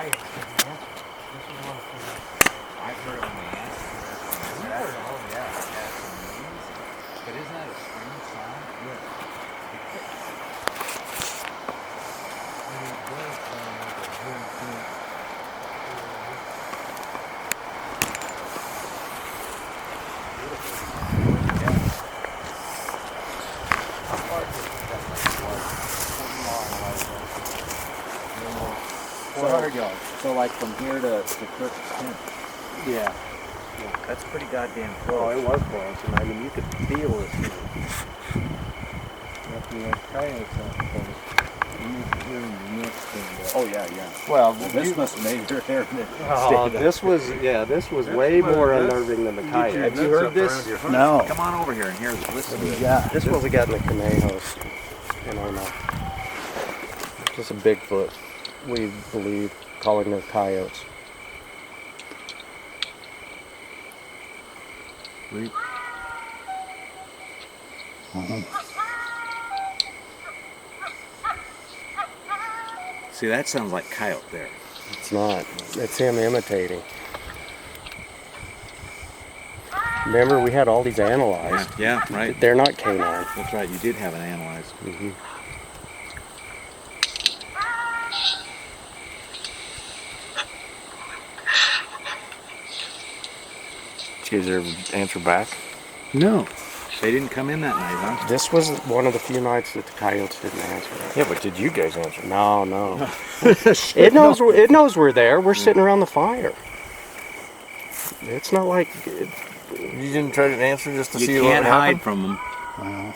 coyotes. This is one for I've heard on the ants. Oh yeah, but isn't that a strange sound? Yeah. So like from here to Kirk's tent. Yeah. That's pretty goddamn Oh, close. it was close, and I mean, you could feel it. After the coyotes up close. You could hear them mix. Oh yeah, yeah. Well, This must have made your hair this was way more unnerving than the coyotes. Have you heard this? No. Come on over here and hear this. Listen to this. Yeah. This was a guy in the Conejos in our mouth. Just a Bigfoot, we believe, calling their coyotes. See, that sounds like coyote there. It's not. It's him imitating. Remember, we had all these analyzed. Yeah, right. They're not canine. That's right. You did have it analyzed. Mm-hmm. Did you guys ever answer back? No. They didn't come in that night, huh? This was one of the few nights that the coyotes didn't answer. Yeah, but did you guys answer? No. It knows we're there. We're sitting around the fire. It's not like You didn't try to answer just to see You what can't happened? hide from them. Wow.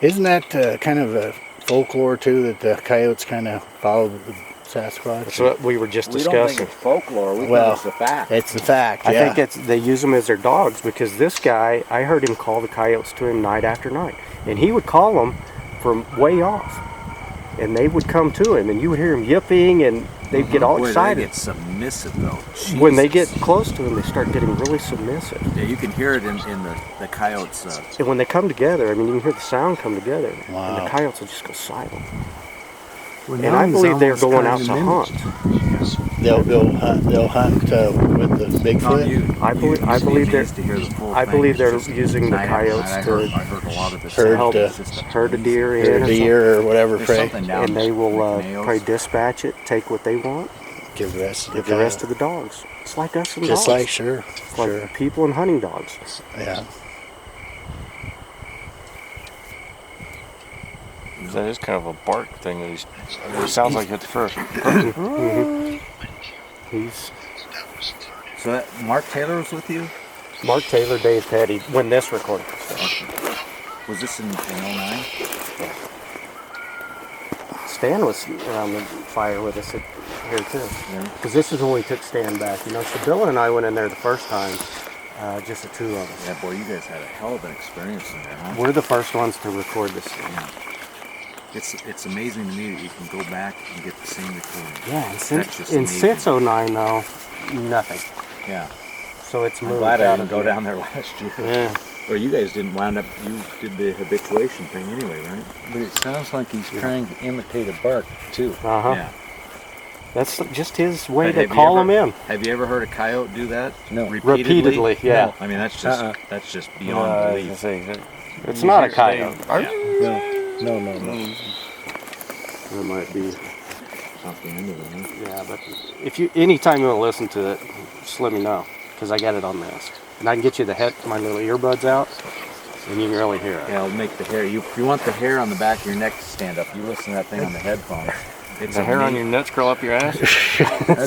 Isn't that kind of a folklore too, that the coyotes kind of follow the Sasquatch? that's what we were just We don't think discussing. it's folklore. We Well, think it's a fact. It's the fact, I yeah. think they use them as their dogs, because this guy, I heard him call the coyotes to him night after night, and he would call them from way off, and they would come to him, and you would hear him yipping, and they'd get all Boy, excited. They get submissive though. When they get Jesus. close to him, they start getting really submissive. Yeah, you can hear it in the coyotes. And when they come together, I mean, you can hear the sound come together, and Wow. the coyotes will just go silent. Well, And I now believe he's they're almost going out kinda to mimicked. hunt. They'll hunt with the Bigfoot. I believe they're. To hear the full I thing. believe It's they're just using the night after coyotes night. to I heard a lot of it. herd help to- herd a deer in, Or or something, deer or whatever There's prey. something down and they will Nails. probably dispatch it, take what they want, Give the rest of give the rest of the dogs. It's like us and Just dogs. like, sure. It's like people and hunting dogs. Yeah. That is kind of a bark thing. That it sounds like at the first. He's So that Mark Taylor was with you? Mark Taylor, Dave Petty, when this recording was done. Was this in 09? Stan was around the fire with us here too. Because this is when we took Stan back. You know, so Bill and I went in there the first time, just the two of us. Yeah, boy, you guys had a hell of an experience in there, huh? We're the first ones to record this thing. Yeah. It's amazing to me that you can go back and get the same recording. Yeah, and That's since, just and amazing. since 09 though, nothing. Yeah. So it's I'm moved glad I out didn't of go here. down there last year. Yeah. Or you guys didn't wind up, you did the habituation thing anyway, right? But it sounds like he's trying to imitate a bark, too. Uh-huh. Yeah. That's just his way But to have you call ever- them in. Have you ever heard a coyote do that? No. Repeatedly, yeah. I mean, that's just I beyond was belief. gonna say, It's not a coyote. No. It might be. Off the end of it, huh? Yeah, but if you anytime you want to listen to it, just let me know, because I got it on this, and I can get you my little earbuds out, and you can really hear it. Yeah, it'll make the hair. If you want the hair on the back of your neck to stand up, you listen to that thing on the headphones. It's the hair on your nuts curl up your ass?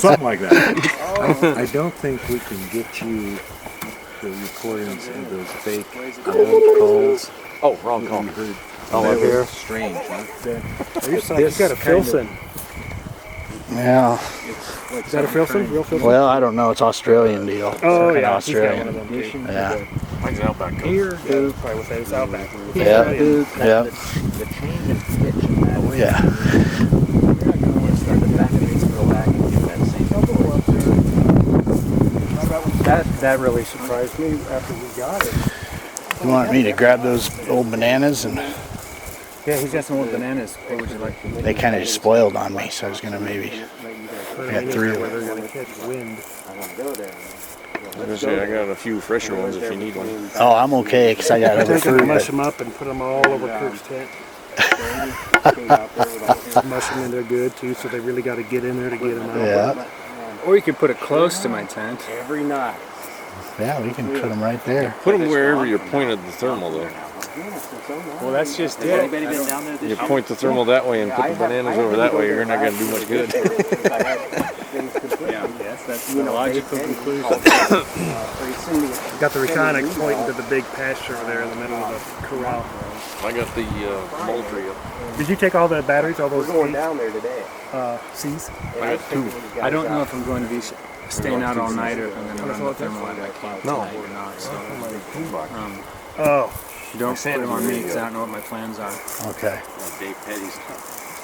something like that. I don't think we can get you the recordings of those fake calls. Oh, wrong call. Oh, up here. Strange, huh? You got a Filson. Yeah. Is that a Filson? Real Filson? Well, I don't know. It's Australian deal. Oh, It's yeah. Australian. He's got one of them. Yeah. Mine's an outback coat. Here, probably with that. It's Outback. Yeah. Yeah. The change in pitch in that. Yeah. You're not going to want to start the back of it and go back and get that same. That really surprised me after we got it. You want me to grab those old bananas? And Yeah, he's got some more bananas. What would you like? they kind of spoiled on me, so I was going to maybe Put I got them three anywhere of where them. they're going to catch wind. I want to go there. I was gonna say I got a few fresher ones if you need one. Oh, I'm okay because I got other Take them and food. mush But them up and put them all over Kirk's tent. Mush them in there good too, so they really got to get in there to get them out. yeah, Or you could put it close to my tent. Every night. yeah, we can put them right there. Put them wherever you pointed the thermal though. Well, that's just Has it. anybody been down there this You point the thermal that way and put the bananas over that way, you're not gonna do much good. That's the logical conclusion. Got the reconic pointing to the big pasture there in the middle of the corral. I got the moultrie up. Did you take all the batteries, all those We're going down there today. C's? I got two. I don't know if I'm going to be staying out all night or if I'm going to run the thermal at that cloud tonight or not. So Oh, don't put them on me because I don't know what my plans are. Okay.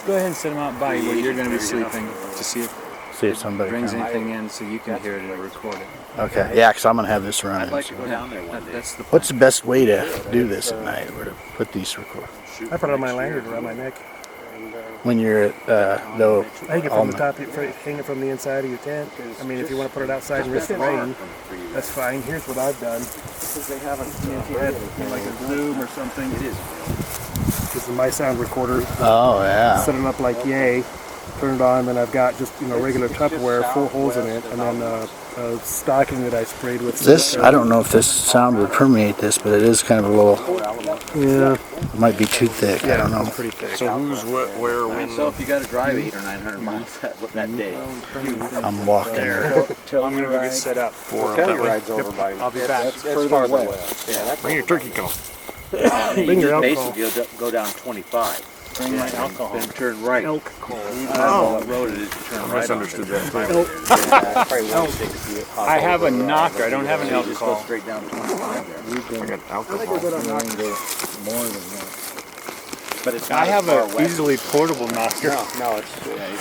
Go ahead and set them out by you where you're going to be sleeping to see if See if somebody brings comes. anything in so you can hear it and record it. Okay. Yeah, because I'm gonna have this running. So. That's the What's the best way to do this at night? Where to put these record? I put it on my lanyard around my neck. When you're at though. Hang it from the top, hang it from the inside of your tent. I mean, if you want to put it outside and risk the rain, that's fine. Here's what I've done. If you had like a Zoom or something, this is my sound recorder. Oh yeah. Set it up like yay, turn it on, then I've got just regular Tupperware, 4 holes in it, and then a stocking that I sprayed with. This I don't know if this sound would permeate this, but it is kind of a little. Yeah, It might be too thick. I don't know. pretty thick. So who's what, where, when? So if you got to drive 800 or 900 miles that day, I'm walking here. I'm going to go get set up. Kelly rides over by. I'll be back. It's further west. Bring your turkey cone. Bring your alcohol. basically you'll go down 25, Bring my alcohol. then turn right. Elk. I don't know what road it is to turn I right on. misunderstood that. I have a knocker. I don't have an You just go alcohol. straight down 25 there. I got alcohol. But it's I not have as far a west. easily portable knocker. No, it's.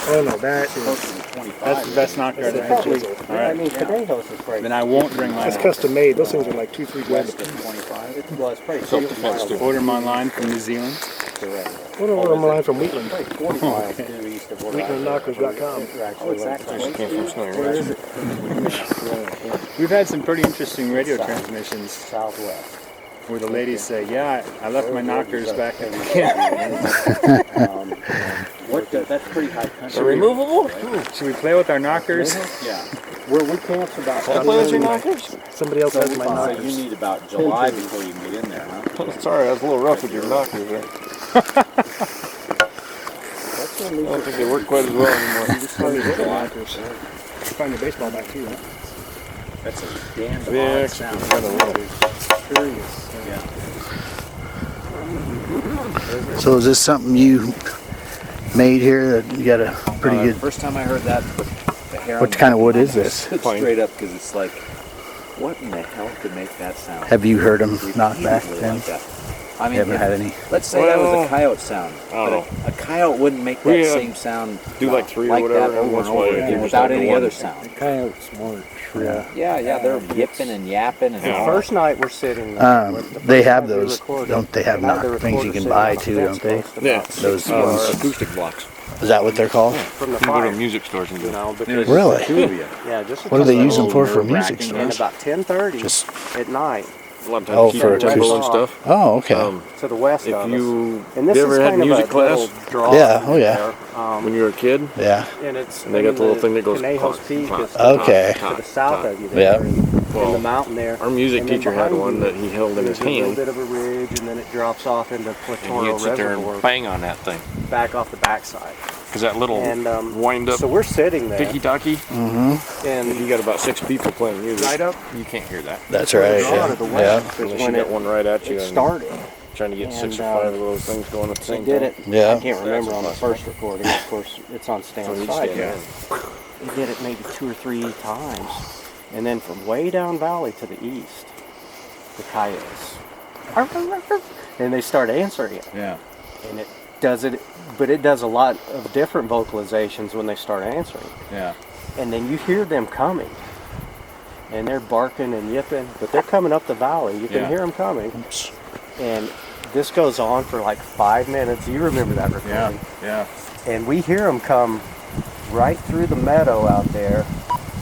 Oh no, that Closer is. to 25. That's the best knocker I've ever used. I mean, Cadejos is probably. Then I won't bring my That's own. custom made. Those things are like 2-3 grand. West of 25. Well, it's probably 40 miles. Order them online from New Zealand. What are on the line from Wheatland? 40 miles due east of where WheatlandKnockers.com. Came from Snowy Ranch. We've had some pretty interesting radio transmissions Southwest. where the ladies say, "Yeah, I left my knockers back at the That's pretty high country. Removable? Should we play with our knockers? Yeah. Where we camped about. Play with your knockers? Somebody else has my So knockers. you need about July before you can get in there, huh? Sorry, I was a little rough with your knockers there. I don't think they work quite as well anymore. Knockers. Find your baseball bat too, huh? That's a damn Yeah, odd sound. kind of low. Curious. So is this something you made here? That you got a pretty The good. first time I heard that, the hair What kind of wood is this? straight up, because it's like, what in the hell could make that sound? Have you heard them knock back Repeatedly then? like that. I You mean, haven't had any. let's say that was a coyote sound, Oh. but a coyote wouldn't make that We, same sound do like 3 or like whatever, that over once and in a over while, again you just without like the any one. other sound. Coyotes more. Yeah, they're yipping and yapping and The all. first night we're sitting. They have those. Don't they have knock things you can buy too? Don't they? Yeah. Those ones. Acoustic blocks. Is that what they're called? From the You can go to fire. music stores and get them. Because Really? yeah, just What do they use them for nerve-wracking. music And stores? about 10:30 Just at night A lot of Oh, times keep for your tempo acoustic. and stuff. oh, okay. to the west If of us. you, And this you ever is had kind of music a class little draw Yeah, oh, yeah. there, when you were a kid? Yeah. and it's And they got the little thing that goes Conejos clunk, Peak clunk, is Okay. to the south of you Yeah. there, in the mountain there. Our music And then teacher had behind one you, that he held in his There's a little hand, bit of a ridge, and then it drops off into and Platoro he'd sit there Reservoir, and bang on that thing. back off the backside. Because that little And wind up so we're sitting there, ticky-tacky, Mm-hmm. and you got about 6 people playing music. right up You can't hear that. That's right. draw Yeah. to the Yeah. west is Unless you when got it, one right at you it and started. trying to get 6 or And, 5 of those things going at the They same did time. it. Yeah. I can't remember on the first recording. Of course, it's on So Stan's he'd side. stand there. They did it maybe 2 or 3 times, and then from way down valley to the east, the coyotes, and they start answering it, Yeah. and it does it, but it does a lot of different vocalizations when they start answering, Yeah. and then you hear them coming, and they're barking and yipping, but they're coming up the valley. You can Yeah. hear them coming, and this goes on for like 5 minutes. You remember that recording? Yeah. And we hear them come right through the meadow out there,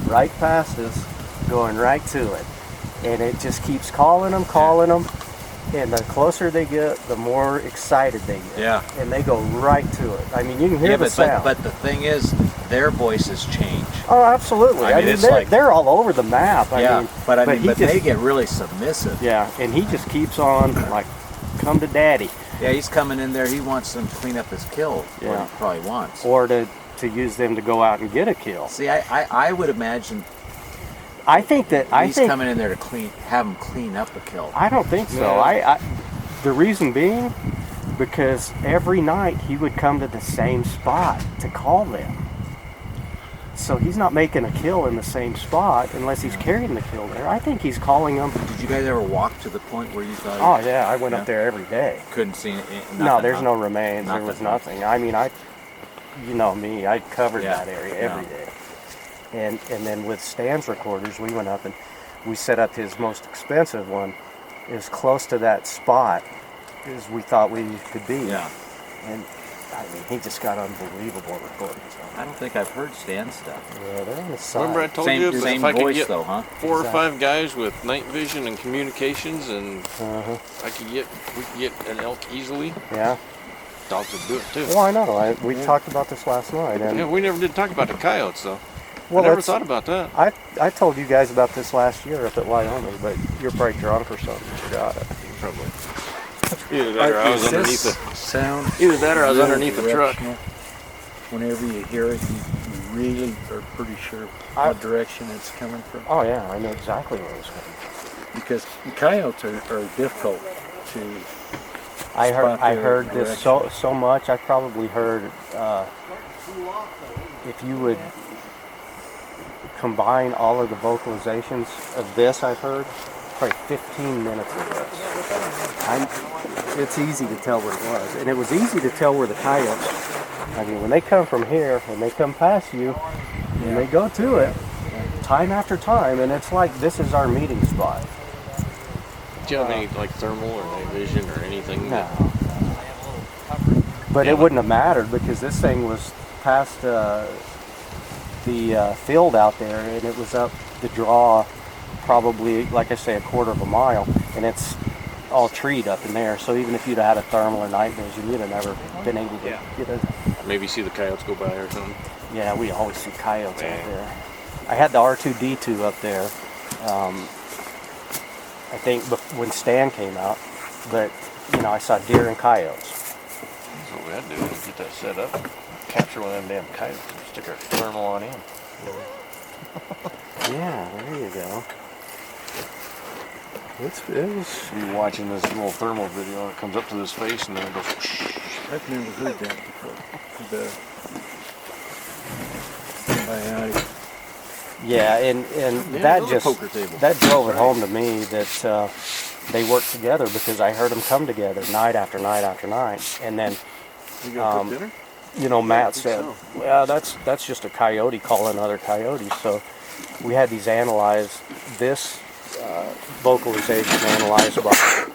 right past us, going right to it. And it just keeps calling them. And the closer they get, the more excited they get. Yeah. And they go right to it. I mean, you can hear the sound. But the thing is, their voices change. Oh, absolutely. I mean, it's they're, like- they're all over the map. I mean, but he they just- get really submissive. Yeah, and he just keeps on, like, come to daddy. Yeah, he's coming in there. He wants them to clean up his kill. What Yeah. he probably wants. Or to use them to go out and get a kill. See, I would imagine I think he's coming in there to have them clean up a kill. I don't think so. Yeah. The reason being, because every night he would come to the same spot to call them. So he's not making a kill in the same spot unless he's carrying the kill there. I think he's calling them. Did you guys ever walk to the point where you thought? Oh yeah, I went up there every day. Couldn't see it. No, there's no remains. There was Nothing. nothing. I mean, you know me, I covered Yeah. that area every day. And then with Stan's recorders, we went up and we set up his most expensive one as close to that spot as we thought we could be. Yeah. And I mean, he just got unbelievable recordings. I don't think I've heard Stan's stuff. Yeah, they're on the side. Remember I told you Same, if same I could voice get though, huh? 4 or 5 guys with night vision and communications, and we could get an elk easily. Yeah. Dogs would do it too. Well, I know. We talked about this last night. And Yeah, we never did talk about the coyotes though. well, I never that's- thought about that. I told you guys about this last year up at Wyoming, but you're probably drunk or something. You forgot it. Probably. Either that or I was Is underneath this the. sound. Either that or I was really underneath the truck. directional? Whenever you hear it, you really are pretty sure what direction it's coming from. Oh yeah, I know exactly where it's coming from. Because coyotes are difficult to. I Spot heard their this direction. so much. I probably heard if you would combine all of the vocalizations of this, I've heard probably 15 minutes of this. It's easy to tell where it was, and it was easy to tell where the coyotes. I mean, when they come from here and they come past you, and they go to it, time after time, and it's like this is our meeting spot. Do you have any like thermal or night vision or anything? No. But it wouldn't have mattered because this thing was past the field out there, and it was up the draw probably, like I say, a quarter of a mile, and it's all treed up in there. So even if you'd have had a thermal or night vision, you'd have never been able to get it. Maybe see the coyotes go by or something. Yeah, we always see coyotes out there. I had the R2D2 up there. I think when Stan came out, but I saw deer and coyotes. That's what we had to do. Get that set up, capture one of them damn coyotes, and stick our thermal on in. Yeah, there you go. You're watching this little thermal video, and it comes up to this face, and then it goes. I've never heard that before. The symbiotic. Yeah, and that those are just poker tables. that drove it home to me that they work together because I heard them come together night after night after night, and then You gonna cook dinner? Matt said, "Well, that's just a coyote calling other coyotes." So we had these analyzed, this vocalization analyzed by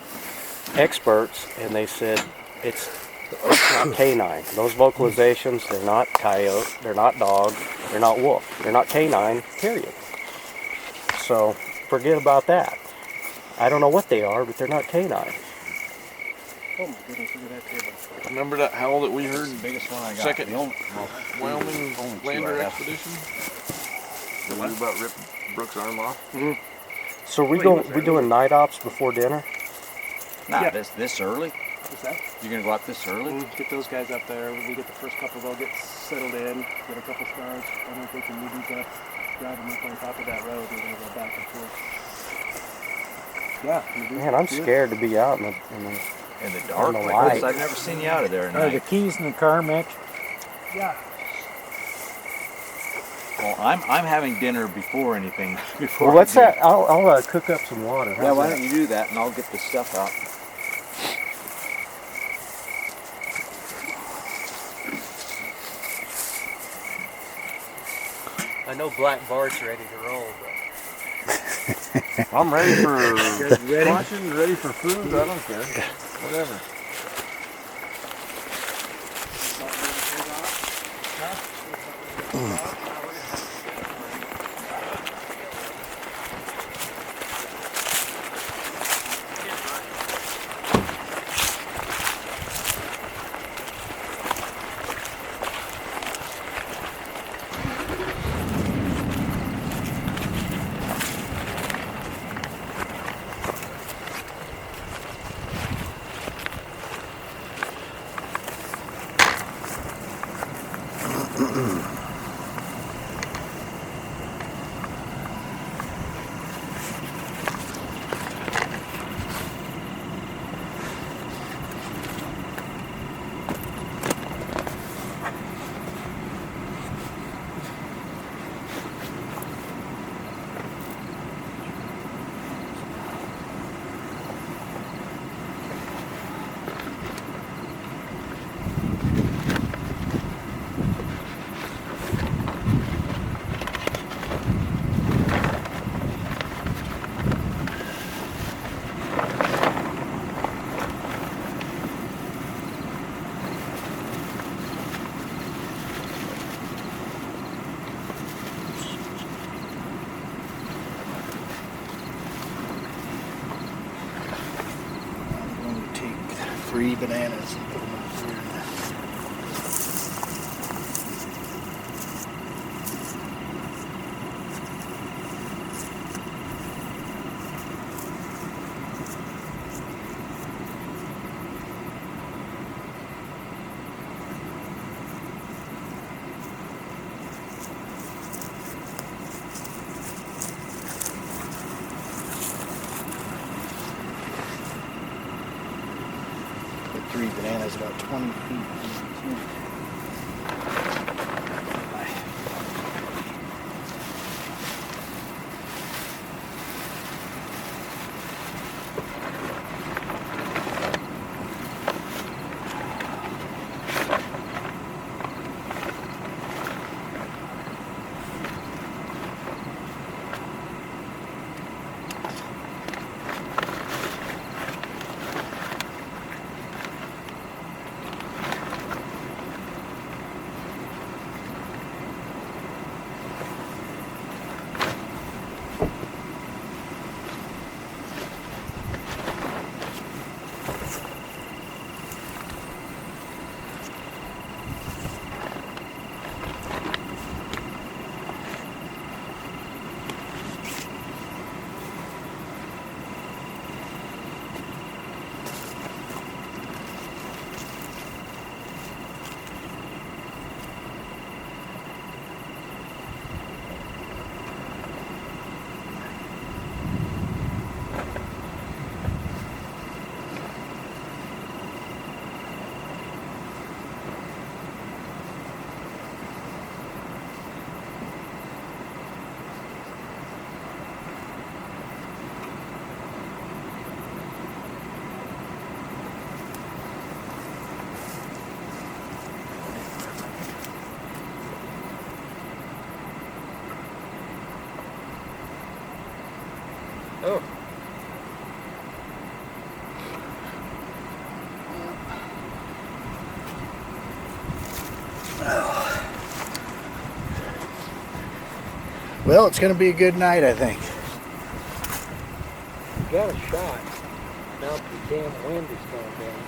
experts, and they said it's not canine. Those vocalizations, they're not coyote, they're not dog, they're not wolf, they're not canine, period. So forget about that. I don't know what they are, but they're not canine. Oh my goodness, look at that table. Remember that howl that we heard? Biggest one I got. Second The only- Wyoming only two Lander I have. Expedition. The one about ripped Brooks' arm off. So we doing night ops before dinner? Nah, Yeah. this early? What's that? You're gonna go out this early? Get those guys up there. We get the first couple, they'll get settled in, get a couple stars. I don't think we can move these up, drive them up on top of that road. We're going to go back and forth. Yeah. Man, I'm scared to be out in the In the dark? the Like light. this? I've never seen you out of there at Are the night. keys in the car, Mitch? Yeah. Well, I'm having dinner before anything. Before Well, what's I do. that? I'll cook up some water. Yeah, why don't you do that and I'll get the stuff out. I know Black Bart's ready to roll, but I'm ready for ready? watching, ready for food. I don't care. Whatever. I'm going to take 3 bananas and put them up here. The 3 bananas about 20 feet. Oh. Well, it's going to be a good night, I think. Got a shot. Now the damn wind is going down.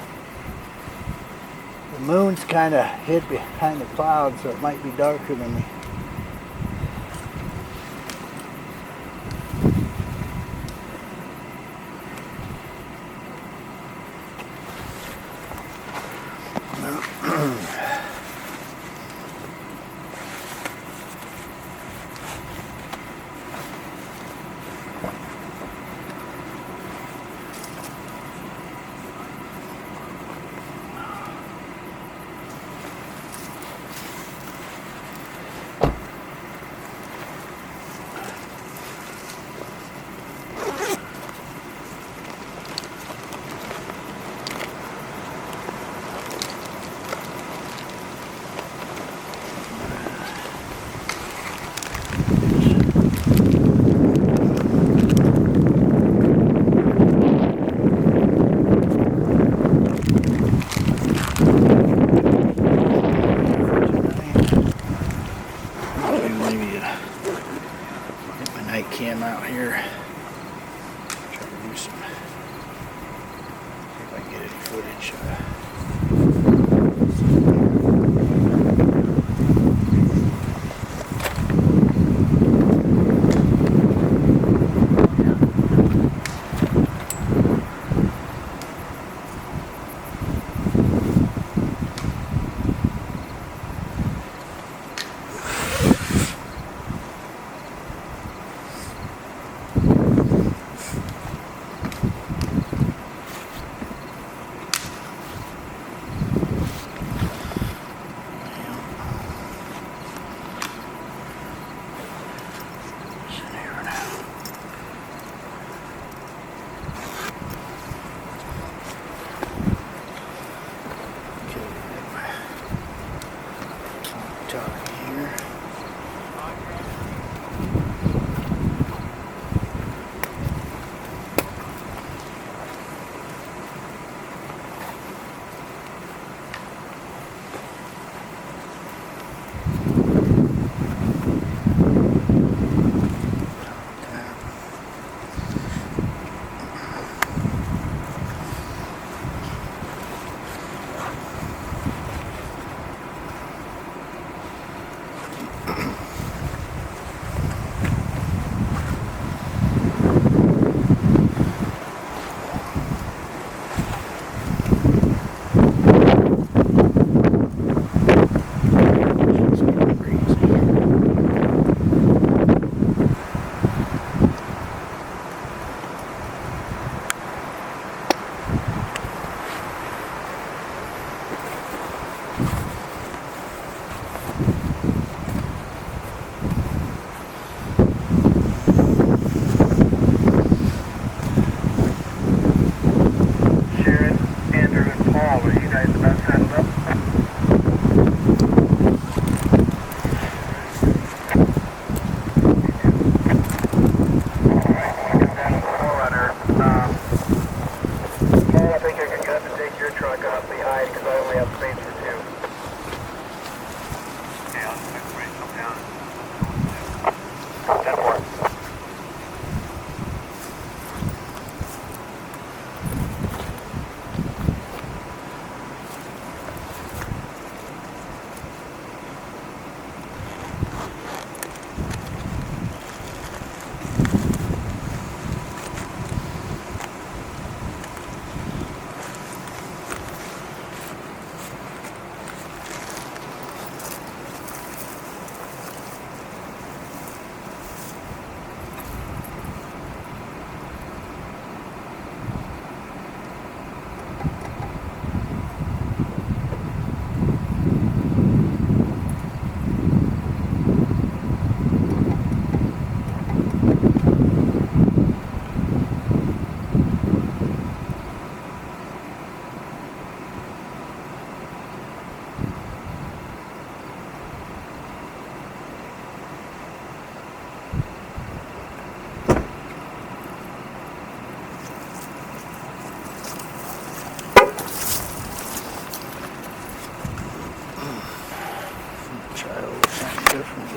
The moon's kind of hid behind the clouds, so it might be darker than the do some. See if I can get any footage.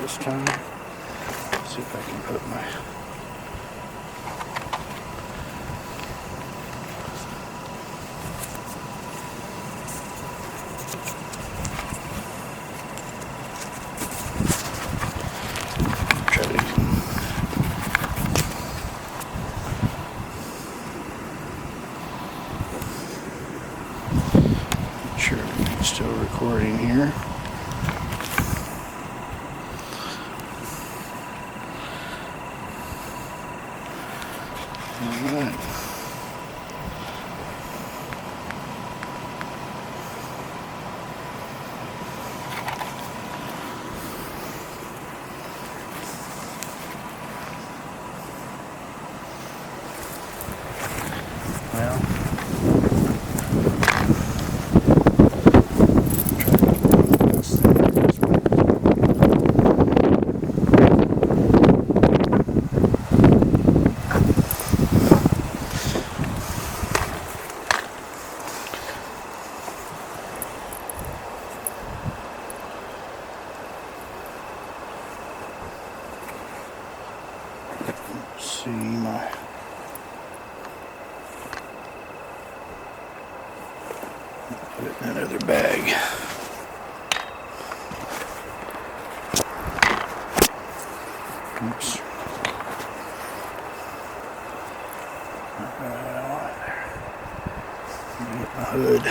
This time, see if I can put my try to make sure everything's still recording here. See my Put it in another bag. Oops. Get my hood.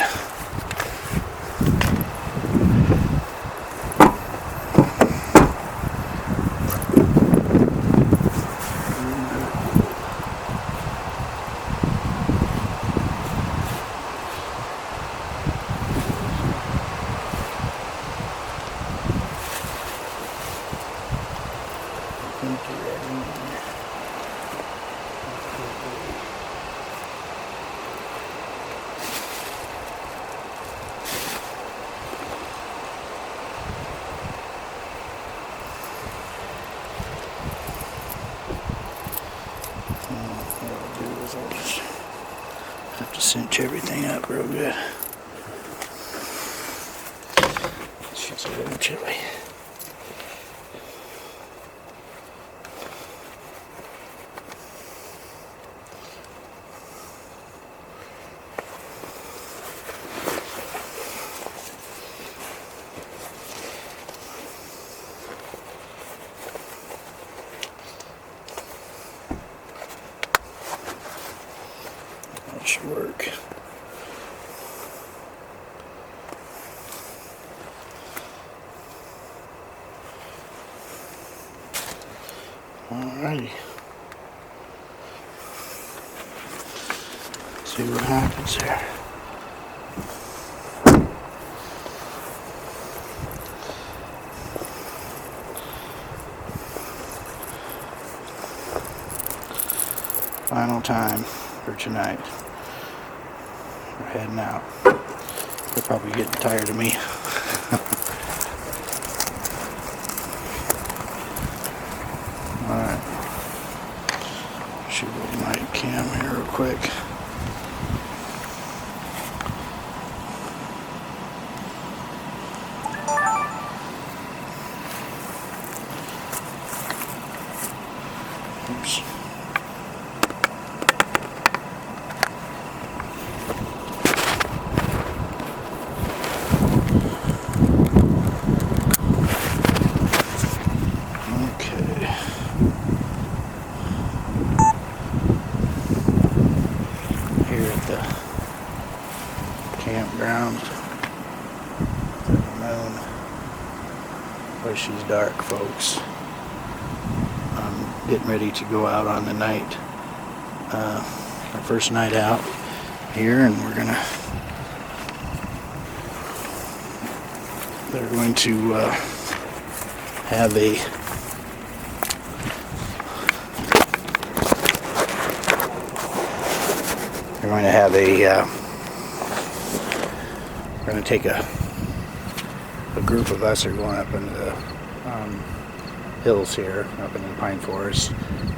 I'll just have to cinch everything up real good. She's a little chilly. That should work. Alrighty. See what happens here. Final time for tonight. We're heading out. They're probably getting tired of me. Alright. Shoot with my cam here real quick. Oops. Campground. Moon. Where she's dark, folks. I'm getting ready to go out on the night. Our first night out here, and we're gonna. They're going to have a. They're going to have a. We're going to take a group of us are going up into the hills here, up in the pine forest,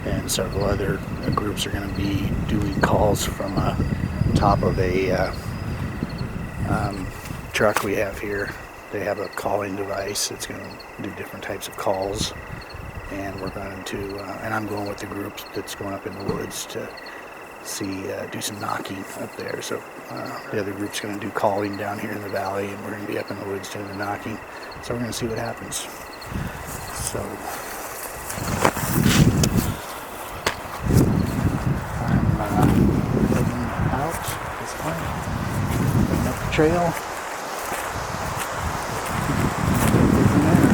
and several other groups are going to be doing calls from top of a truck we have here. They have a calling device that's going to do different types of calls, and we're going to, and I'm going with the group that's going up in the woods to do some knocking up there. So the other group's going to do calling down here in the valley, and we're going to be up in the woods doing the knocking. So we're going to see what happens. So I'm heading out this point, heading up the trail. From there.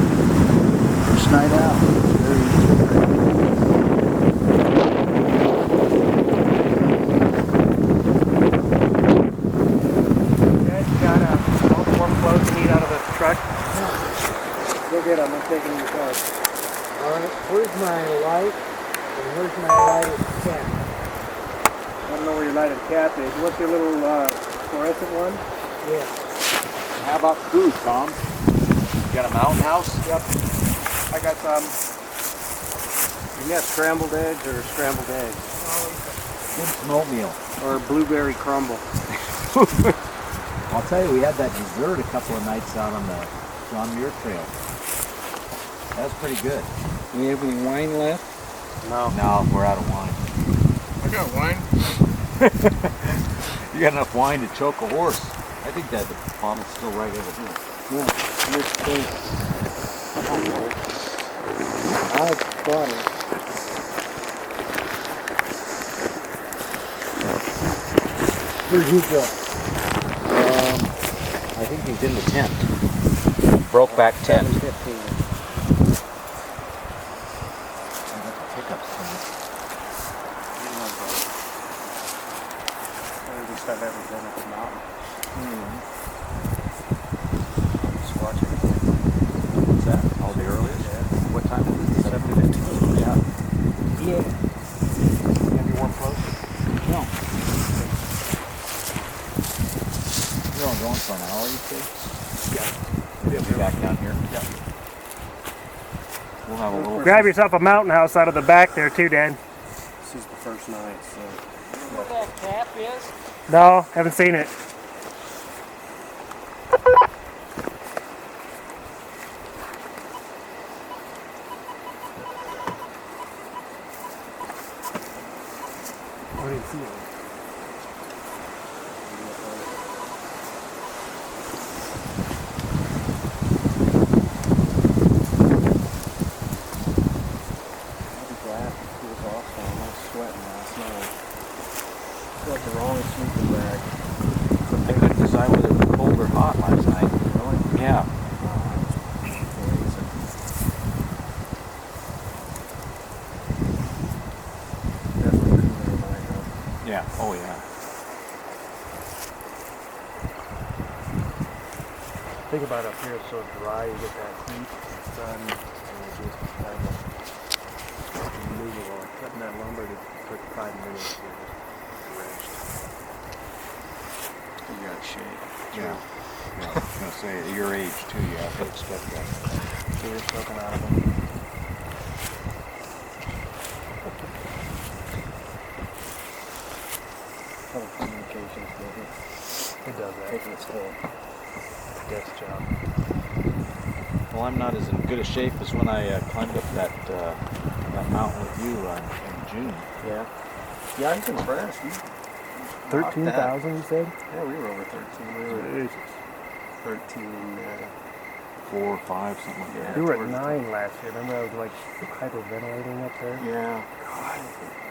First night out. Very easy. Go get them. I'm taking your car. Alright, where's my light? And where's my lighted cap? I don't know where your lighted cap is. What's your little fluorescent one? Yeah. How about food, Tom? You got a mountain house? Yep. I got some. You got scrambled eggs or scrambled eggs? Good some oatmeal. Or blueberry crumble. I'll tell you, we had that dessert a couple of nights out on the John Muir Trail. That was pretty good. Do we have any wine left? No. No, we're out of wine. I got wine. You got enough wine to choke a horse. I think that the bottle's still right over here. No, it's clean. I got it. Where'd he go? I think he's in the tent. Broke back tent. 7:15. Pickups coming. We just have everything at the mountain. Just watching. What's that? Oh, the earliest? Yeah. What time is it? 7:15. Yeah. Yeah. Anyone close? No. You're only going for an hour, you say? Yeah. You'll be back down here? Yeah. We'll have a little... Grab yourself a mountain house out of the back there too, Dan. This is the first night, so. You know what that cap is? No, haven't seen it. I didn't see it. I'll be glad it cools off some. I was sweating last night. Got the wrong sleeping bag. I couldn't decide whether it was cold or hot last night. Really? Yeah. Definitely cooler than I go. Yeah. Oh, yeah. Think about up here, it's so dry, you get that heat, sun, and it just kind of movable. Cutting that lumber took 5 minutes to get drenched. You got shade. Yeah. I was going to say, at your age, too, you have to expect that. Tears soaking out of them. Telecommunications doesn't It does that. take its toll. Desk job. Well, I'm not as in good a shape as when I climbed up that mountain with you in June. Yeah. Yeah, I was impressed. You rocked that. 13,000, you said? Yeah, we were over 13. We were Jesus. 13. 4 or 5, something like Yeah. that. We were at 9 last year. Remember I was like hyperventilating up there? Yeah. God,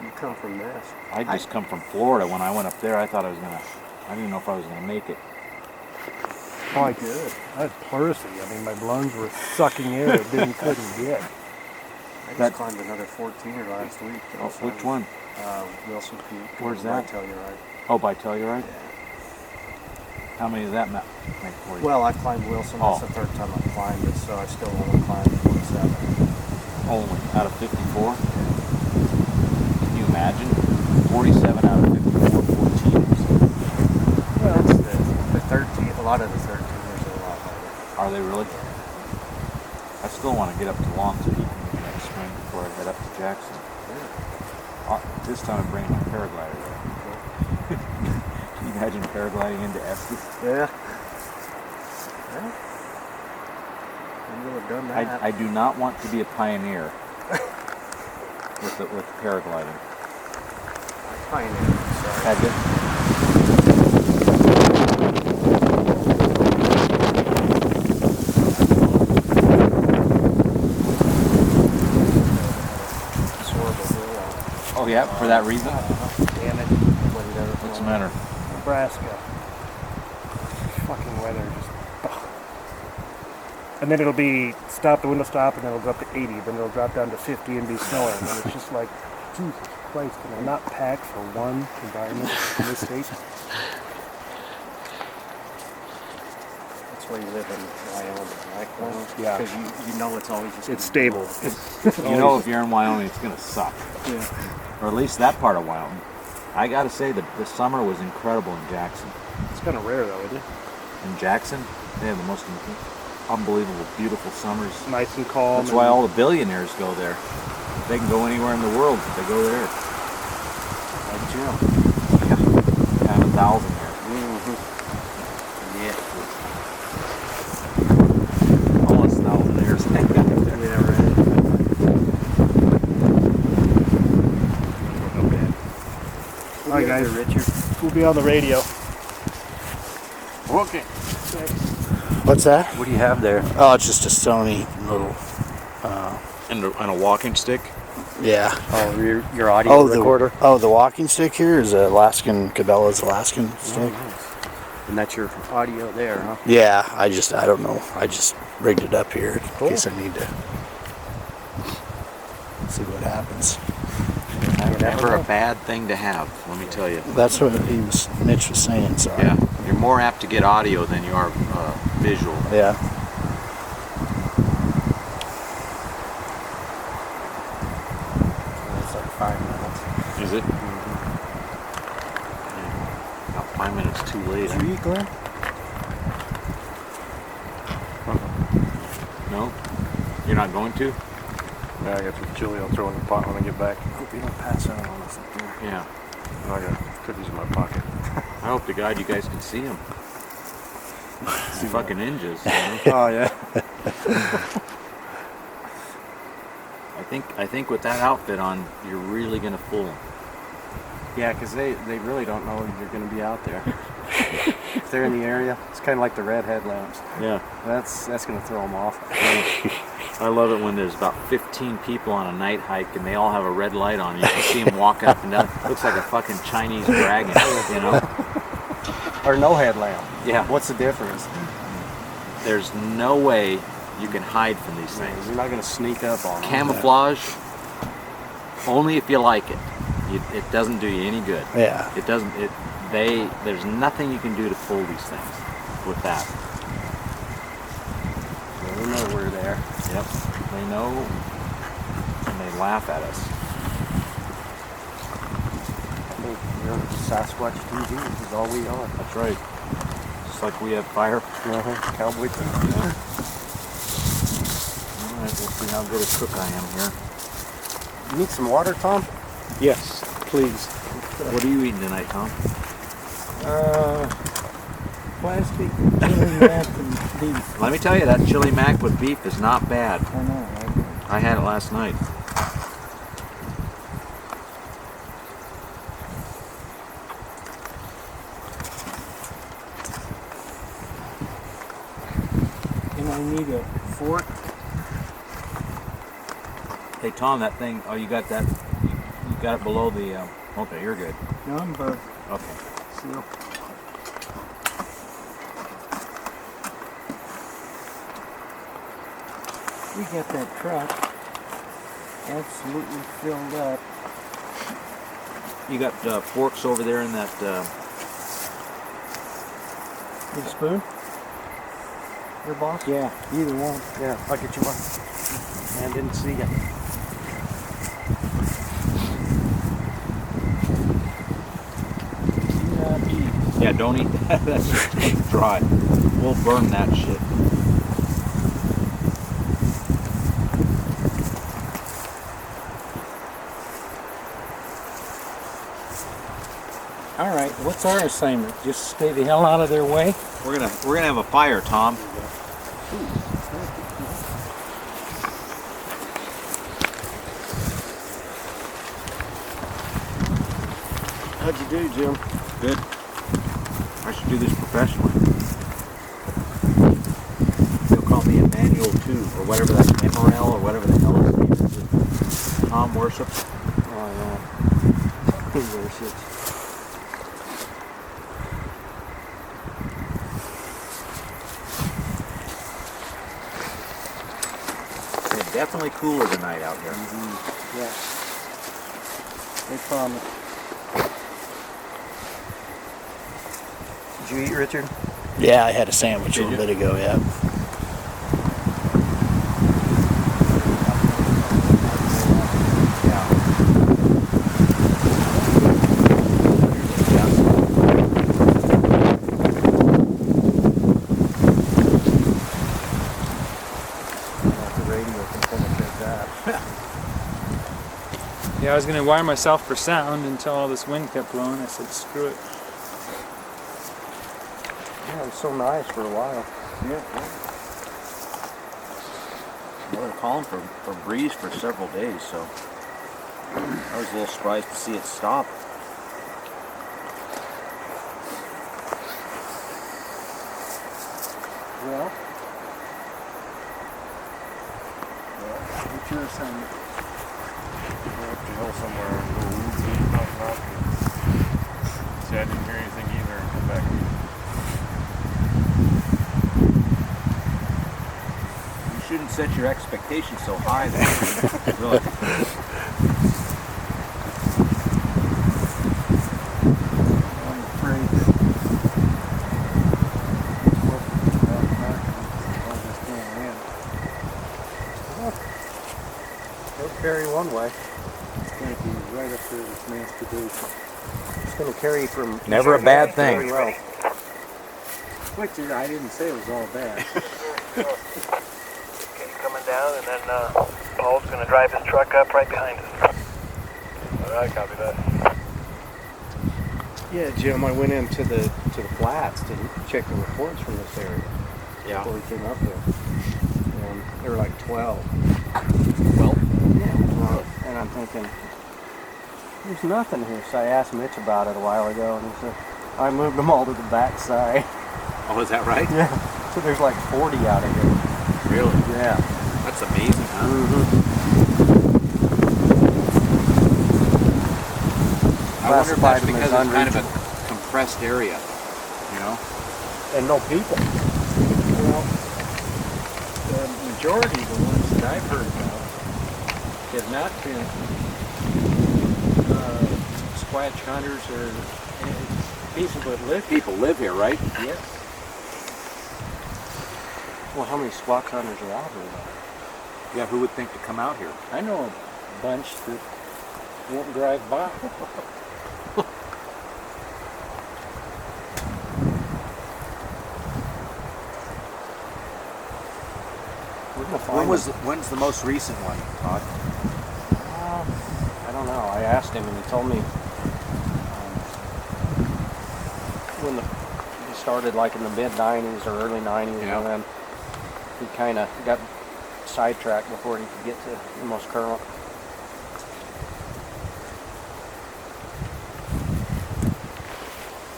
you come from this. I just come from Florida. When I went up there, I thought I was going to... I didn't know if I was going to make it. Oh, I Good. I had pleurisy. I mean, my lungs were sucking air it couldn't get. I just That- climbed another 14er last week. Oh, which one? Wilson Peak. Where's that? Telluride. Oh, by Telluride? Yeah. How many does that make for you? Well, I climbed Wilson. Oh. That's the third time I've climbed it, so I still only climbed 27. Only out of 54? Can you imagine? 47 out of 54, 14. Well, it's the 13. A lot of the 13ers are a lot harder. Are they really? I still want to get up to Longton next spring before I head up to Jackson. This time I'm bringing my paraglider there. Can you imagine paragliding into Estes? Yeah. Yeah. You would have done that. I do not want to be a pioneer with paragliding. Pioneer. Sorry. Had you? It's horrible. Oh yeah, for that reason? Damn it. Nobody ever What's the flown. matter? Nebraska. Fucking weather just. Ugh. And then it'll be stop, the wind will stop, and then it'll go up to 80, then it'll drop down to 50 and be snowing. And it's just like, Jesus Christ, can I not pack for one environment in this state? That's why you live in Wyoming, right? Well, Yeah. Because you know it's always just. It's gonna be stable. You know if you're in Wyoming, it's going to suck. Yeah. Or at least that part of Wyoming. I got to say that the summer was incredible in Jackson. It's kind of rare, though, isn't it? In Jackson, they have the most unbelievable, beautiful summers. Nice and calm. That's why all the billionaires go there. If they can go anywhere in the world, they go there. Like Jim. Yeah, kind of 1,000 there. Yeah. Almost 1,000 years. Yeah, right. All right, guys. Richard. We'll be on the radio. Okay. What's that? What do you have there? Oh, it's just a Sony little. And a walking stick? Yeah. Oh, your audio recorder? The walking stick here is Cabela's Alaskan stick. Nice. And that's your audio there, huh? Yeah, I don't know. I just rigged it up here in case I need to see what happens. Never a bad thing to have, let me tell you. That's what Mitch was saying, so. Yeah, you're more apt to get audio than you are visual. Yeah. It's like 5 minutes. Is it? About 5 minutes too late. Did you eat, Glenn? No? You're not going to? Yeah, I got some chili I'll throw in the pot when I get back. Hope you don't pass out on us up there. Yeah. I got cookies in my pocket. I hope to God you guys can see them. See fucking ninjas. You know? Oh, yeah. I think with that outfit on, you're really gonna fool them. Yeah, because they really don't know you're going to be out there. If they're in the area, it's kind of like the red headlamps. Yeah. That's going to throw them off. I love it when there's about 15 people on a night hike and they all have a red light on. You can see them walk up and down. Looks like a fucking Chinese dragon, you know? Or no headlamp. Yeah. What's the difference? There's no way you can hide from these things. You're not going to sneak up on them. Camouflage, only if you like it. It doesn't do you any good. Yeah. It doesn't. There's nothing you can do to fool these things with that. They know we're there. Yep. They know, and they laugh at us. I think you're Sasquatch TV. This is all we are. That's right. Just like we have fire. Cowboy TV. Yeah. All right, we'll see how good a cook I am here. You need some water, Tom? Yes, please. What are you eating tonight, Tom? Plastic, chili mac, and beef. Let me tell you, that chili mac with beef is not bad. I know, right? I had it last night. And I need a fork. Hey, Tom, that thing. Oh, you got that? You got it below the. Okay, you're good. Number. Okay. Seal. We got that truck absolutely filled up. You got forks over there in that. Need a spoon? Your boss? Yeah, either one. Yeah, I'll get you one. Man, didn't see you. Yeah, don't eat that. That's dry. We'll burn that shit. All right, what's our assignment? Just stay the hell out of their way? We're gonna have a fire, Tom. How'd you do, Jim? Good. I should do this professionally. They'll call me Emmanuel too, or whatever that Emerald, or whatever the hell his name is. That Tom worships. Oh, yeah. Who worships? It's definitely cooler tonight out here. Yeah. They promise. Did you eat, Richard? Yeah, I had a sandwich a Did little you? bit ago, yeah. Yeah, I was going to wire myself for sound until all this wind kept blowing. I said, screw it. Yeah, it was so nice for a while. Yeah. Well, they're calling for breeze for several days, so I was a little surprised to see it stop. or something. Go up the hill somewhere and go whoop, knock, knock. See, I didn't hear anything either and come back. You shouldn't set your expectations so high that really. I'm afraid that I'll just go in. They'll carry one way. It's going to be right up there with nasty boots. It's going to carry from... Never a bad thing. very well. Which is, I didn't say it was all bad. Okay, coming down, and then Paul's going to drive his truck up right behind us. All right, copy that. Yeah, Jim, I went into the flats to check the reports from this area. Yeah. Before we came up there. And there were like 12. Well, Yeah. And I'm thinking, there's nothing here. So I asked Mitch about it a while ago, and he said, I moved them all to the back side. oh, is that right? Yeah. So there's like 40 out of here. Really? Yeah. That's amazing, huh? I wonder if that's because it's kind of a compressed area, you know? And no people. Well, the majority of the ones that I've heard about have not been squatch hunters or people that live here. People live here, right? Yes. Well, how many squat hunters are out here though? Yeah, who would think to come out here? I know a bunch that won't drive by. We're gonna find When's the most recent one, Todd? I don't know. I asked him, and he told me when he started, like in the mid '90s or early '90s, Yeah. and then he kind of got sidetracked before he could get to the most current.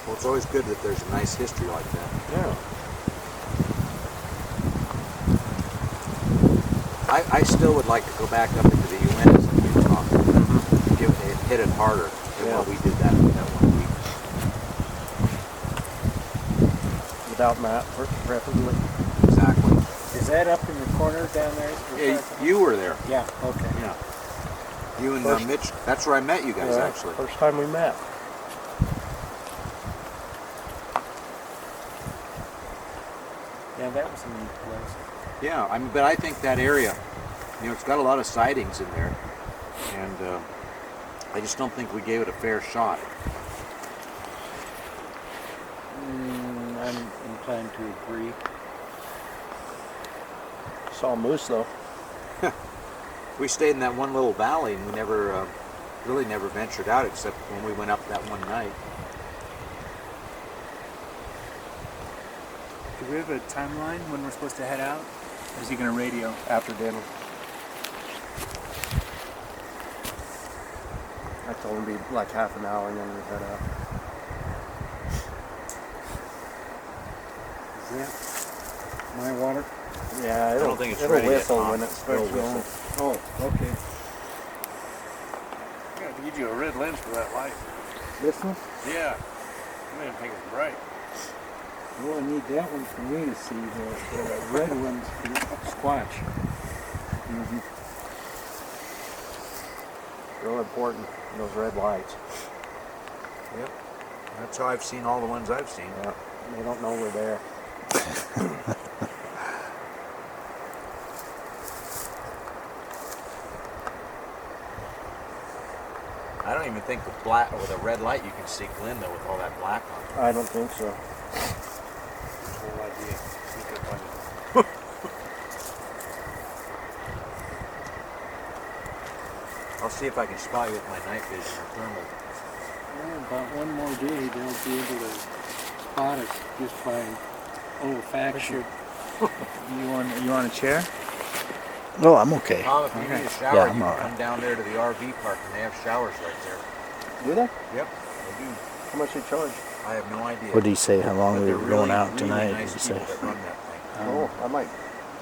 Well, it's always good that there's a nice history like that. Yeah. I still would like to go back up into the UNs and Utah. Hit it harder than what we did that 1 week. Without Matt, preferably. Exactly. Is that up in the corner down there? Yeah, you were there. Yeah, okay. Yeah. You and First- Mitch. That's where I met you guys, Yeah, actually. First time we met. Yeah, that was a neat place. Yeah, I mean, but I think that area, you know, it's got a lot of sightings in there, and I just don't think we gave it a fair shot. I'm inclined to agree. Saw moose though. We stayed in that one little valley, and we never, really never ventured out except when we went up that one night. Do we have a timeline when we're supposed to head out? Or is he going to radio? After dinner. I told him it'd be like half an hour and then we'd head out. Is that my water? Yeah, don't think it's it'll ready yet, whistle Tom. when it starts going. Oh, okay. I gotta get you a red lens for that light. This one? Yeah. I didn't think it was bright. Well, I need that one for me to see. The red one's for squatch. Real important, those red lights. Yep. That's how I've seen all the ones I've seen. Yeah, they don't know we're there. I don't even think with black with a red light you can see Glen though with all that black on it. I don't think so. Whole idea. Sneak up on you. I'll see if I can spot you with my night vision or thermal. Well, about one more day, they'll be able to spot us just by olfaction. You want a chair? Oh, I'm okay. Tom, if you need a shower, Yeah, I'm you can all right. come down there to the RV park and they have showers right there. Do they? Yep, they do. How much you charge? I have no idea. What did he say? How long But we they're were going really, out really tonight? nice Did he say? people that run that thing. Oh, I might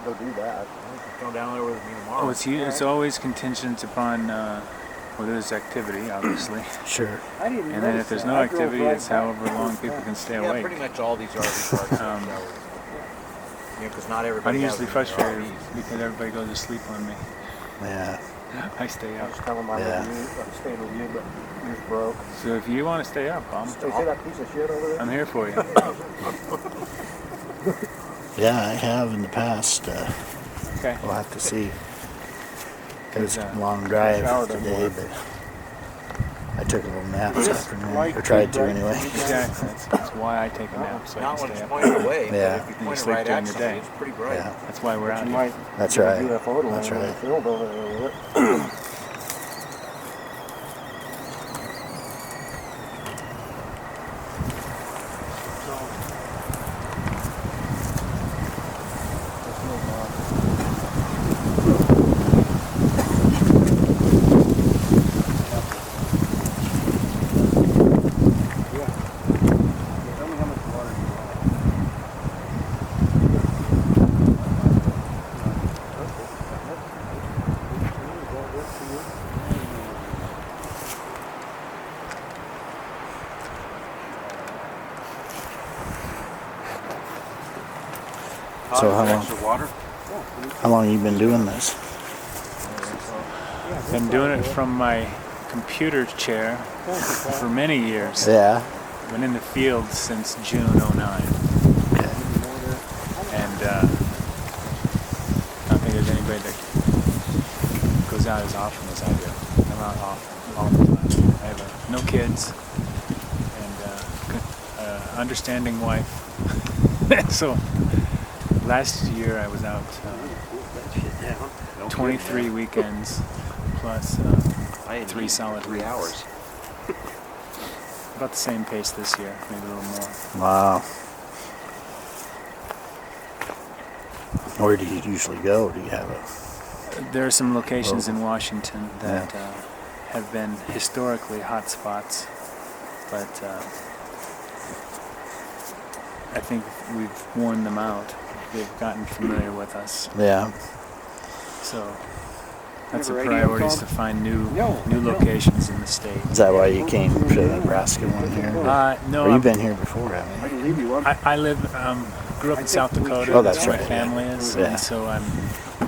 go do that. We can go down there with me tomorrow. Oh, it's always contingent upon well, there's activity, obviously. Sure. And then if there's no activity, it's however long people can stay awake. Pretty much all these RV parks have showers. Because not everybody I'm has usually them in their frustrated RVs. because everybody goes to sleep on me. Yeah. I stay up. Just tell them I'm staying with you, but yours broke. So if you want to stay up, Hey, see that piece of shit over there? I'm here for you. Yeah, I have in the past. Okay. We'll have to see. It was a Good, long drive today, but I took a little nap this afternoon. Or tried to anyway. Exactly. That's why I take a nap, so I Not can when stay it's up. pointed away, Yeah. but if you You point it sleep right during at the somebody, day. it's pretty bright. Yeah, That's why we're out here. that's right. Do that photo That's and right. filled over there with it. So how long you been doing this? Been doing it from my computer chair for many years. Yeah. Been in the field since June '09. Okay. And I don't think there's anybody that goes out as often as I do. I'm out all the time. I have no kids and understanding wife. So last year I was out 23 weekends plus 3 solid weeks. About the same pace this year, maybe a little more. Wow. Where do you usually go? Do you have a... There are some locations in Washington that have been historically hot spots, but I think we've worn them out. They've gotten familiar with us. Yeah. So that's a priority, is to find new locations in the state. Is that why you came to the Nebraska one here? No. Or you've been here before, haven't you? I live, grew up in South Dakota. Oh, that's where right, my family is. Yeah. And so I'm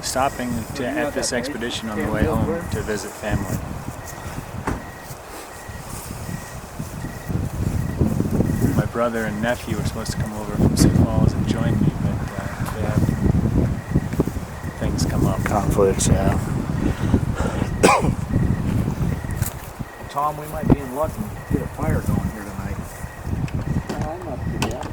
stopping at this expedition on the way home to visit family. My brother and nephew were supposed to come over from Sioux Falls and join me, but they have things come up. Conflicts, yeah. Tom, we might be in luck and get a fire going here tonight. I'm up to that.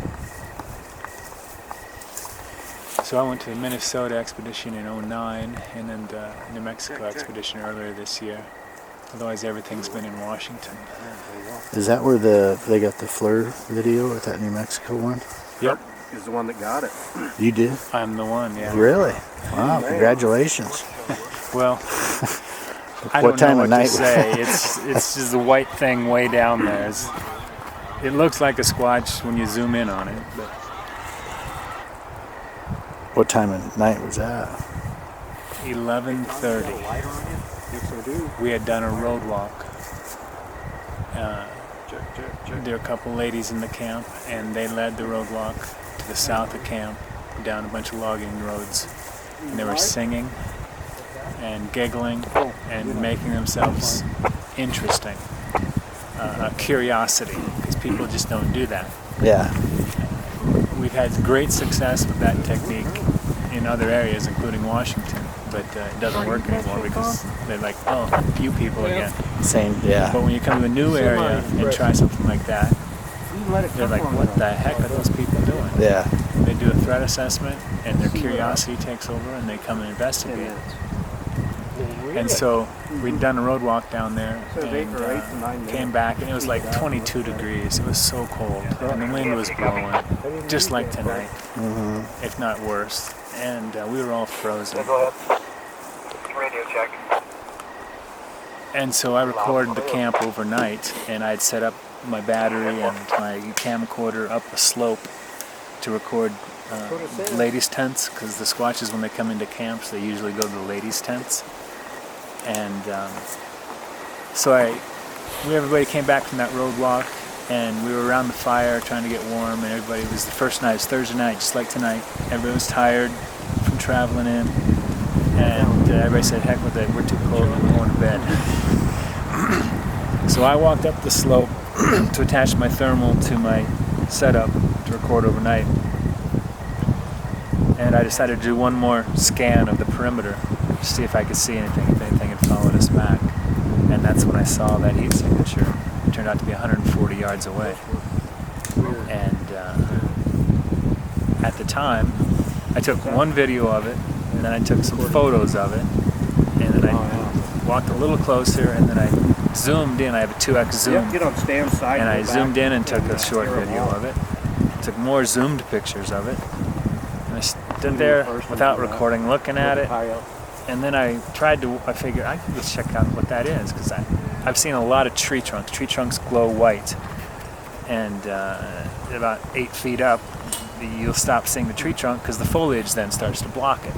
So I went to the Minnesota Expedition in '09 and then the New Mexico Expedition earlier this year. Otherwise, everything's been in Washington. Is that where they got the FLIR video with that New Mexico one? Yep. Is the one that got it. You did? I'm the one, yeah. Really? Wow, congratulations. Well, I What don't time know of what night? to say. It's just the white thing way down there. It looks like a squatch when you zoom in on it. But What time of night was that? 11:30. We had done a road walk. There were a couple ladies in the camp, and they led the road walk to the south of camp, down a bunch of logging roads. And they were singing and giggling and making themselves interesting. A curiosity, because people just don't do that. Yeah. We've had great success with that technique in other areas, including Washington, but it doesn't work anymore because they're like, oh, you people again. Same, yeah. But when you come to a new area and try something like that, they're like, what the heck are those people doing? Yeah. They do a threat assessment, and their curiosity takes over, and they come and investigate. And so we'd done a road walk down there, and came back, and it was like 22 degrees. It was so cold, and the wind was blowing, just like tonight, if not worse. And we were all frozen. Go ahead. Radio check. And so I recorded the camp overnight, and I'd set up my battery and my camcorder up a slope to record ladies' tents, because the Squatches, when they come into camps, they usually go to the ladies' tents. And so everybody came back from that road walk, and we were around the fire trying to get warm, and everybody, it was the first night, it was Thursday night, just like tonight. Everybody was tired from traveling in, and everybody said, heck with it, we're too cold, we're going to bed. So I walked up the slope to attach my thermal to my setup to record overnight. And I decided to do one more scan of the perimeter to see if I could see anything, if anything had followed us back. And that's when I saw that heat signature. It turned out to be 140 yards away. And at the time, I took one video of it, and then I took some photos of it, and then I walked a little closer, and then I zoomed in. I have a 2x zoom. Get on Stan's side. And I zoomed in and took a short video of it. Took more zoomed pictures of it. And I stood there without recording, looking at it. And then I figured I could just check out what that is, because I've seen a lot of tree trunks. Tree trunks glow white. And about 8 feet up, you'll stop seeing the tree trunk because the foliage then starts to block it.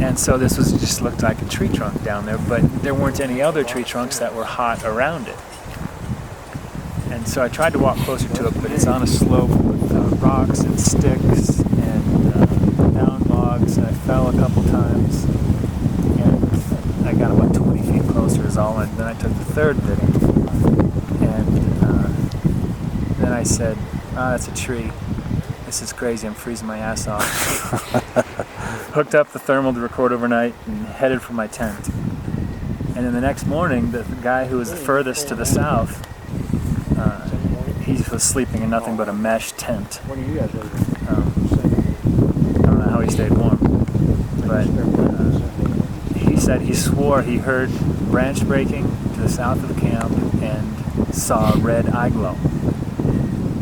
And so this just looked like a tree trunk down there, but there weren't any other tree trunks that were hot around it. And so I tried to walk closer to it, but it's on a slope with rocks and sticks and down logs, and I fell a couple times. And I got about 20 feet closer is all, and then I took the third video. And then I said, that's a tree. This is crazy, I'm freezing my ass off. Hooked up the thermal to record overnight and headed for my tent. And then the next morning, the guy who was the furthest to the south, he was sleeping in nothing but a mesh tent. What are you guys doing? I don't know how he stayed warm, but he said he swore he heard branch breaking to the south of the camp and saw a red eye glow.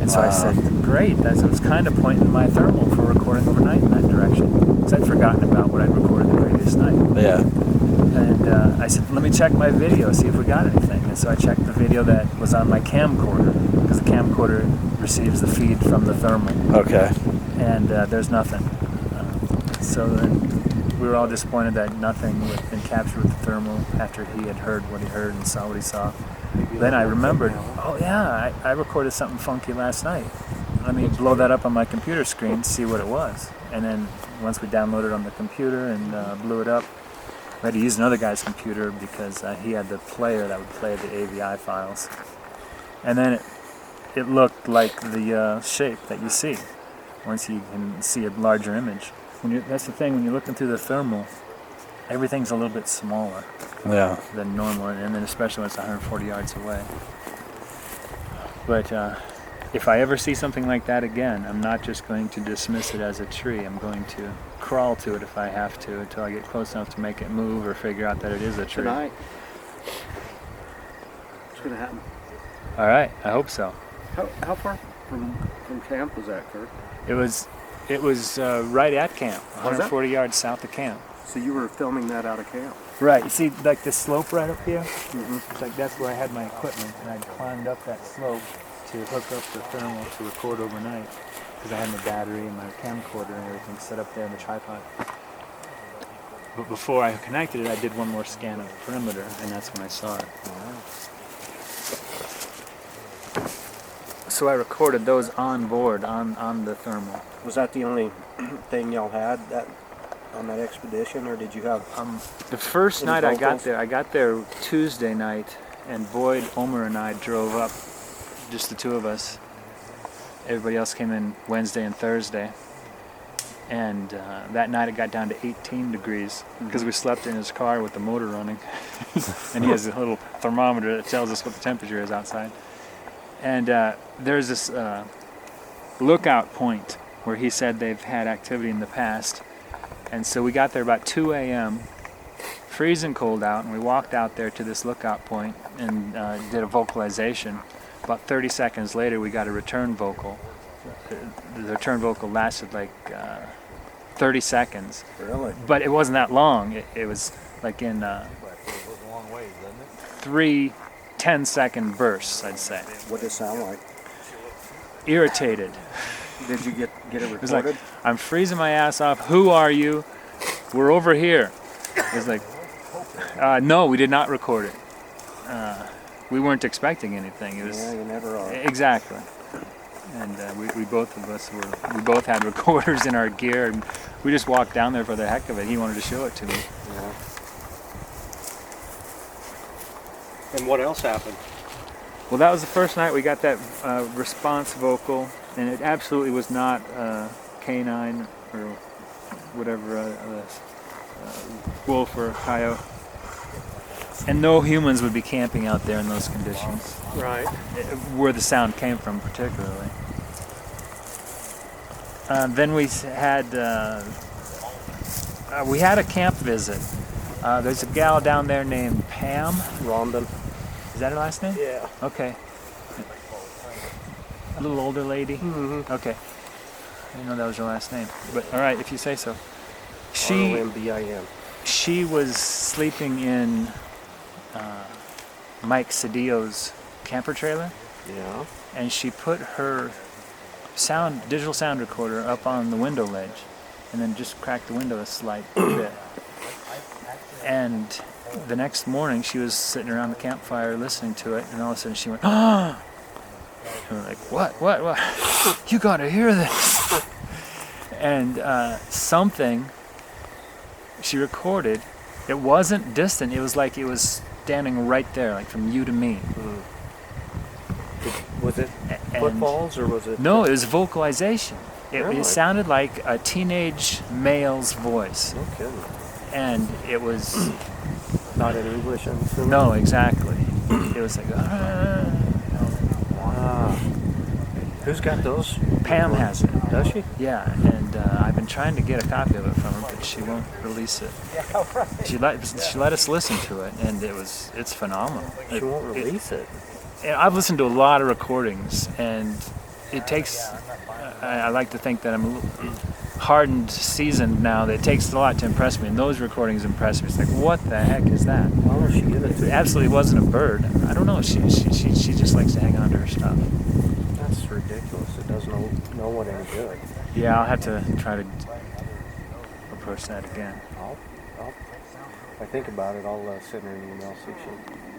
And so I said, great, that was kind of pointing my thermal for recording overnight in that direction. Because I'd forgotten about what I'd recorded the previous night. Yeah. And I said, let me check my video, see if we got anything. And so I checked the video that was on my camcorder, because the camcorder receives the feed from the thermal. Okay. And there's nothing. So then we were all disappointed that nothing had been captured with the thermal after he had heard what he heard and saw what he saw. Then I remembered, oh yeah, I recorded something funky last night. Let me blow that up on my computer screen, see what it was. And then once we downloaded it on the computer and blew it up, we had to use another guy's computer because he had the player that would play the AVI files. And then it looked like the shape that you see once you can see a larger image. That's the thing, when you're looking through the thermal, everything's a little bit smaller than normal, and then especially when it's 140 yards away. But if I ever see something like that again, I'm not just going to dismiss it as a tree. I'm going to crawl to it if I have to until I get close enough to make it move or figure out that it is a tree. Tonight. It's going to happen. All right, I hope so. How far from camp was that, Kurt? It was right at camp, 140 yards south of camp. So you were filming that out of camp? Right. You see, like the slope right up here? Mm-hmm. It's like that's where I had my equipment, and I climbed up that slope to hook up the thermal to record overnight, because I had my battery and my camcorder and everything set up there in the tripod. But before I connected it, I did one more scan of the perimeter, and that's when I saw it. So I recorded those on board, on the thermal. Was that the only thing y'all had on that expedition, or did you have the first night I got there Tuesday night, and Boyd, Omer, and I drove up, just the two of us. Everybody else came in Wednesday and Thursday. And that night it got down to 18 degrees because we slept in his car with the motor running. And he has a little thermometer that tells us what the temperature is outside. And there's this lookout point where he said they've had activity in the past. And so we got there about 2 a.m., freezing cold out, and we walked out there to this lookout point and did a vocalization. About 30 seconds later, we got a return vocal. The return vocal lasted like 30 seconds. Really? But it wasn't that long. It was like in 3 10-second bursts, I'd say. What did it sound like? Irritated. Did you get it It was like, recorded? I'm freezing my ass off. Who are you? We're over here. It was like, no, we did not record it. We weren't expecting anything. It was you never are. exactly. And we both of us we both had recorders in our gear, and we just walked down there for the heck of it. He wanted to show it to me. Yeah. And what else happened? Well, that was the first night we got that response vocal, and it absolutely was not canine or whatever, wolf or coyote. And no humans would be camping out there in those conditions. Right. Where the sound came from, particularly. Then we had a camp visit. There's a gal down there named Pam. Rondon. Is that her last name? Yeah. Okay. A little older lady? Mm-hmm. Okay. I didn't know that was her last name. But all right, if you say so. She R-O-M-B-I-N. She was sleeping in Mike Cedillo's camper trailer. Yeah. And she put her digital sound recorder up on the window ledge and then just cracked the window a slight bit. And the next morning she was sitting around the campfire listening to it, and all of a sudden she went, "Ah!" And we're like, what? You gotta hear this. And something she recorded, it wasn't distant, it was like it was standing right there, like from you to me. Was it footballs or was it? No, it was vocalization. Really? It sounded like a teenage male's voice. No kidding. And it was... Not in English, I'm assuming? No, exactly. It was like... Wow. Who's got those? Pam has it. Does she? Yeah, and I've been trying to get a copy of it from her, but she won't release it. She let us listen to it, and it's phenomenal. She won't release it. And I've listened to a lot of recordings, and it takes... I like to think that I'm a little hardened, seasoned now. That it takes a lot to impress me, and those recordings impress me. It's like, what the heck is that? Why don't she give it to It you? absolutely wasn't a bird. I don't know. She just likes to hang on to her stuff. That's ridiculous. It doesn't know what any good. Yeah, I'll have to try to approach that again. If I think about it, I'll send her an email, see if she...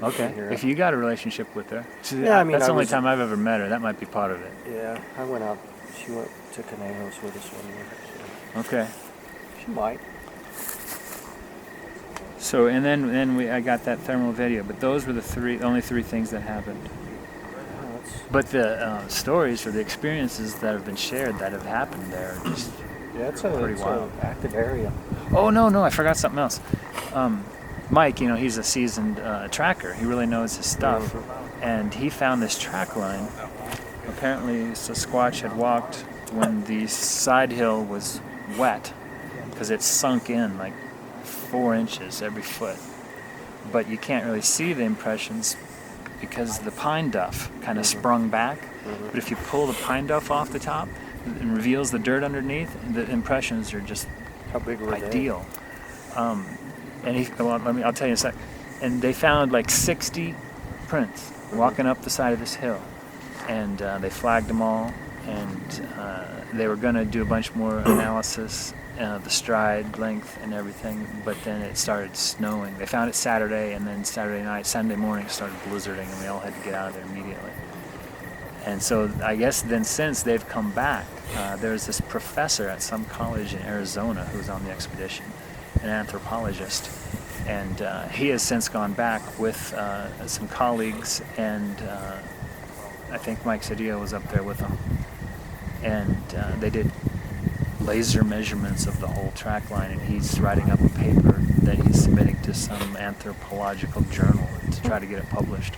Okay. If you got a relationship with her. Yeah, I mean, that's the only was- time I've ever met her. That might be part of it. Yeah, I went out. She went to Canejos with us one year. So Okay. she might. So and then I got that thermal video, but those were the only three things that happened. But the stories or the experiences that have been shared that have happened there are just It's pretty wild. an active area. Oh no, I forgot something else. Mike, he's a seasoned tracker. He really knows his stuff, and he found this track line. Apparently, Sasquatch had walked when the side hill was wet because it sunk in like 4 inches every foot. But you can't really see the impressions because the pine duff kind of sprung back. But if you pull the pine duff off the top, it reveals the dirt underneath. The impressions are just How big were ideal. And I'll tell you in a sec. And they found like 60 prints walking up the side of this hill, and they flagged them all. And they were going to do a bunch more analysis, the stride length and everything. But then it started snowing. They found it Saturday, and then Sunday morning it started blizzarding, and we all had to get out of there immediately. And so I guess then since they've come back, there's this professor at some college in Arizona who's on the expedition, an anthropologist, and he has since gone back with some colleagues, and I think Mike Cedillo was up there with them, and they did laser measurements of the whole track line, and he's writing up a paper that he's submitting to some anthropological journal to try to get it published.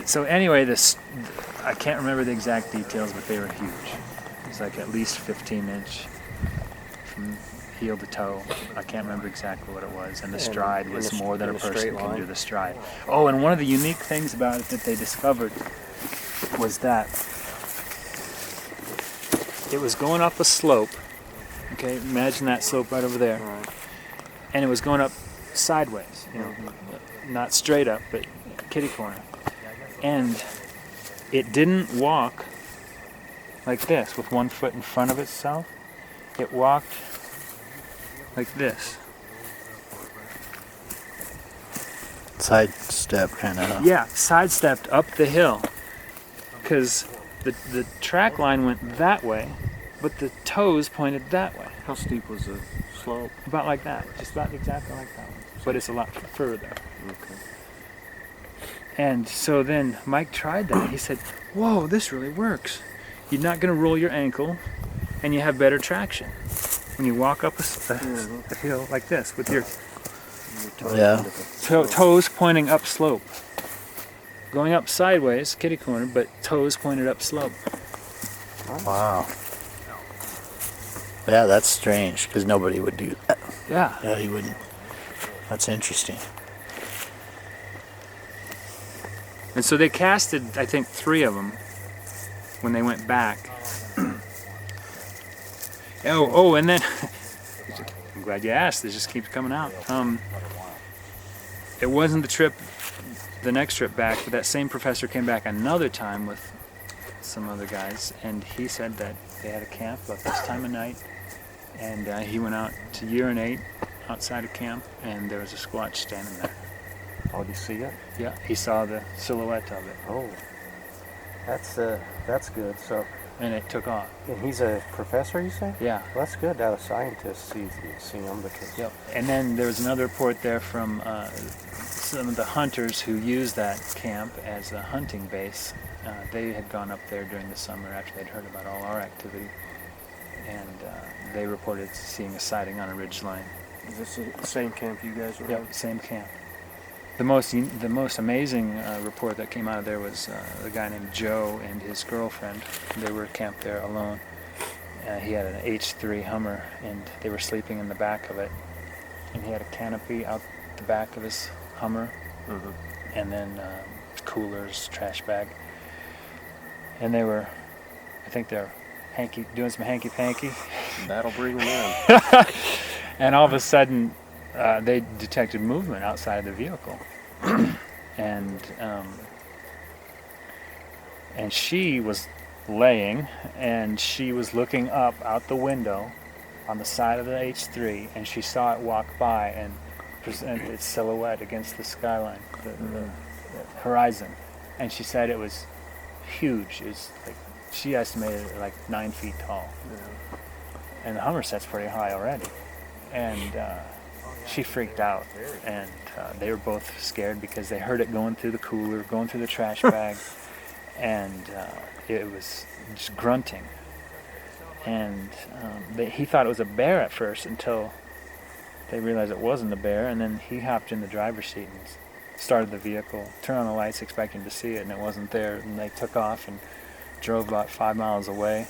So anyway, I can't remember the exact details, but they were huge. It was like at least 15-inch from heel to toe. I can't remember exactly what it was. And the stride was more than a person can do the stride. Oh, and one of the unique things about it that they discovered was that it was going up a slope. Okay, imagine that slope right over there. Right. And it was going up sideways, not straight up, but kitty corner. And it didn't walk like this with one foot in front of itself. It walked like this. Sidestep kind of. Yeah, sidestepped up the hill because the track line went that way, but the toes pointed that way. How steep was the slope? About like that, just about exactly like that one. But it's a lot further. Okay. And so then Mike tried that. He said, whoa, this really works. You're not going to roll your ankle, and you have better traction when you walk up a hill like this with your toes pointing up slope. Going up sideways, kitty corner, but toes pointed up slope. Wow. Yeah, that's strange because nobody would do that. Yeah. Yeah, you wouldn't. That's interesting. And so they casted, I think, 3 of them when they went back. And then, I'm glad you asked, this just keeps coming out. It wasn't the next trip back, but that same professor came back another time with some other guys, and he said that they had a camp about this time of night, and he went out to urinate outside of camp, and there was a squatch standing there. Oh, did you see it? Yeah, he saw the silhouette of it. Oh, that's good. So, and it took off. And he's a professor, you say? Yeah. Well, that's good that a scientist see them because. Yep. And then there was another report there from some of the hunters who used that camp as a hunting base. They had gone up there during the summer after they'd heard about all our activity, and they reported seeing a sighting on a ridgeline. Is this the same camp you guys were at? Yep, same camp. The most amazing report that came out of there was a guy named Joe and his girlfriend. They were camped there alone. He had an H3 Hummer, and they were sleeping in the back of it. And he had a canopy out the back of his Hummer, and then coolers, trash bag. And they were, I think they're doing some hanky-panky. That'll bring them in. And all of a sudden, they detected movement outside of the vehicle, and she was laying, and she was looking up out the window on the side of the H3, and she saw it walk by and present its silhouette against the skyline, the horizon, and she said it was huge. It was like, she estimated it like 9 feet tall, and the Hummer set's pretty high already, and she freaked out, and they were both scared because they heard it going through the cooler, going through the trash bag, and it was just grunting. And he thought it was a bear at first until they realized it wasn't a bear, and then he hopped in the driver's seat and started the vehicle, turned on the lights expecting to see it, and it wasn't there. And they took off and drove about 5 miles away,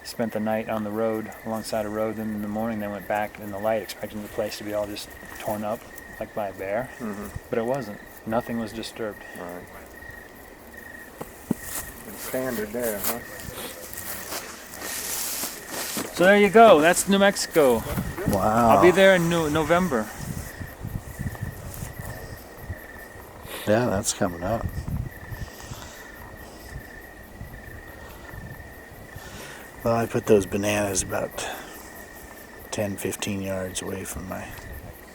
spent the night on the road, alongside a road, and in the morning they went back in the light expecting the place to be all just torn up like by a bear, but it wasn't. Nothing was disturbed. Right. Standard there, huh? So there you go. That's New Mexico. Wow. I'll be there in November. Yeah, that's coming up. Well, I put those bananas about 10, 15 yards away from my...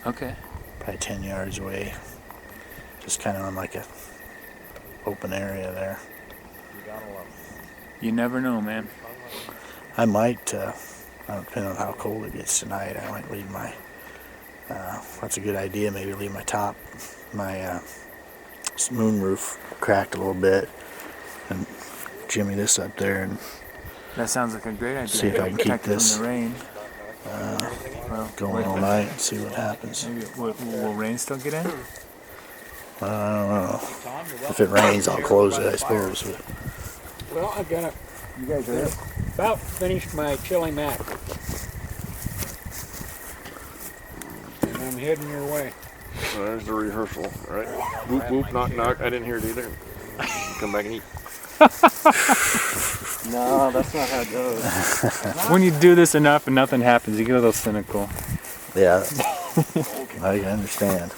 Okay. Probably 10 yards away. Just kind of on like a open area there. You never know, man. I might, depending on how cold it gets tonight, I might leave my, that's a good idea, maybe leave my moonroof cracked a little bit and jimmy this up there and that sounds like a great idea. See if I can keep this from the rain. Going all night and see what happens. Maybe, will rain still get in? I don't know. If it rains, I'll close it, I suppose. But. Well, I've got You guys are about finished my chili mac. And I'm heading your way. Well, there's the rehearsal, right? Whoop, whoop, knock, knock. I didn't hear it either. Come back and eat. No, that's not how it goes. When you do this enough and nothing happens, you get a little cynical. Yeah, I understand.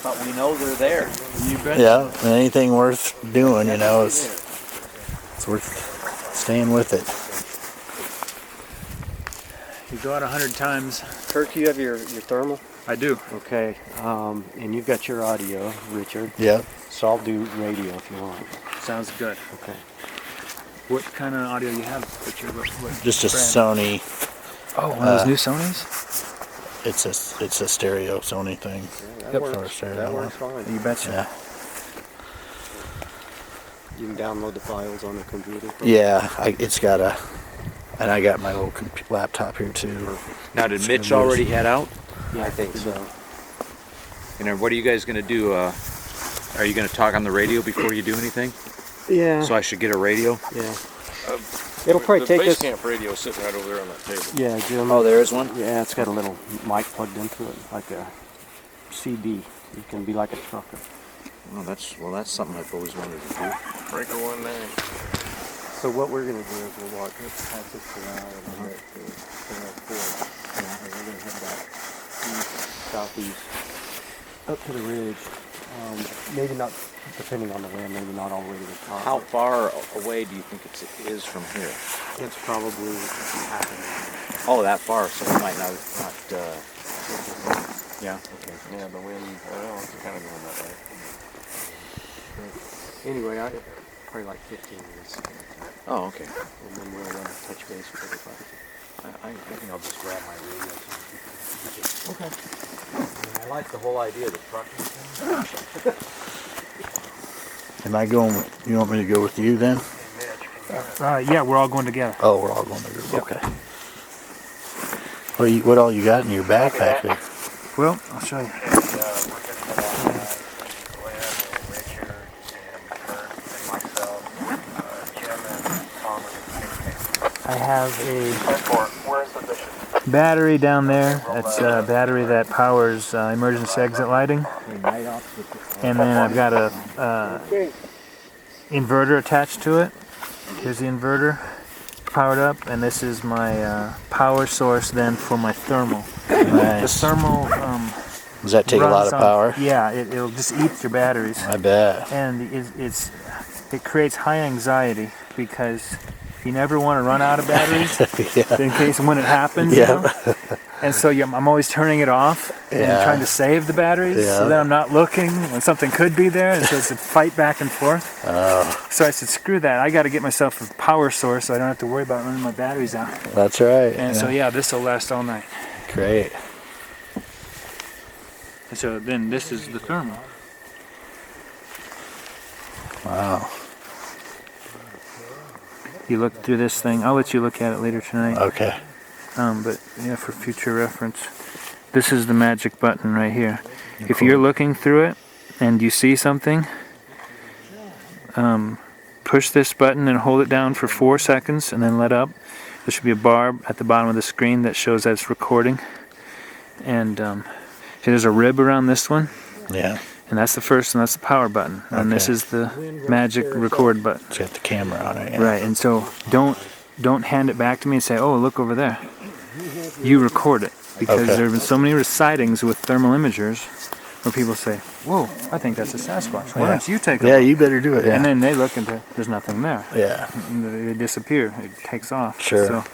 But we know they're there. You bet. Yeah, and anything worth doing, you know, it's worth staying with it. You go out 100 times. Kirk, you have your thermal? I do. Okay, and you've got your audio, Richard. Yep. So I'll do radio if you want. Sounds good. Okay. What kind of audio you have? What Just a brand? Sony. Oh, one of those new Sonys? It's a stereo Sony thing. That Or works. stereo That one. works fine. You betcha. Yeah. You can download the files on the computer. Yeah, it's got a, and I got my little laptop here too. Now, did Mitch already head out? Yeah, I think so. And then what are you guys going to do? Are you going to talk on the radio before you do anything? Yeah. So I should get a radio? Yeah. It'll probably take base us. camp radio is sitting right over there on that table. Yeah, Jim. Oh, there is one? Yeah, it's got a little mic plugged into it, like a CD. You can be like a trucker. Oh, that's something I've always wanted to do. Breaker 19. So what we're gonna do is we'll walk. Let's pass this around and we'll get to Ford. And we're gonna head back east, southeast, up to the ridge. Maybe not, depending on the wind, maybe not all the way to the top. How far away do you think it is from here? It's probably half an hour. Oh, that far, so we might not yeah, okay. Yeah, the wind, it's kind of going that way. Anyway, probably like 15 minutes. Oh, okay. And then we'll touch base with everybody. I think I'll just grab my radio. Okay. I like the whole idea of the trucking thing. Am I going? You want me to go with you then? Yeah, we're all going together. Oh, we're all going together. Okay. What all you got in your backpack there? Well, I'll show you. I have a battery down there. It's a battery that powers emergency exit lighting. And then I've got a inverter attached to it. Here's the inverter powered up, and this is my power source then for my thermal. Nice. The thermal Does that take a lot of power? Yeah, it'll just eat your batteries. I bet. And it creates high anxiety because you never want to run out of batteries Yeah. in case when it happens. You know? And so I'm always turning it off and trying to save the batteries so that I'm not looking when something could be there, and so it's a fight back and forth. Oh. So I said, screw that. I got to get myself a power source so I don't have to worry about running my batteries out. That's right. And so this will last all night. Great. And so then this is the thermal. Wow. You look through this thing. I'll let you look at it later tonight. Okay. But yeah, for future reference, this is the magic button right here. If you're looking through it and you see something, push this button and hold it down for 4 seconds and then let up. There should be a bar at the bottom of the screen that shows that it's recording. And see, there's a rib around this one. Yeah. And that's the first, and that's the power button. And this is the magic record button. It's got the camera on it. Yeah. Right, and so don't hand it back to me and say, oh, look over there. You record it. Because there have been so many sightings with thermal imagers where people say, whoa, I think that's a Sasquatch. Why don't you take it? Yeah, you better do it. Yeah. And then they look and there's nothing there. Yeah. And they disappear. It takes off. Sure. So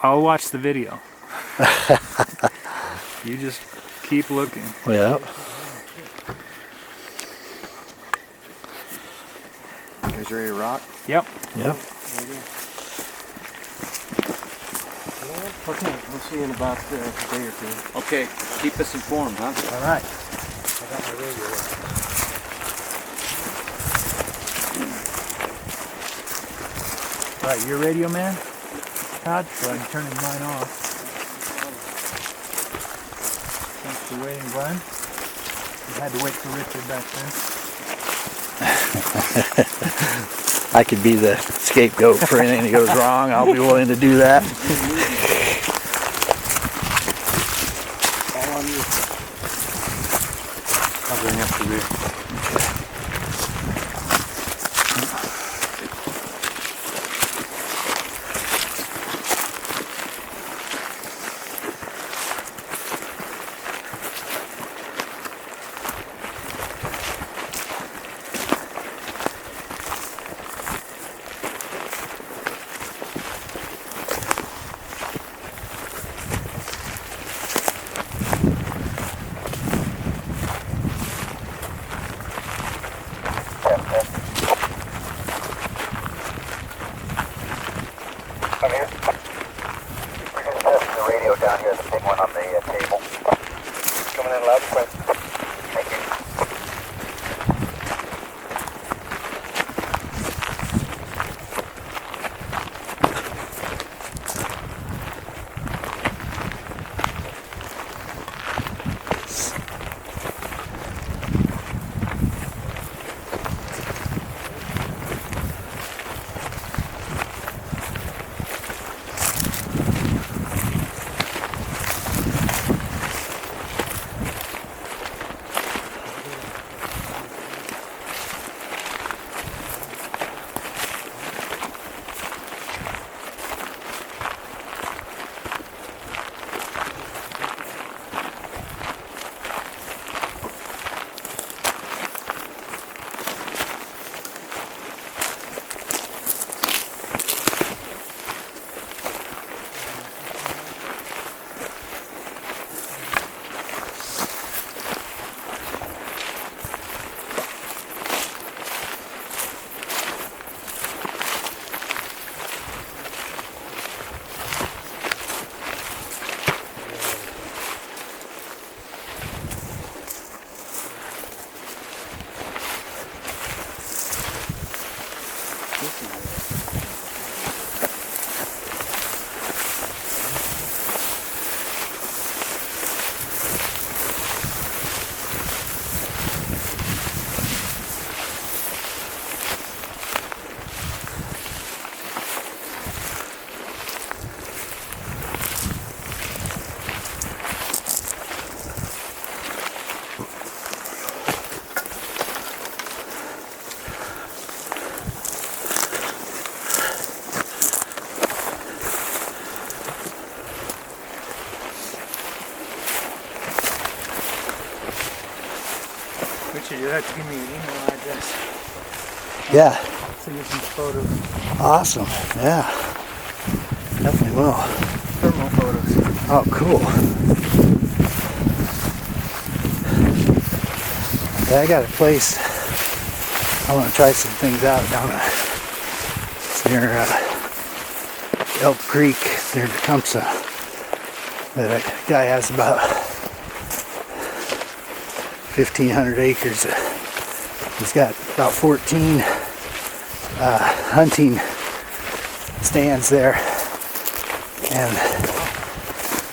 I'll watch the video. You just keep looking. Yeah. You guys ready to rock? Yep. Yep. Okay, we'll see you in about a day or two. Okay, keep us informed, huh? All right. I got my radio. All right, you're a radio man, Todd? So I'm turning mine off. Thanks for waiting, Glenn. You had to wait for Richard back there. I could be the scapegoat for anything that goes wrong. I'll be willing to do that. All on you. I'll bring up the rear. You'll have to give me your email address. Yeah. Send you some photos. Awesome. Yeah. Definitely will. Thermal photos. Oh, cool. Yeah, I got a place. I want to try some things out down it's near Elk Creek, near Tecumseh. That a guy has about 1,500 acres. He's got about 14 hunting stands there, and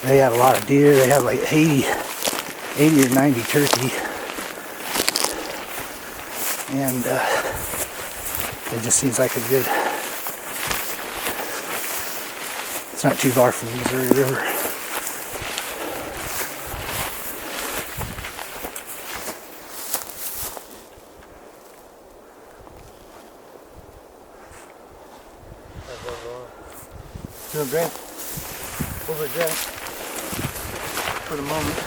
they have a lot of deer. They have like 80 or 90 turkey, and it just seems like a good. It's not too far from the Missouri River. Doing great. Overdressed for the moment.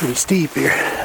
Pretty steep here.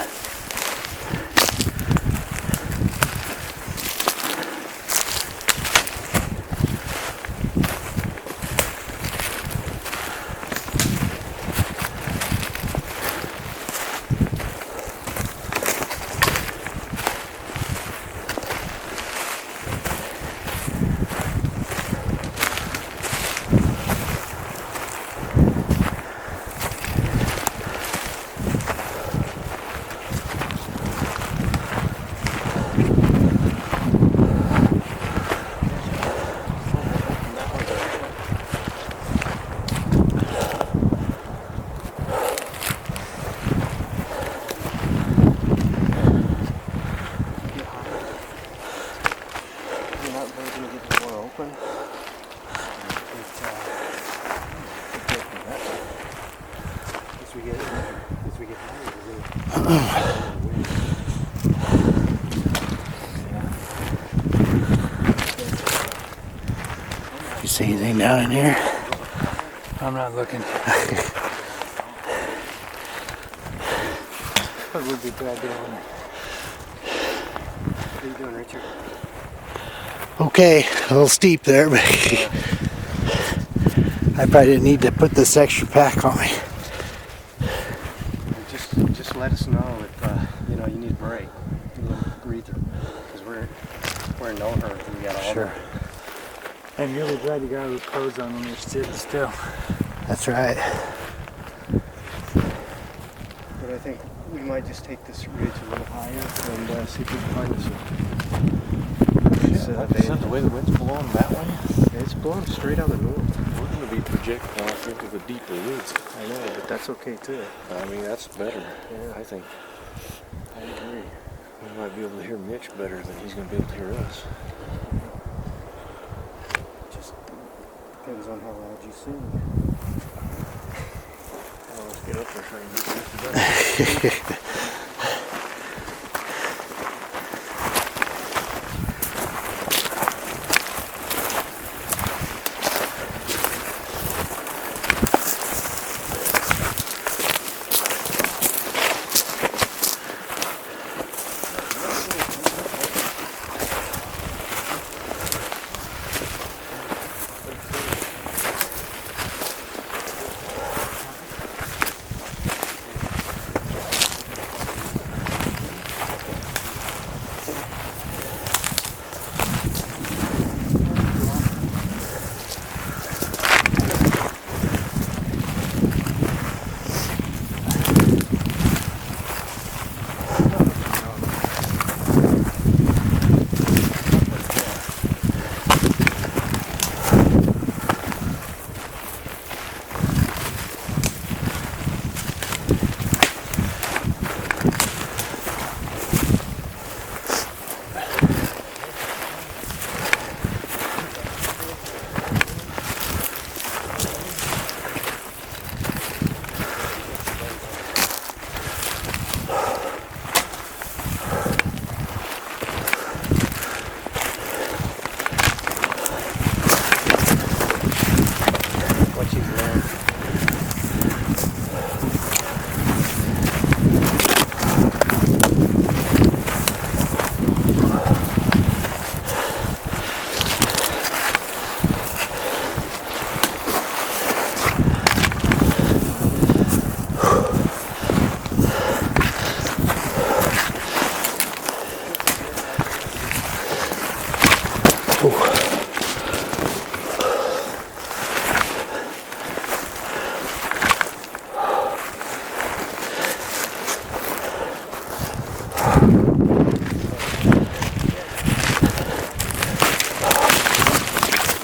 You see anything down in here? I'm not looking. What would be a good idea? What are you doing, Richard? Okay, a little steep there, but I probably didn't need to put this extra pack on me. Just let us know if you need a break, a little breather, because we're in no hurry. We got all Sure. I'm really glad you got all the clothes on when you're sitting still. That's right. But I think we might just take this ridge a little higher and see if we can find us the way the wind's blowing that way? It's blowing straight out the north. We're going to be projecting off into the deeper woods. I know, but that's okay too. I mean, that's better. Yeah. I think. I agree. We might be able to hear Mitch better than he's going to be able to hear us. Just depends on how loud you sing. Well, let's get up there so I can get used to that.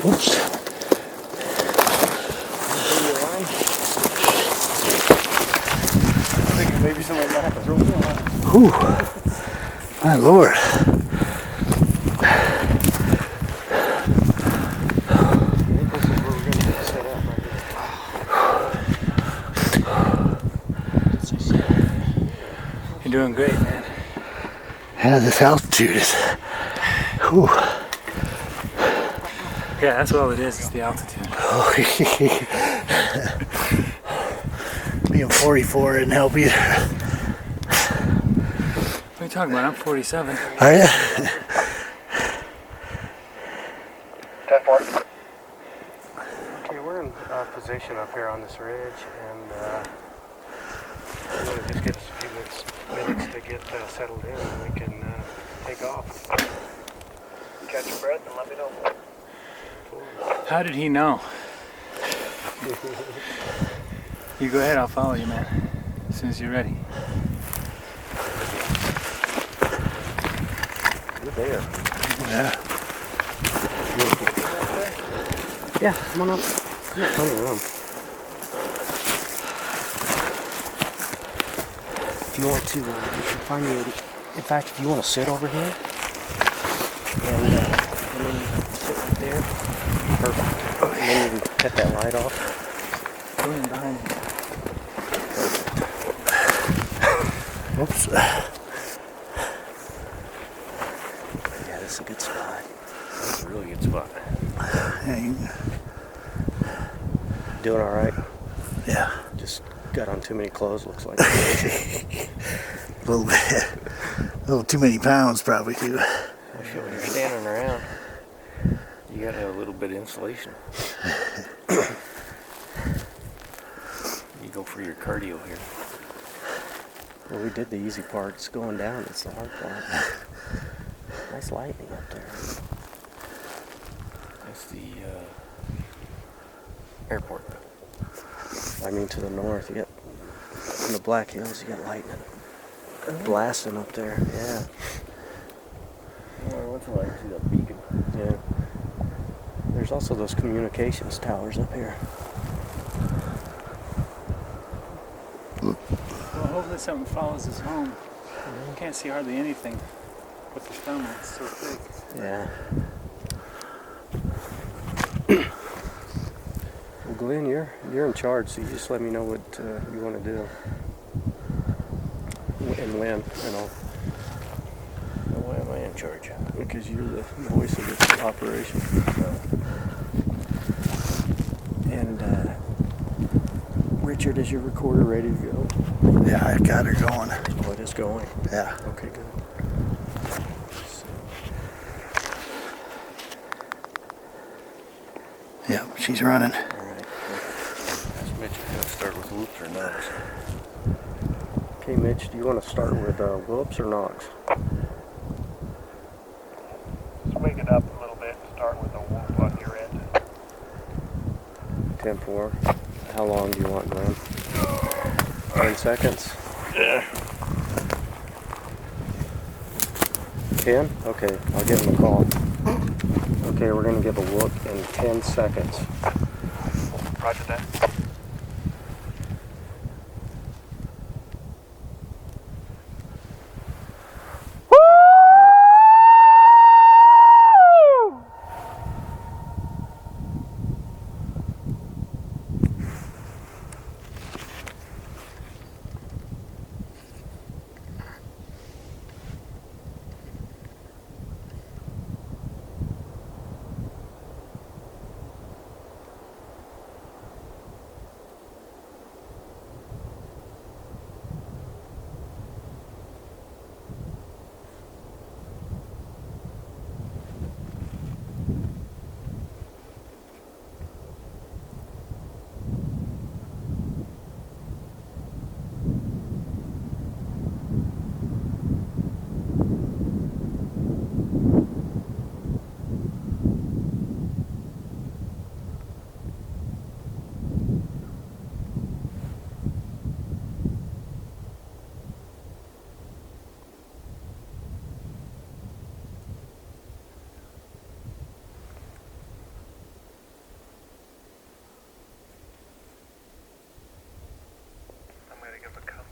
Oops. Maybe somebody might have to throw it on. Whew. My Lord. You're doing great, man. Yeah, this altitude is. Whew. Yeah, that's all it is. It's the altitude. Being 44 didn't help either. What are you talking about? I'm 47. Are you? 10-4. Okay, we're in position up here on this ridge, and I'm going to just get us a few minutes to get settled in, and we can take off. Catch your breath and let me know. How did he know? You go ahead, I'll follow you, man. As soon as you're ready. You're there. Yeah. Yeah, come on up. Yeah, plenty of room. If you want to, you can find me. In fact, if you want to sit over here, and then you can sit right there. Perfect. And then you can cut that light off. Go in behind you. Oops. Yeah, this is a good spot. This is a really good spot. Yeah, you, Doing all right? yeah. Just got on too many clothes, looks like. A little bit. A little too many pounds, probably, too. When you're standing around, you gotta have a little bit of insulation. You go for your cardio here. Well, we did the easy part. It's going down. It's the hard part. Nice lightning up there. That's the airport. I mean, to the north, you got in the Black Hills, you got lightning blasting up there. Yeah. Once in a while, you see that beacon. Yeah. There's also those communications towers up here. Well, hopefully something follows us home. You can't see hardly anything with the thermal. It's so thick. Yeah. Well, Glenn, you're in charge, so you just let me know what you want to do. And when, and all. Why am I in charge? Because you're the voice of this operation. And Richard, is your recorder ready to go? Yeah, I got her going. Oh, it is going? Yeah. Okay, good. Yeah, she's running. All right. Ask Mitch if you want to start with whoops or knocks. Okay, Mitch, do you want to start with whoops or knocks? Swing it up a little bit. Start with a whoop on your end. 10-4. How long do you want, Glenn? 10 seconds? Yeah. 10? Okay, I'll give him a call. Okay, we're going to give a whoop in 10 seconds. Roger that.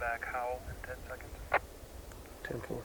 back howl in 10 seconds. 10-4.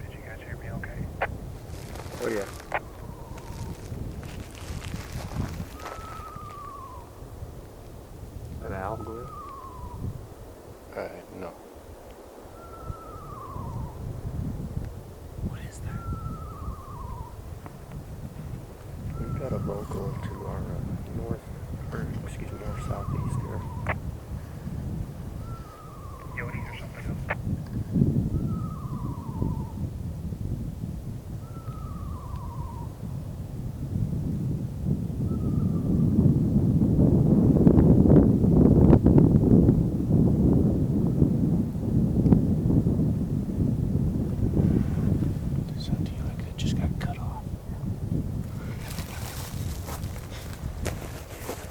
Did you guys hear me okay? Oh yeah. An owl glue? No. What is that? We've got a local to our north southeast here. Coyotes or something else? Sound to you like it just got cut off.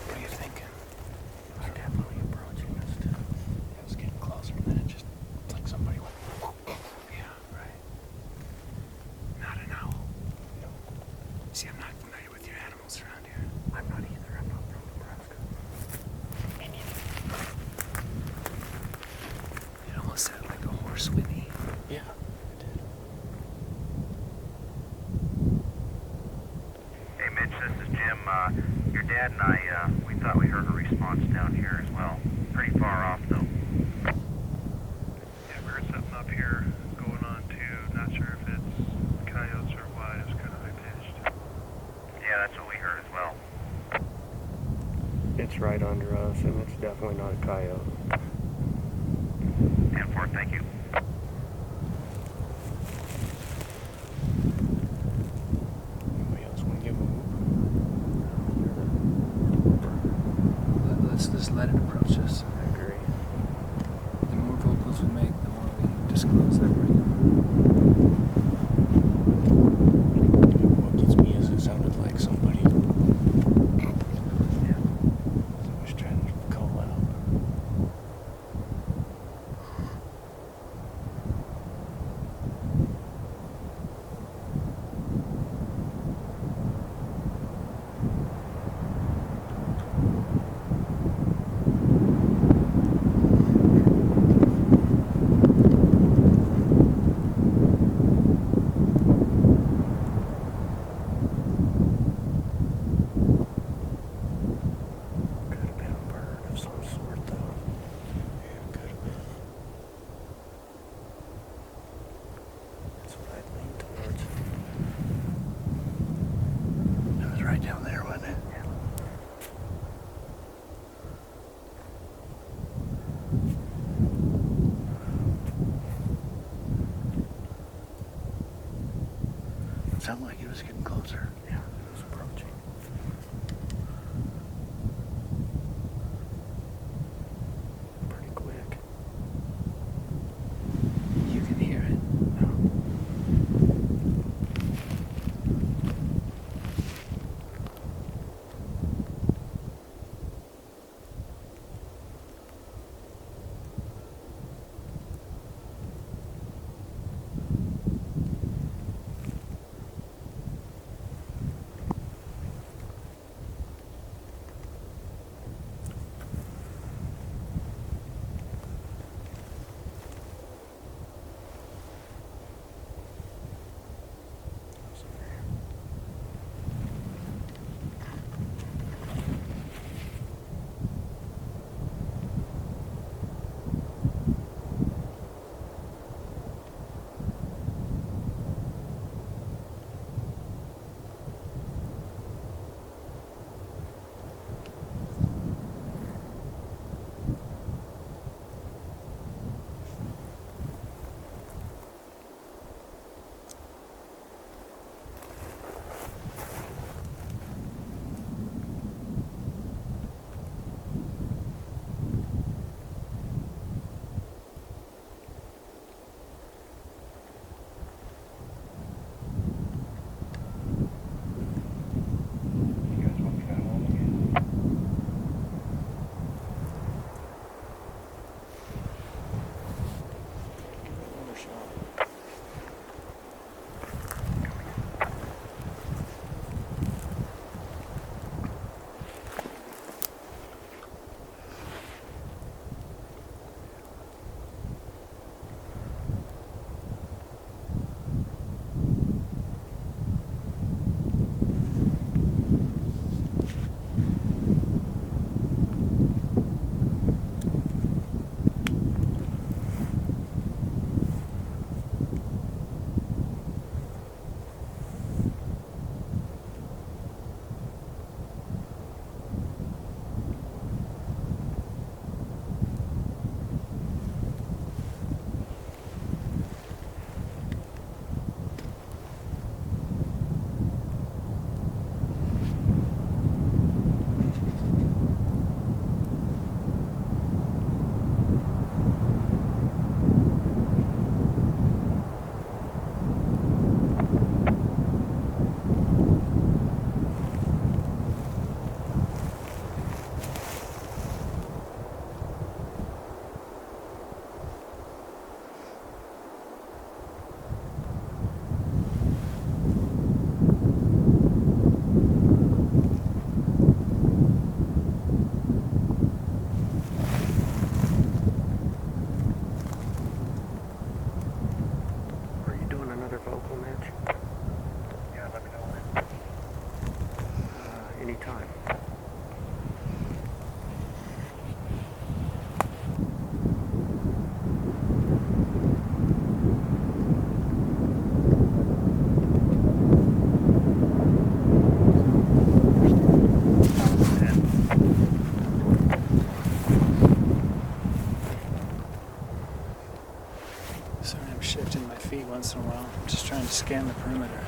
What are you thinking? They're definitely approaching us too. Yeah, it's getting closer, and then it just it's like somebody went. Yeah, right. Not an owl. No. See, I'm not familiar with your animals around here. I'm not either. I'm not from Nebraska. Me neither. It almost sounded like a horse whinny. Yeah. Hey Mitch, this is Jim. Your dad and I, we thought we heard a response down here as well. Pretty far off though. Yeah, we heard something up here going on too. Not sure if it's coyotes or what. It was kind of high-pitched. Yeah, that's what we heard as well. It's right under us, and it's definitely not a coyote. 10-4, thank you. Anybody else want to give a whoop? Let's just let it approach us. I agree. The more vocals we make, the more we disclose that we're human. What gets me is it sounded like somebody was trying to call out. Sounded like it was getting closer. Yeah, it was approaching. Pretty quick. You can hear it. once in a while. I'm just trying to scan the perimeter.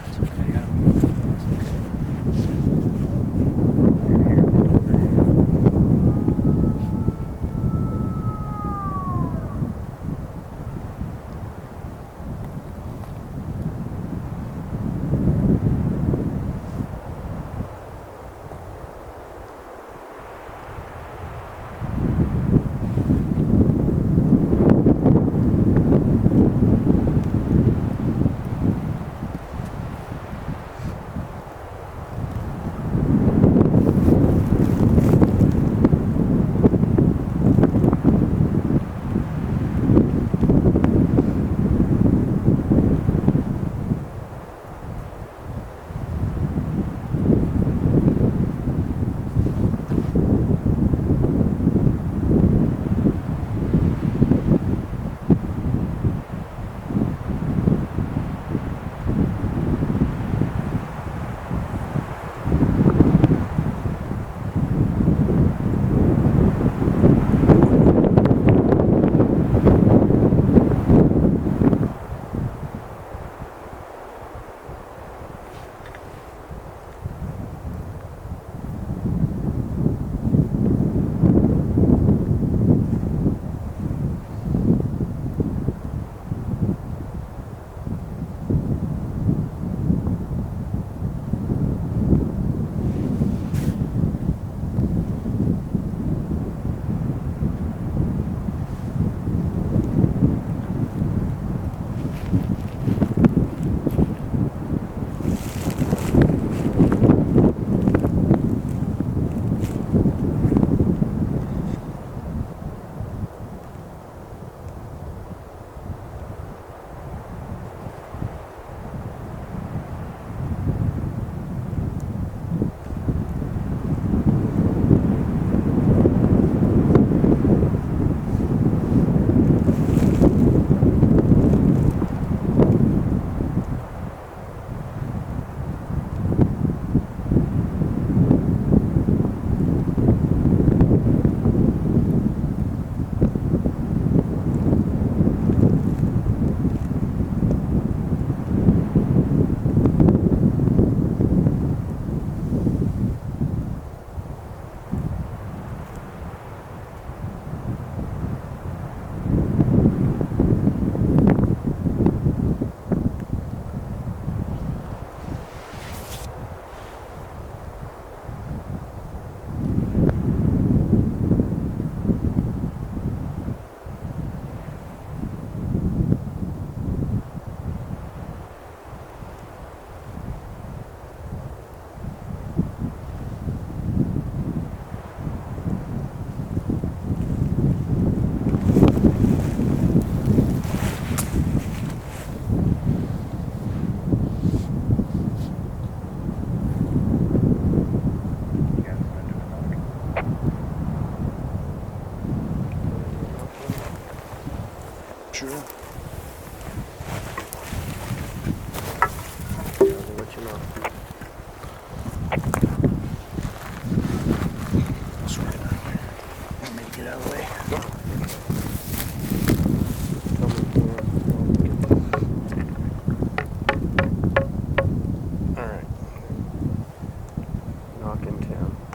True. I'll let you know. Want me to get out of the way? Tell me All right. Knock in 10.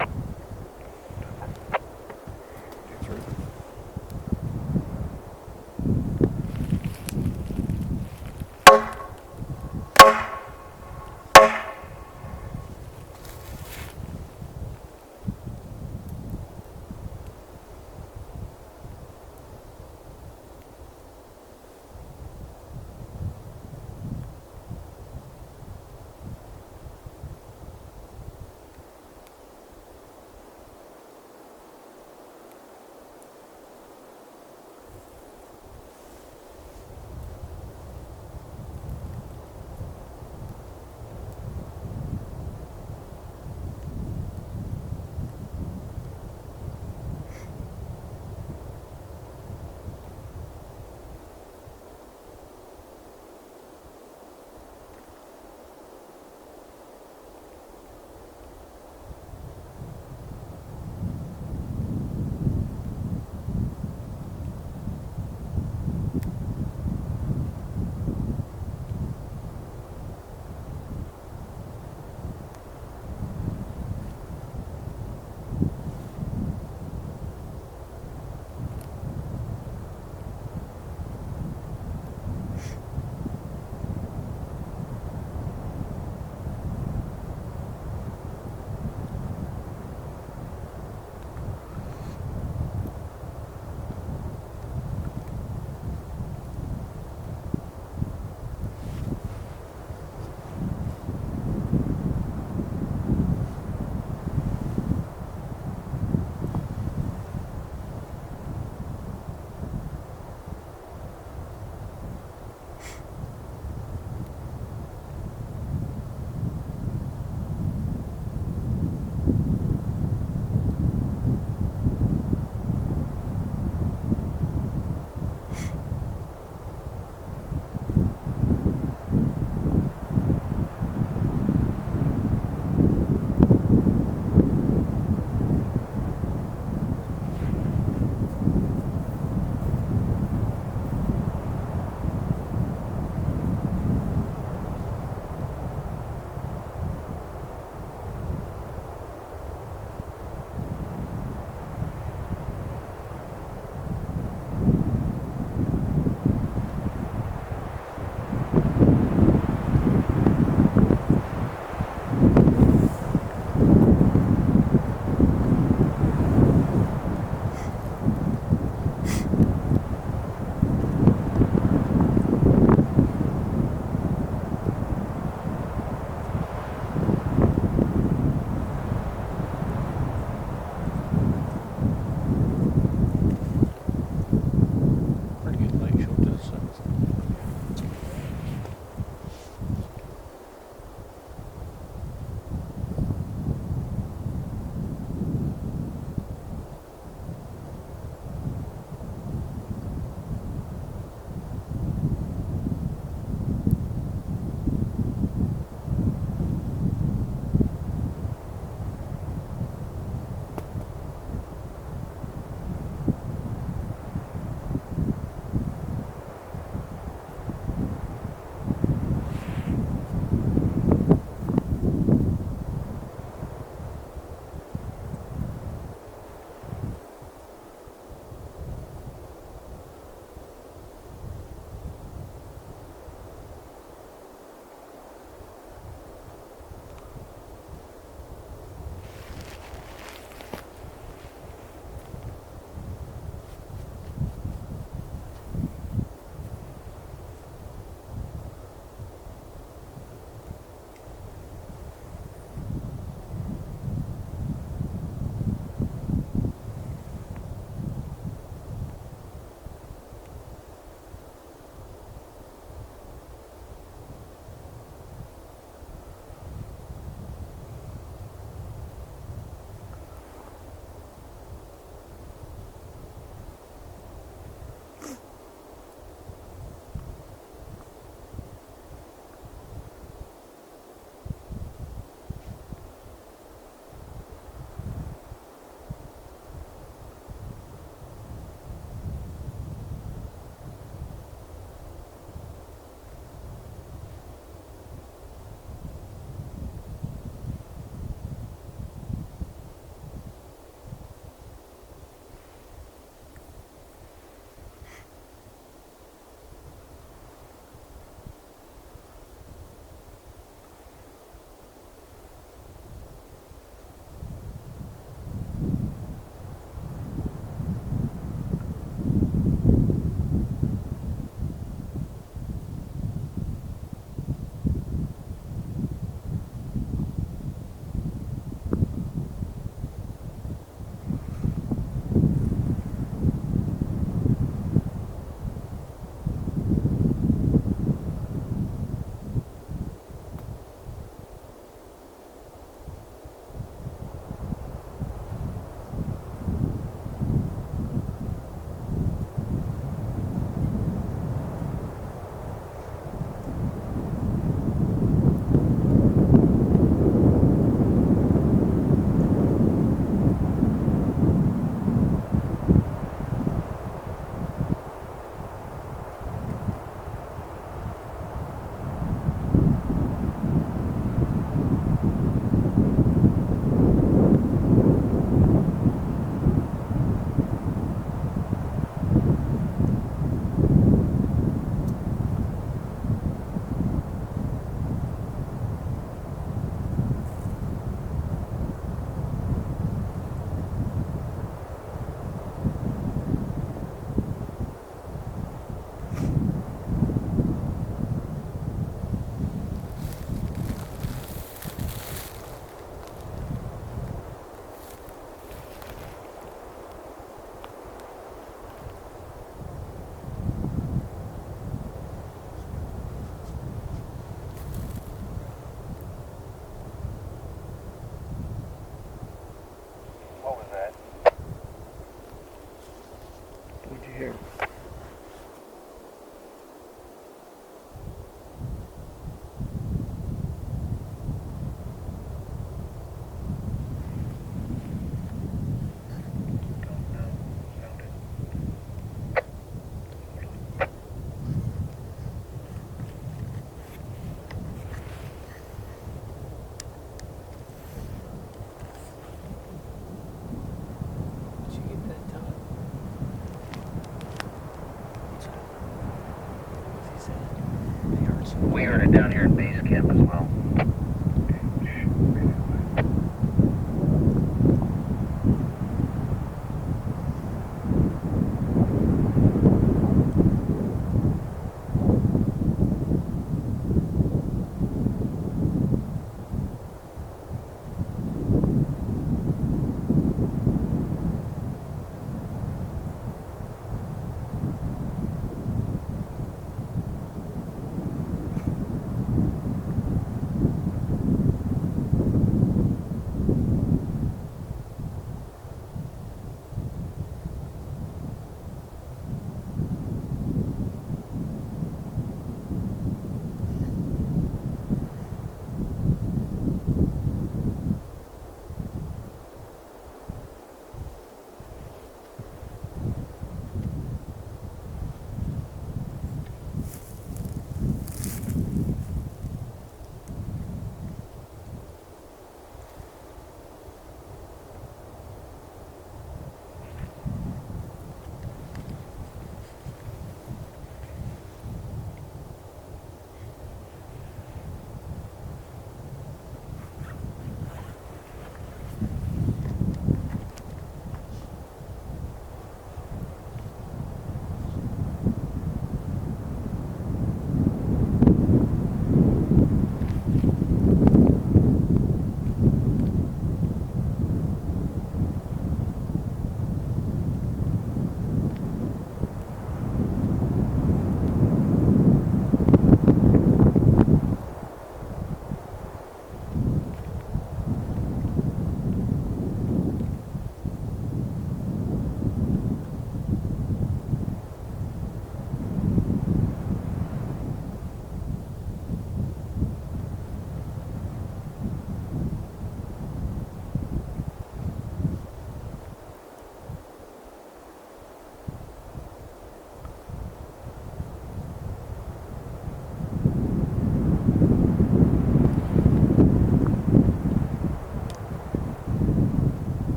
We heard it down here in base camp as well.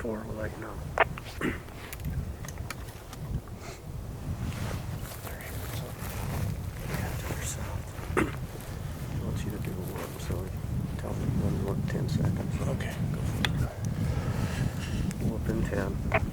We'll let you know. I want you to do a whoop, so tell me when you want 10 seconds. Okay, go for it. Whoop in 10.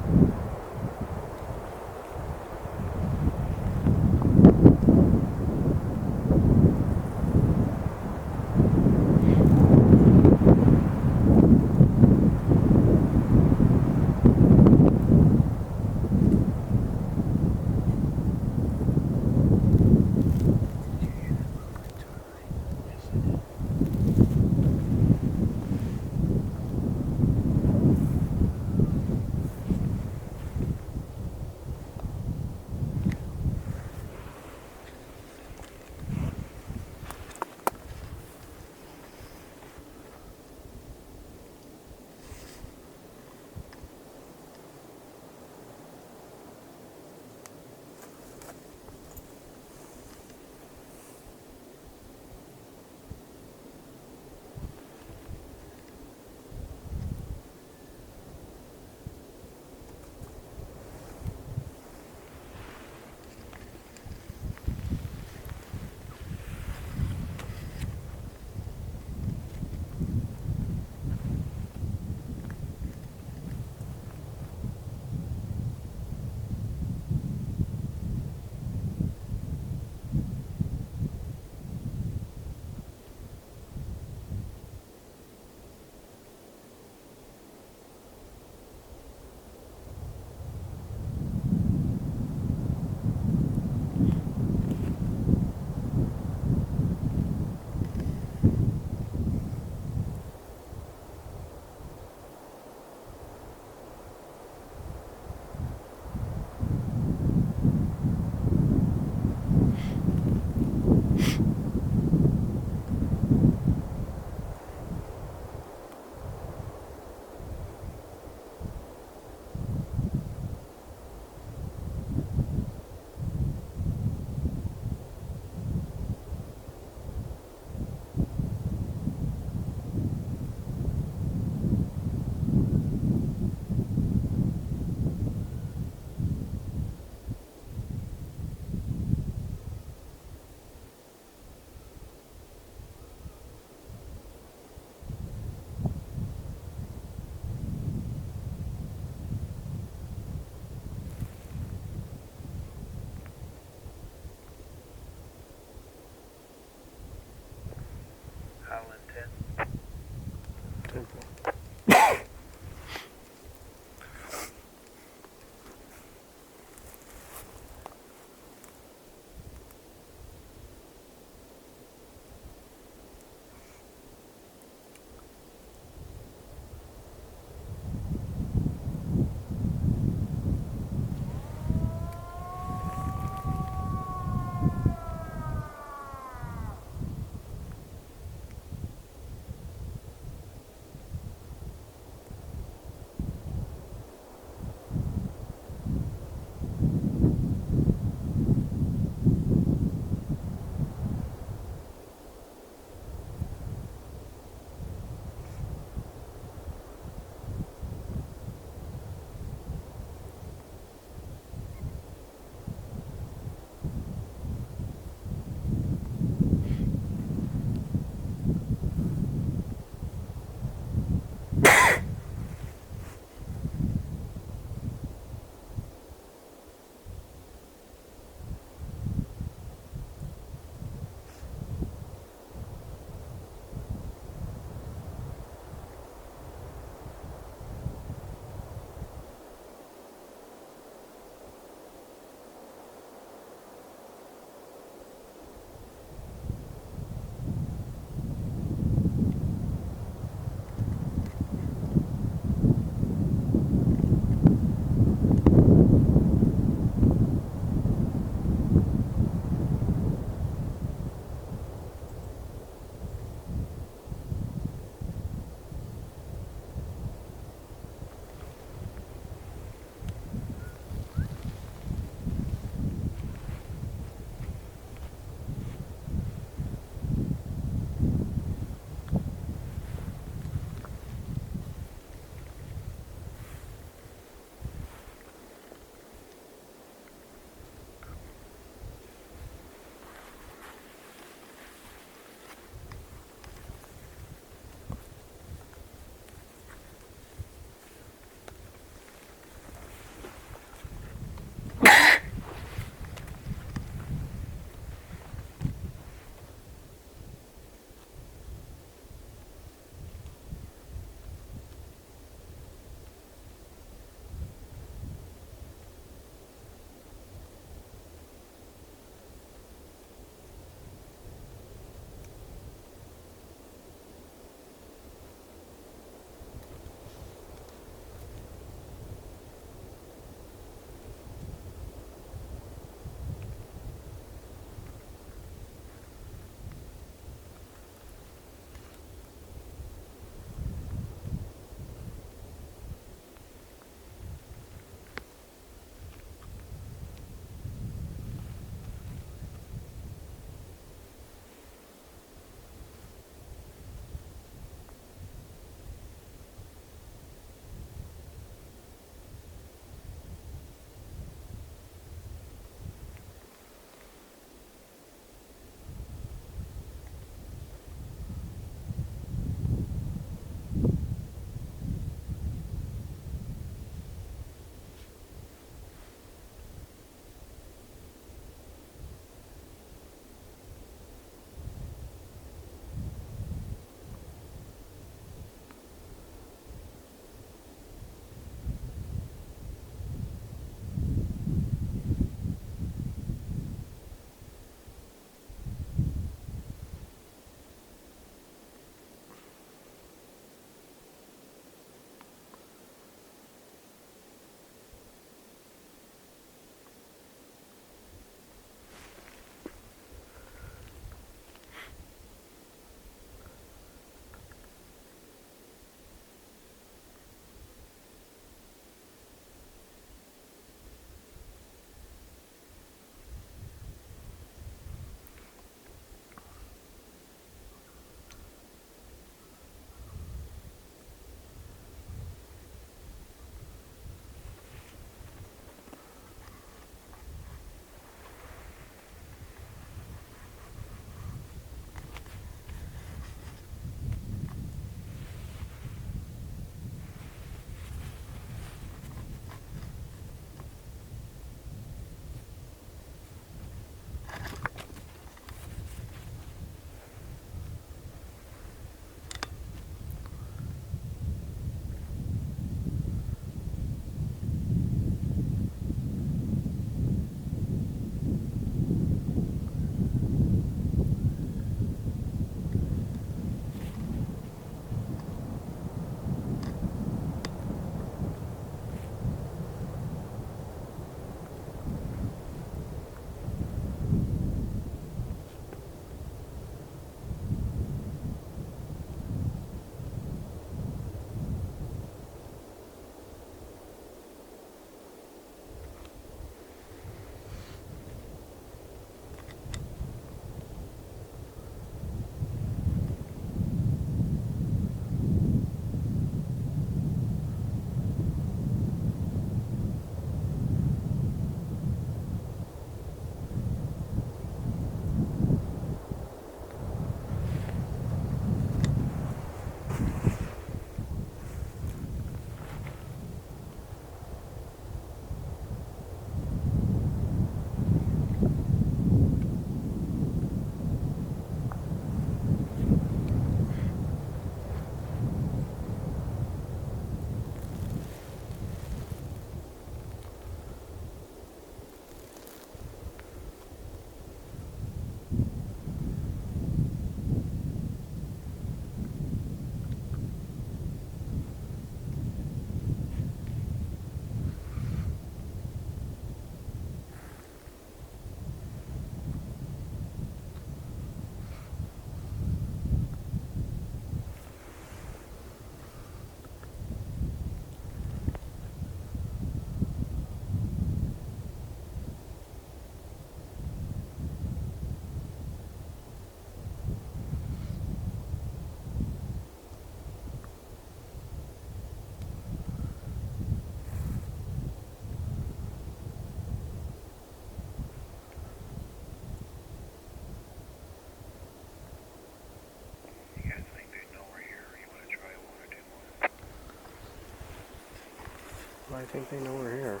I think they know we're here.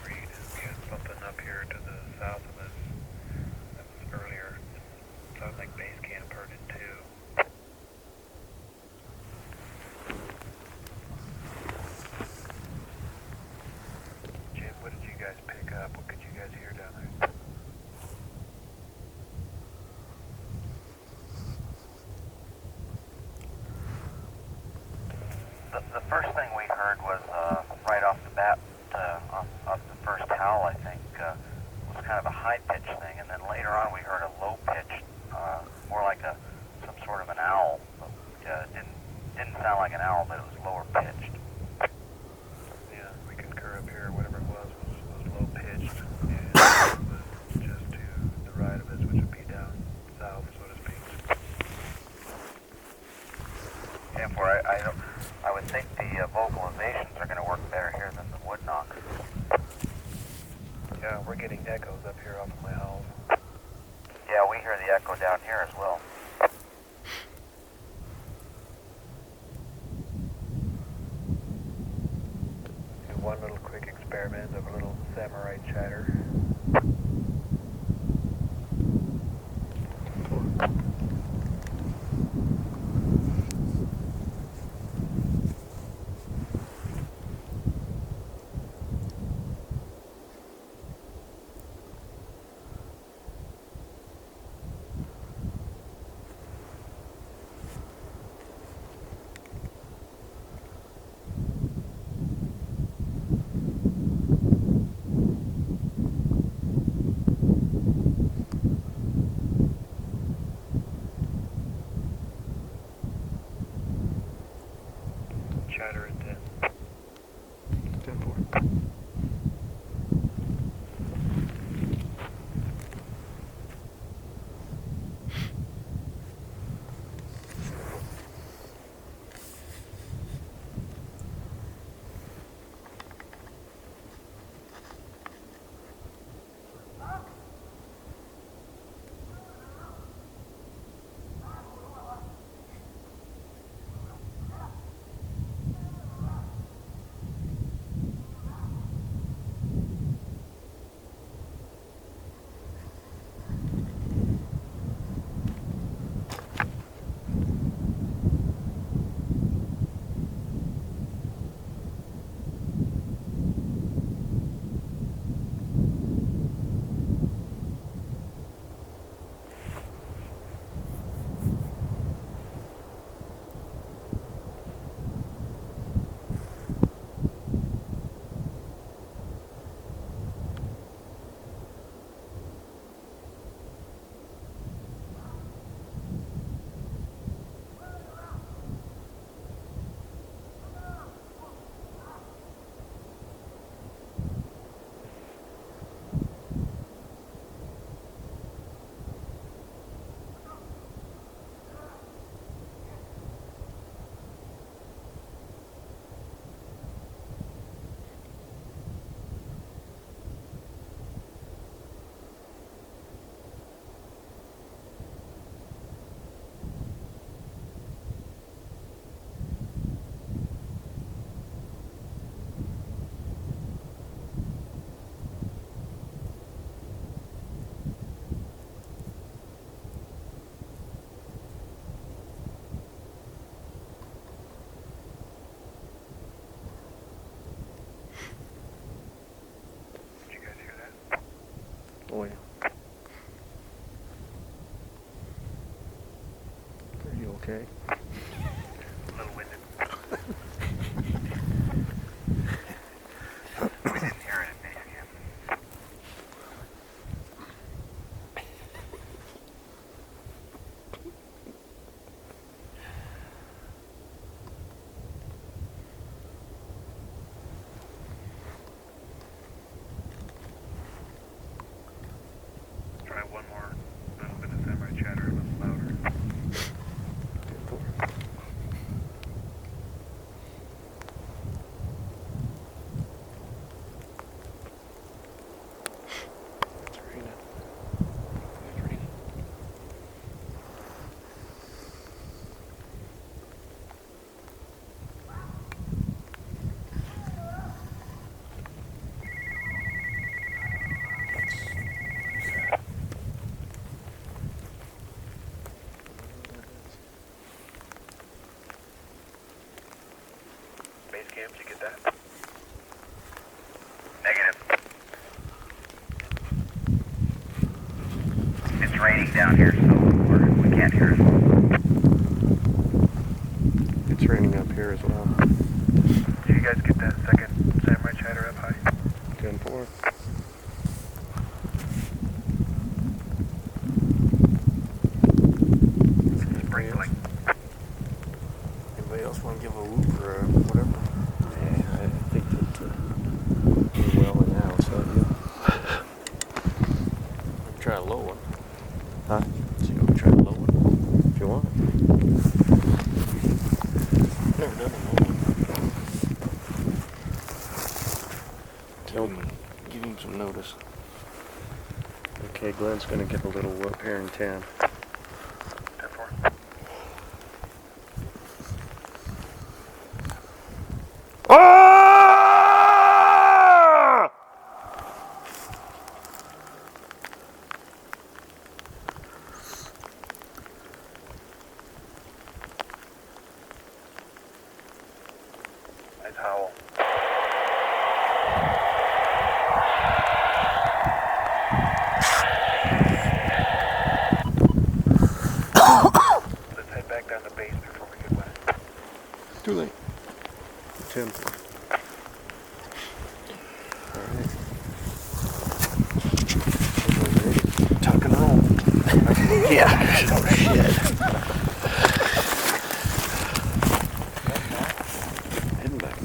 Reed is bumping up here to the south of us. That was earlier. Sounds like base camp heard it too. Jim, what did you guys pick up? What could you guys hear down there? The first thing we heard was right off the bat, off the first howl, I think, was kind of a high-pitched thing, and then later on we heard a low-pitched, more like some sort of an owl. Didn't sound like an owl, but it was lower-pitched. Yeah, we concur up here. Whatever it was low-pitched, and it was just to the right of us, which would be down south, so to speak. Therefore, I would think the vocalizations are going to work better here than the wood knock. Yeah, we're getting echoes up here off of my house. Yeah, we hear the echo down here as well. Do one little quick experiment of a little samurai chatter. Chatter at 10. 10-4. Oh yeah. Are you okay? A little winded. We didn't hear it at base camp. cam? Did you get that? Negative. It's raining down here, so we can't hear it. It's raining up here as well. Did you guys get that second samurai chatter up high? 10-4. Sprinkling. Anybody else want to give a whoop or whatever? Yeah, I think that we're well in now, so yeah. Try a low one. Huh? So you want to try a low one? If you want. Never done a low one. Give him some notice. Okay, Glenn's going to give a little whoop here in 10. 10-4. Nice howl. Let's head back down the base before we get wet. Too late. 10. Alright. Tuck and roll. Yeah. Oh, shit. Heading back.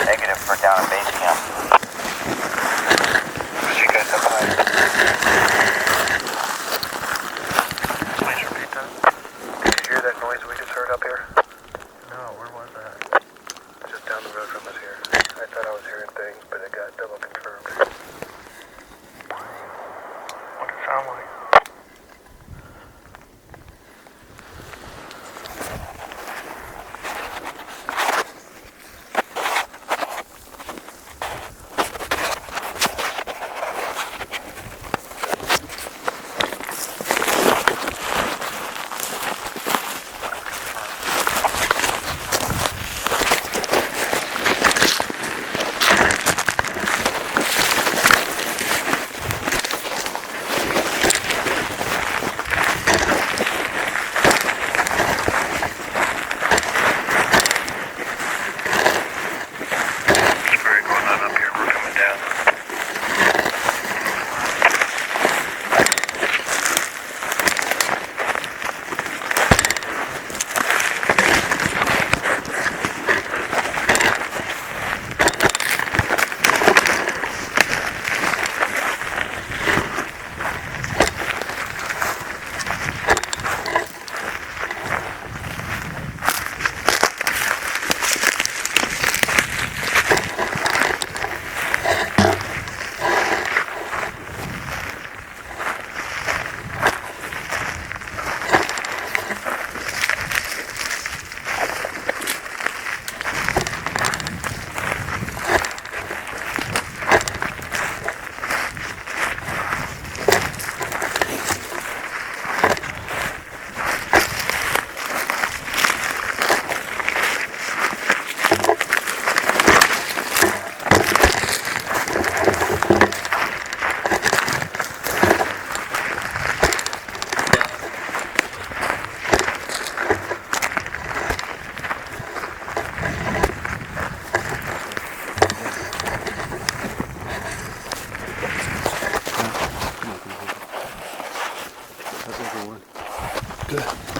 Negative for down at base camp. Did you guys up high? Please repeat that. Did you hear that noise we just heard up here? No, where was that? Just down the road from us here. I thought I was hearing things, but it got double confirmed. What did it sound like? going? Good.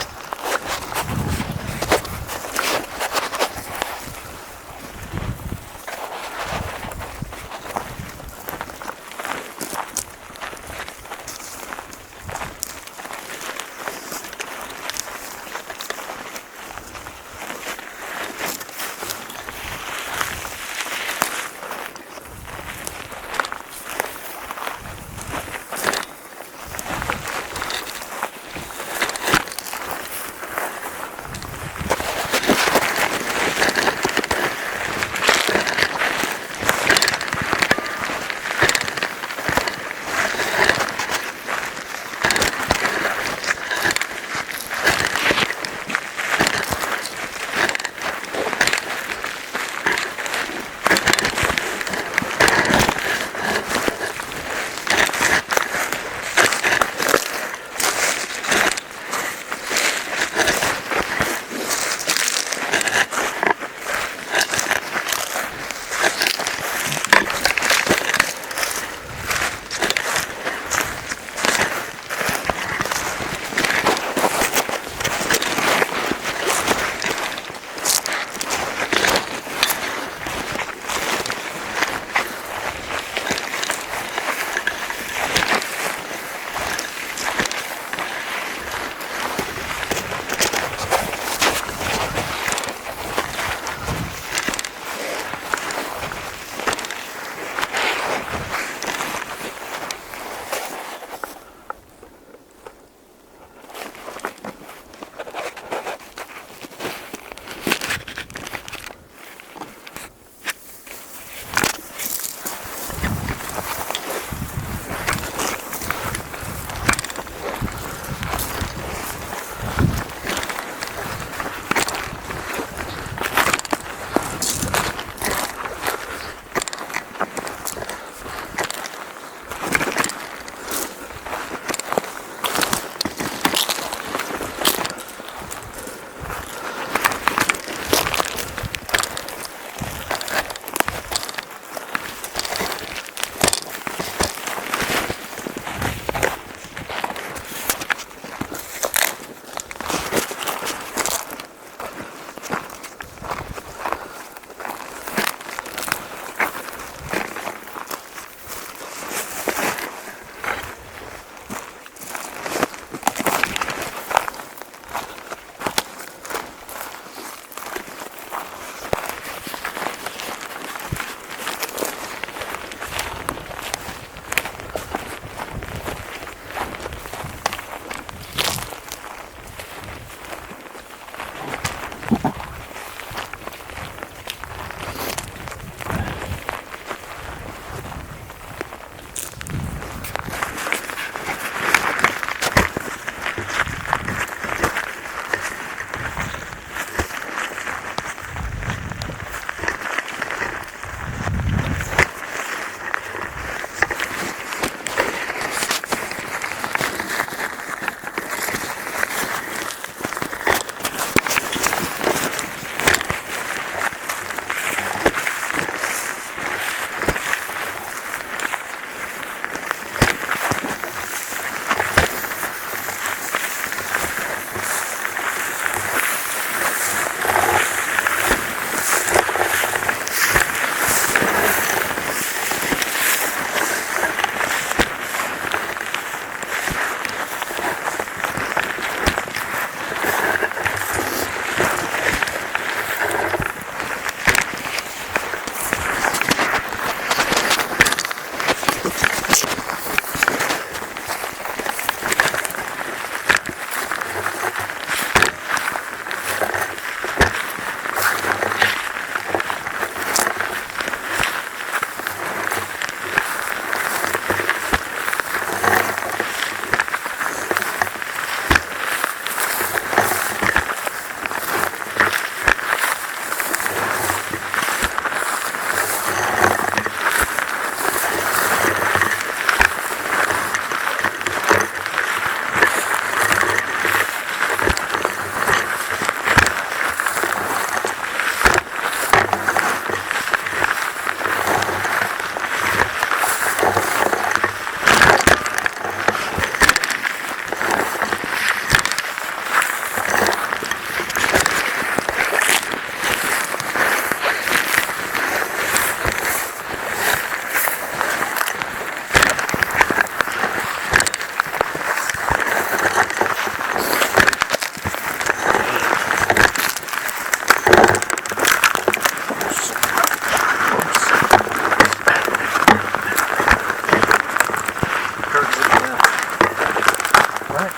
right.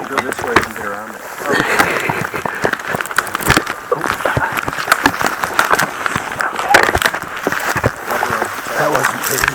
Go this way and get around it. That wasn't pretty.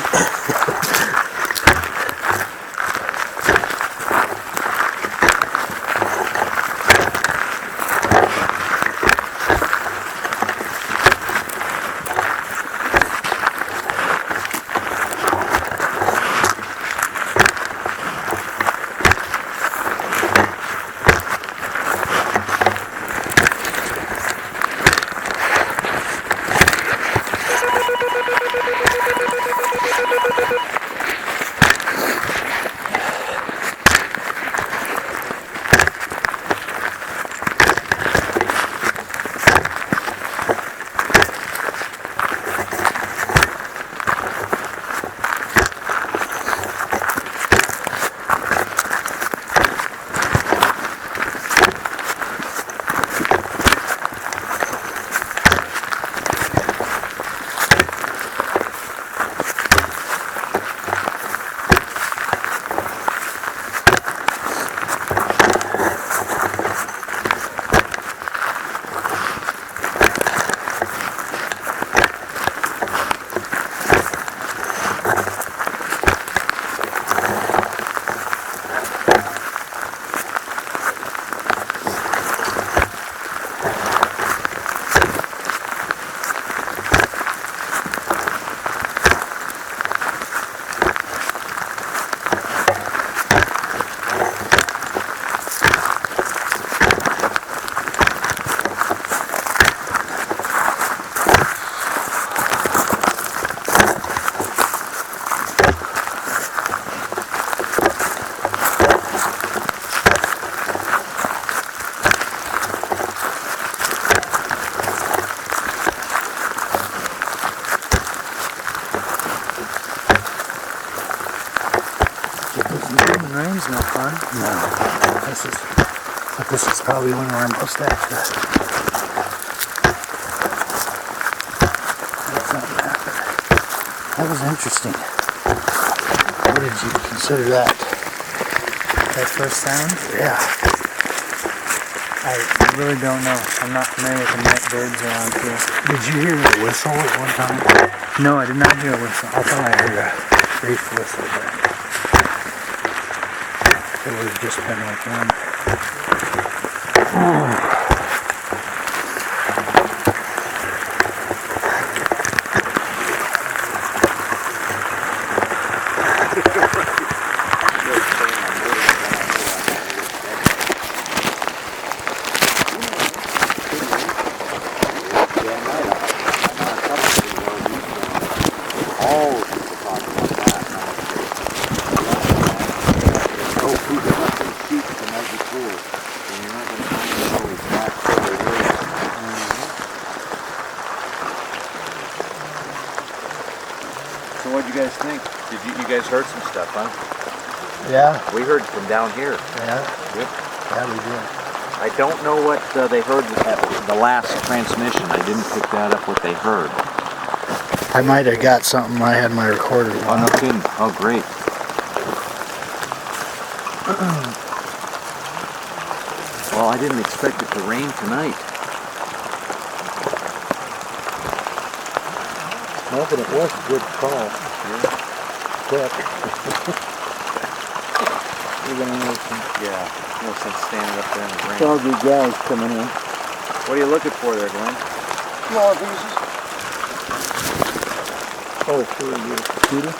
Rain's no fun. No, this is probably when we're most active. That's not happening. That was interesting. What did you consider that? That first sound? Yeah. I really don't know. I'm not familiar with the night birds around here. Did you hear a whistle at one time? No, I did not hear a whistle. I thought I heard a brief whistle, but it would have just been like one. So what'd you guys think? You guys heard some stuff, huh? Yeah. We heard from down here. Yeah. Yep. Yeah, we did. I don't know what they heard at the last transmission. I didn't pick that up what they heard. I might have got something. I had my recorder on. Oh, no kidding. Oh, great. Well, I didn't expect it to rain tonight. No, but it was a good call. Quick. Yeah, no sense standing up there in the rain. Doggy guys coming in. What are you looking for there, Glenn? More pieces. Oh, sure, you shooter?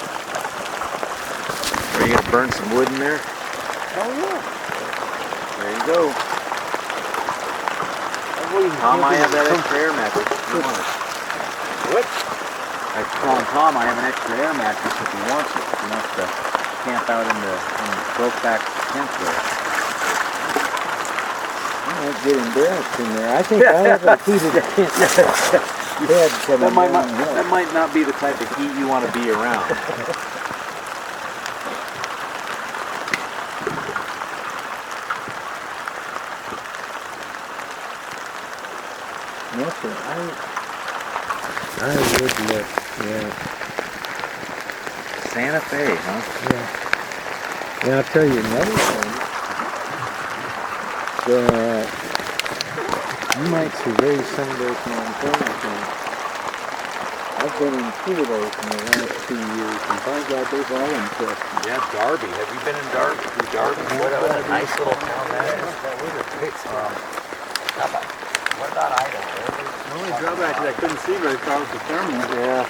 Are you going to burn some wood in there? Oh, yeah. There you go. Tom, I have that extra air mattress if you want it. What? I was telling Tom I have an extra air mattress if he wants it. He wants to camp out in the broke-back tent there. I might get embarrassed in there. I think I have a heated bed coming That might not be the type of heat you want to be around. No, sir. I would look, yeah. Santa Fe, huh? Yeah. And I'll tell you another thing. that you might survey some of those mountains. I've been in 2 of those in the last 2 years, and by God, they've all impressed me. Yeah, Darby. Have you been in Darby? What a nice little town that is. What about Idaho? The only drawback is I couldn't see very far with the thermal. Yeah.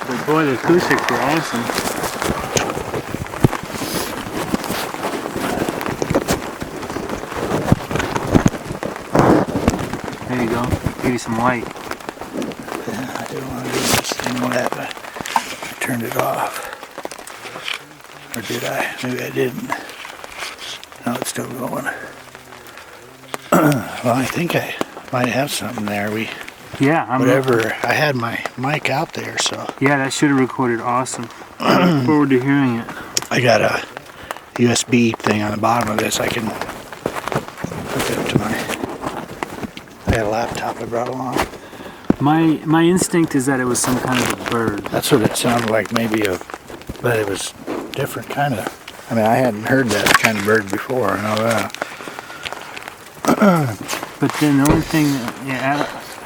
But boy, the acoustics were awesome. There you go. Give you some light. I didn't want to do this thing wet, but I turned it off. Or did I? Maybe I didn't. No, it's still going. Well, I think I might have something there. Whatever. I had my mic out there, so. Yeah, that should have recorded awesome. I look forward to hearing it. I got a USB thing on the bottom of this. I can hook it up to I got a laptop I brought along. My instinct is that it was some kind of a bird. That's what it sounded like, but it was different kind of. I mean, I hadn't heard that kind of bird before, I know that. But then the only thing,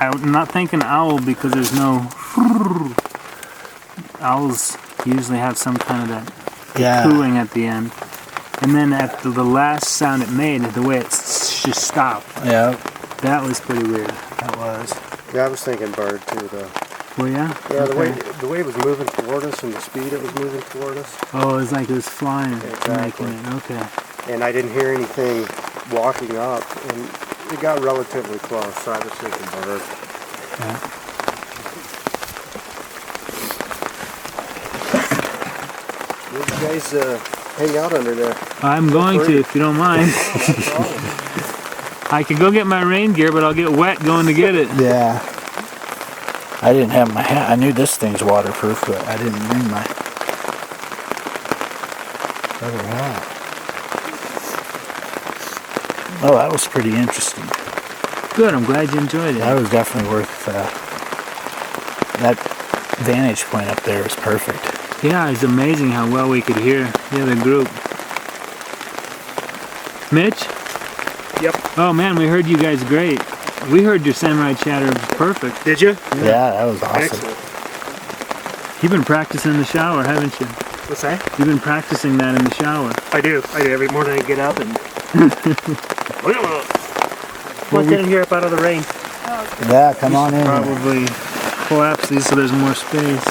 I'm not thinking owl because there's no. Owls usually have some kind of that cooing at the end. And then at the last sound it made, the way it just stopped. Yeah. That was pretty weird. That was. Yeah, I was thinking bird too, though. Well, yeah? Yeah, Okay. the way it was moving toward us and the speed it was moving toward us. Oh, it was like it was flying. Exactly. Making it. Okay. And I didn't hear anything walking up, and it got relatively close, so I was thinking bird. Yeah. Where'd you guys hang out under there? I'm going to, if you don't mind. I could go get my rain gear, but I'll get wet going to get it. Yeah. I didn't have my hat. I knew this thing's waterproof, but I didn't bring my other hat. Oh, that was pretty interesting. Good, I'm glad you enjoyed it. That was definitely worth, that vantage point up there was perfect. Yeah, it's amazing how well we could hear the other group. Mitch? Yep. Oh man, we heard you guys great. We heard your samurai chatter perfect. Did you? Yeah, that was awesome. Excellent. You've been practicing in the shower, haven't you? What's that? You've been practicing that in the shower. I do. Every morning I get up and... Let's get in here up out of the rain. Yeah, come on in. Probably collapse these so there's more space.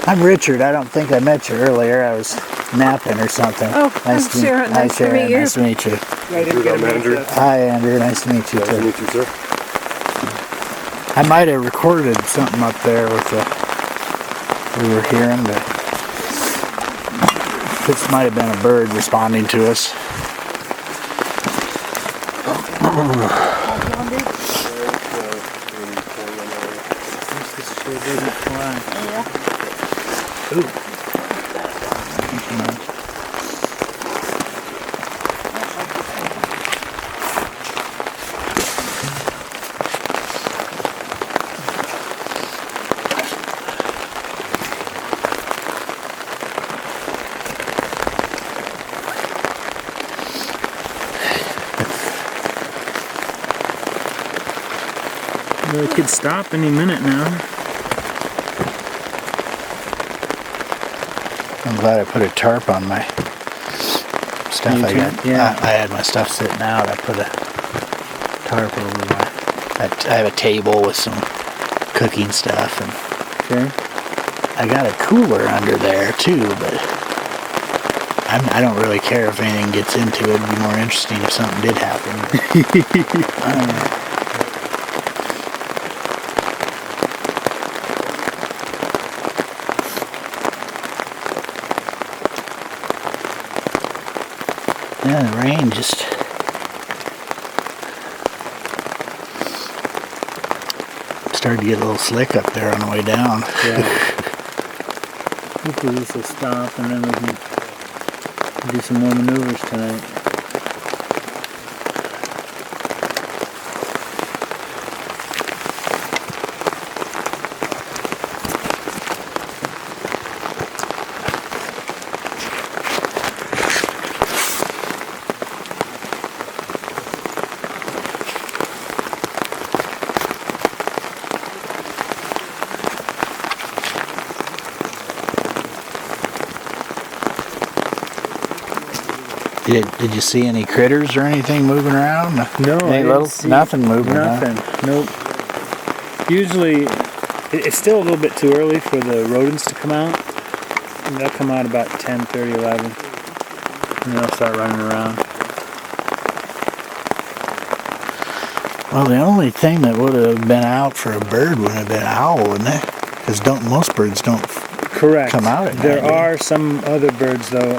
I'm Richard. I don't think I met you earlier. I was napping or something. Oh, I'm Sharon. Nice to meet you. Nice to meet you. I didn't get Andrew. Hi, Andrew. Nice to meet you. Nice to meet you, sir. I might have recorded something up there with we were hearing, but this might have been a bird responding to us. Well, it could stop any minute now. I'm glad I put a tarp on my stuff. I had my stuff sitting out. I put a tarp over my. I have a table with some cooking stuff, and I got a cooler under there too. But I don't really care if anything gets into it. It'd be more interesting if something did happen. Yeah, the rain just started to get a little slick up there on the way down. Yeah. Hopefully this will stop and then we can do some more maneuvers tonight. Did you see any critters or anything moving around? No, Any nothing moving. Nothing. Nope. Usually, it's still a little bit too early for the rodents to come out. They'll come out about 10:30, 11, and they'll start running around. Well, the only thing that would have been out for a bird would have been an owl, wouldn't it? Because most birds don't Correct. come out at night. There are some other birds though,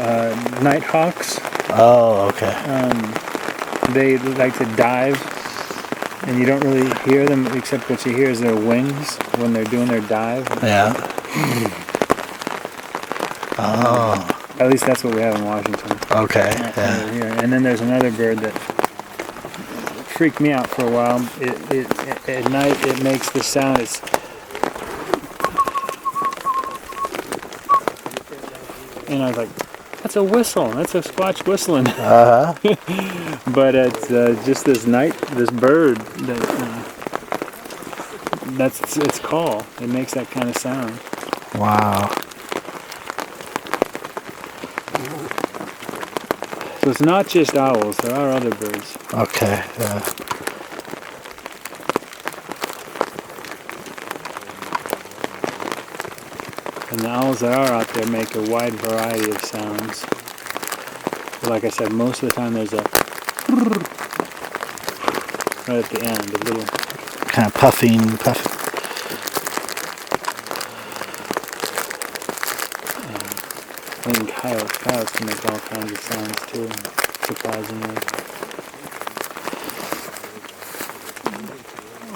nighthawks. Oh, okay. They like to dive, and you don't really hear them except what you hear is their wings when they're doing their dive. Yeah. Oh. At least that's what we have in Washington. Okay. Yeah. And then there's another bird that freaked me out for a while. At night it makes the sound. And I was like, that's a whistle. That's a Squatch whistling. But it's just this bird that's its call. It makes that kind of sound. Wow. So it's not just owls. There are other birds. Okay. And the owls that are out there make a wide variety of sounds. But like I said, most of the time there's a right at the end, a little kind of puffing. I think coyotes can make all kinds of sounds too, surprisingly.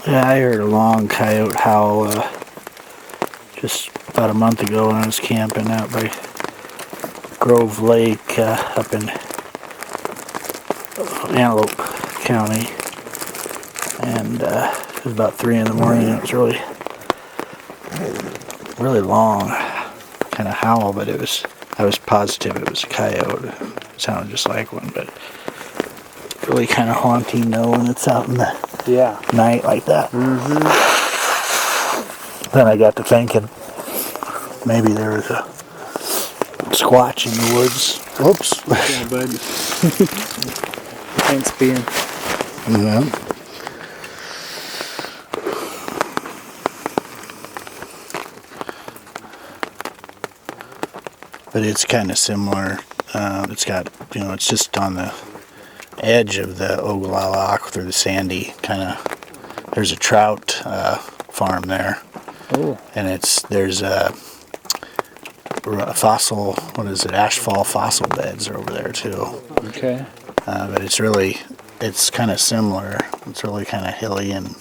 Yeah, I heard a long coyote howl just about a month ago when I was camping out by Grove Lake up in Antelope County. And it was about 3 in the morning. It was really long kind of howl, but I was positive it was a coyote. It sounded just like one, but really kind of haunting though when it's out in the night like that. Then I got to thinking maybe there was a squatch in the woods. Whoops. Yeah, bud. Thanks, being. But it's kind of similar. It's got, it's just on the edge of the Ogallala Aquifer, the sandy kind of. There's a trout farm there. Oh. And there's a fossil, ashfall fossil beds are over there too. Okay. But it's kind of similar. It's really kind of hilly and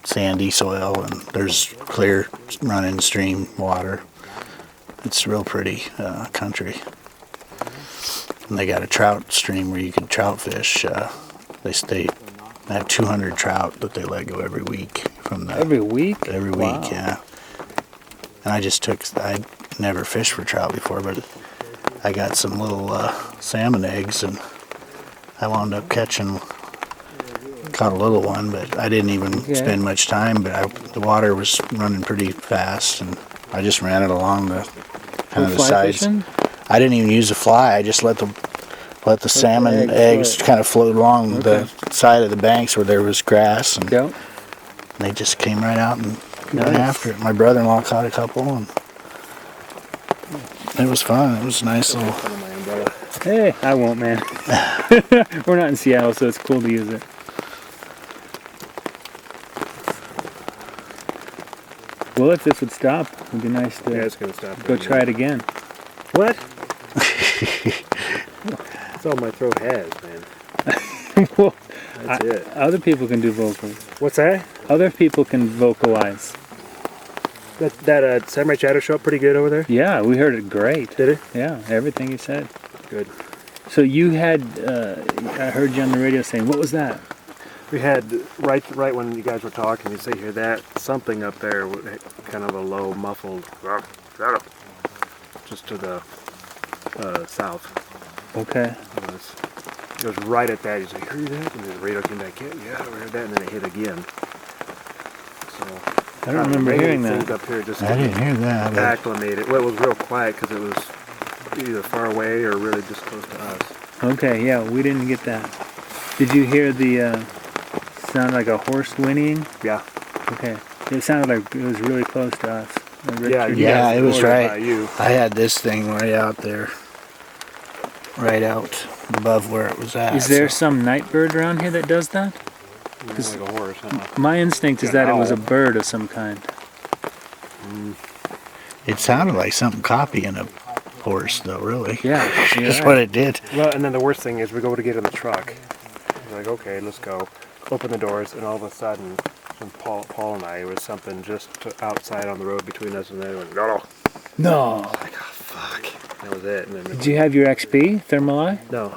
sandy soil, and there's clear running stream water. It's real pretty country. And they got a trout stream where you can trout fish. They have 200 trout that they let go every week. Every week? Every week, yeah. And I never fished for trout before, but I got some little salmon eggs, and I wound up caught a little one, but I didn't even spend much time, but the water was running pretty fast, and I just ran it along the sides. Fishing? I didn't even use a fly. I just let the salmon eggs kind of float along the side of the banks where there was grass, and they just came right out and went after it. My brother-in-law caught a couple, and it was fun. It was a nice little. Hey, I won't, man. We're not in Seattle, so it's cool to use it. Well, if this would stop, it'd be nice to it's gonna stop go try it again. What? That's all my throat has, man. Well, that's it. Other people can do vocals. What's that? Other people can vocalize. That Samurai Chatter show up pretty good over there? Yeah, we heard it great. Did it? Yeah, everything you said. Good. So you had, I heard you on the radio saying, what was that? We had, right when you guys were talking, you say, hear that, something up there, kind of a low, muffled, just to the south. Okay. It was right at that. He's like, heard that? And the radio came back, yeah, we heard that, and then it hit again. So I don't remember hearing that. Up here just I didn't hear that. Acclimated. Well, it was real quiet because it was either far away or really just close to us. Okay, yeah, we didn't get that. Did you hear the sound like a horse whinnying? Yeah. Okay. It sounded like it was really close to us. Yeah, it was right. I had this thing right out there. Right out above where it was at. Is there some night bird around here that does that? Like a horse, huh? My instinct is that it was a bird of some kind. It sounded like something copying a horse, though, really. Yeah. That's what it did. Well, and then the worst thing is we go to get in the truck. We're like, okay, let's go. Open the doors, and all of a sudden, when Paul and I, it was something just outside on the road between us, and then it went, no. Like, oh, fuck. That was it. And then did you have your XP, thermal eye? No.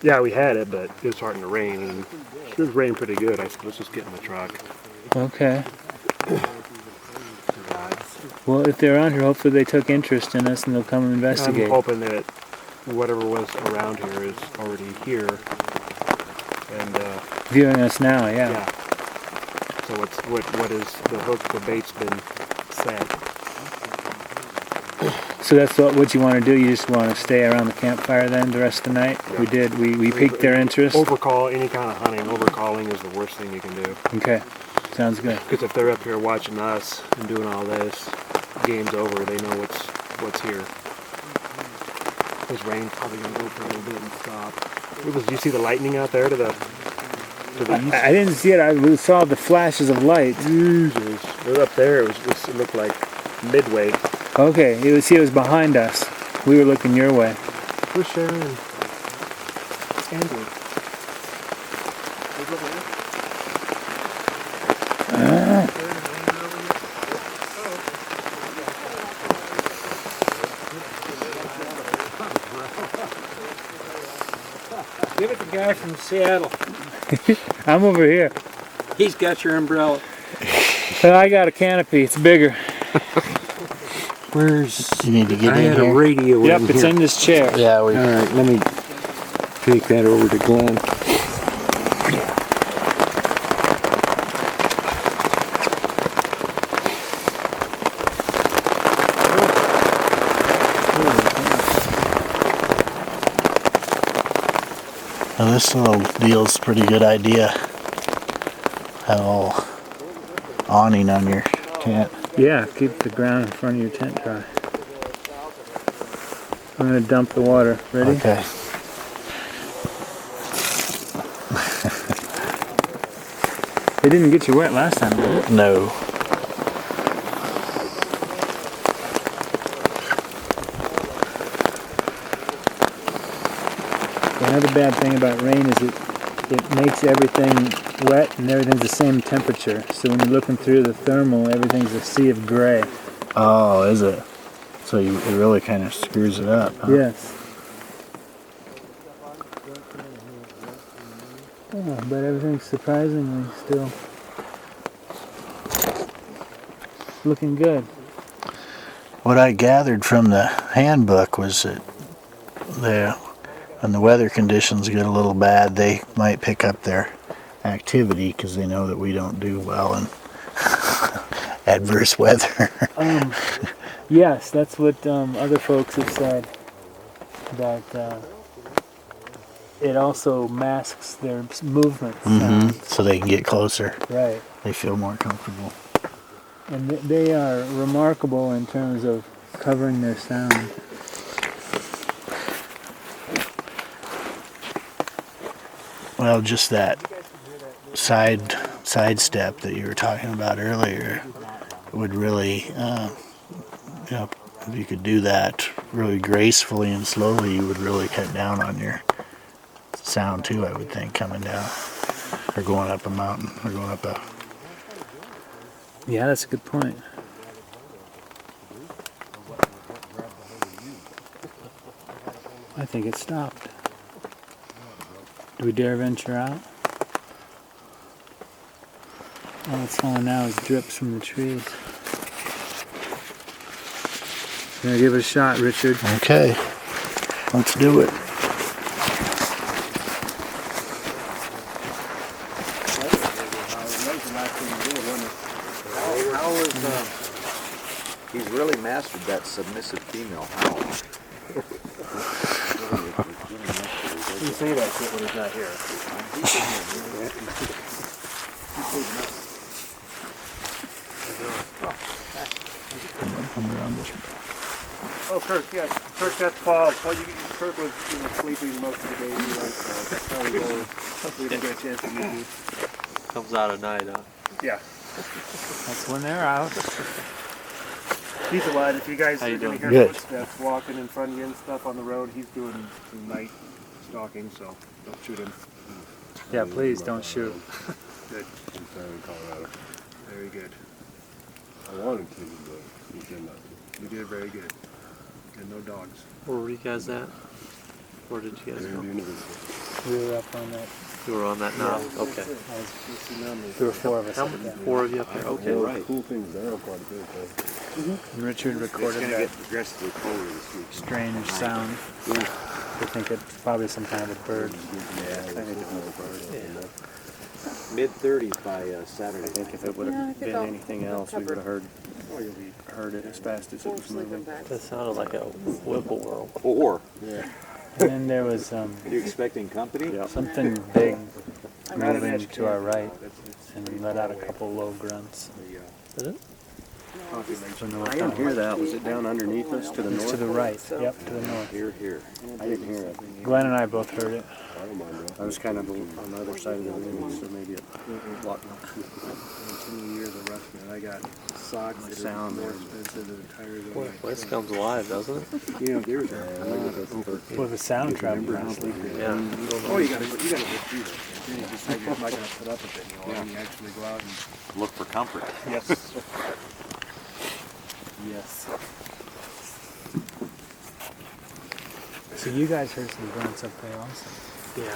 Yeah, we had it, but it was starting to rain, and it was raining pretty good. I said, let's just get in the truck. Okay. Well, if they're around here, hopefully they took interest in us and they'll come and investigate. I'm hoping that whatever was around here is already here. And viewing us now, yeah. So what is the hook, the bait's been set. So that's what you want to do? You just want to stay around the campfire then the rest of the night? Yeah. We piqued their interest? Overcall, any kind of hunting, overcalling is the worst thing you can do. Okay, sounds good. Because if they're up here watching us and doing all this, game's over, they know what's here. This rain's probably going to go for a little bit and stop. Did you see the lightning out there to the east? I didn't see it, we saw the flashes of light. Jesus. It was up there, it looked like midway. Okay, it was behind us. We were looking your way. Where's Sharon and Andrew? Give it to the guy from Seattle. I'm over here. He's got your umbrella. I got a canopy, it's bigger. Where's... You need to get I in had here. a radio Yep, in it's here. in this chair. Yeah, All right, let me take that over to Glenn. Now this little deal's a pretty good idea. Have a little awning on your tent. Yeah, keep the ground in front of your tent dry. I'm going to dump the water. Ready? Okay. It didn't get you wet last time, did it? No. Another bad thing about rain is it makes everything wet and everything's the same temperature. So when you're looking through the thermal, everything's a sea of gray. Oh, is it? So it really kind of screws it up, huh? Yes. Oh, but everything's surprisingly still looking good. What I gathered from the handbook was that when the weather conditions get a little bad, they might pick up their activity because they know that we don't do well in adverse weather. Yes, that's what other folks have said, that it also masks their movements. So they can get closer. Right. They feel more comfortable. And they are remarkable in terms of covering their sound. Well, just that sidestep that you were talking about earlier would really, if you could do that really gracefully and slowly, you would really cut down on your sound too, I would think, coming down or going up a mountain or going up a... Yeah, that's a good point. I think it stopped. Do we dare venture out? All it's falling now is drips from the trees. Gonna give it a shot, Richard. Okay, let's do it. He's really mastered that submissive female howl. You say that shit when he's not here. Oh, Kirk, yeah. Kirk, that's Paul. Kirk was sleeping most of the day anyway, so that's how we didn't get a chance to meet you. Comes out at night, huh? Yeah. That's when they're out. He's alive. If you guys are going to hear Good. footsteps walking in front of you and stuff on the road, he's doing some night stalking, so don't shoot him. Yeah, please don't shoot. Good. I'm sorry in Colorado. Very good. I wanted to, but you said not to. You did very good. And no dogs. Where were you guys at? Where did you guys go? We were up on that. You were on that now? Okay. There were 4 of us. How many? 4 of you up there? Okay, right. Cool things there quite a bit. And Richard recorded It's that gonna get progressively colder this week. strange sound. I think it's probably some kind of a bird. Mid-30s by Saturday. I think if it would have been anything else, we would have heard it as fast as it was moving. That sounded like a whippoorwill. Or. Yeah. And then there was Are you expecting company? something big moving to our right and let out a couple low grunts. Is it? I didn't hear that. Was it down underneath us to the It's north? to the right. Yep, to the north. Here. I didn't hear it. Glenn and I both heard it. I don't mind, bro. I was kind of on the other side of the room, so maybe it blocked me. 20 years of wrestling, I got socks that sound more expensive than tires. Boy, the place comes alive, doesn't it? You know, there's a Well, the sound travel. Yeah. Oh, you gotta go through that. Then you decide you're not gonna put up with it, you know, and you actually go out and... Look for comfort. Yes. Yes. So you guys heard some grunts up there also? Yeah.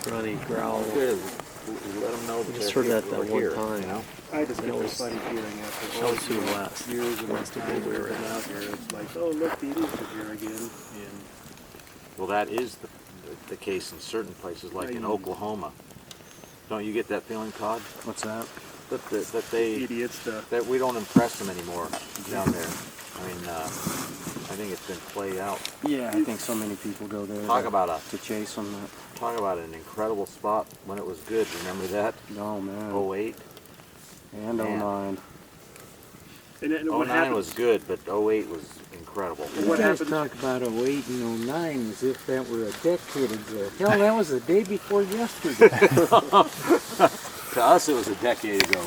Grunty growl. Good. Let them know We just heard that one here, time. You know? I just That get this was- funny feeling after that was too west. years and West of time where we we've were been at. out here. It's like, oh look, the Indians are here again. And Well, that is the case in certain places, like in Oklahoma. Don't you get that feeling, Todd? what's that? That they Idiots. that we don't impress them anymore down there. I mean, I think it's been played out. Yeah, I think so many people go there Talk about to chase them. talk about an incredible spot when it was good. Remember that? Oh man. 08. And Man. 09. And 09 was good, but 08 was incredible. You guys talk about 08 and 09 as if that were a decade ago. Hell, that was the day before yesterday. To us, it was a decade ago.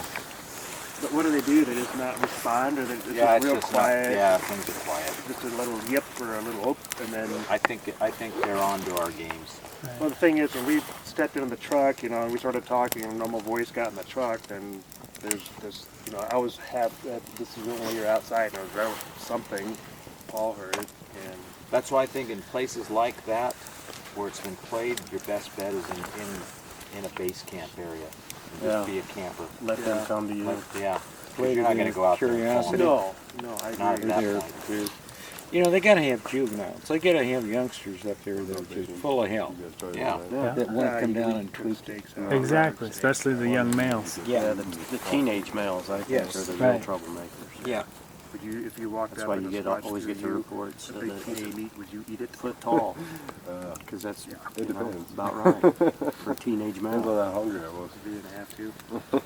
But what do? They just not respond, or they just Yeah, it's real just quiet? yeah, things are quiet. Just a little yip or a little oop, and then. I think they're on to our games. Well, the thing is, when we stepped into the truck, you know, and we started talking, and a normal voice got in the truck, then there's this, you know, I always have that. This is when you're outside, and there was something. Paul heard, and That's why I think in places like that, where it's been played, your best bet is in a base camp area. And just be a camper. let them come to you. Yeah. 'Cause you're not going to go out there and Curiosity. phone it. No, I Not agree. at that point. You know, they gotta have juveniles. They gotta have youngsters up there that are just full of hell. Yeah. That want to come down and tweak. Exactly, especially the young males. Yeah, the teenage males, I think, Yes. are the Right. real troublemakers. Yeah. Would you, if you walked That's out why with you a get squatch always through get the you, reports a that big piece of meat, would you eat it? foot tall. Because that's It you know, depends. about right for a teenage Depends male. on how hungry I was. You're gonna have to.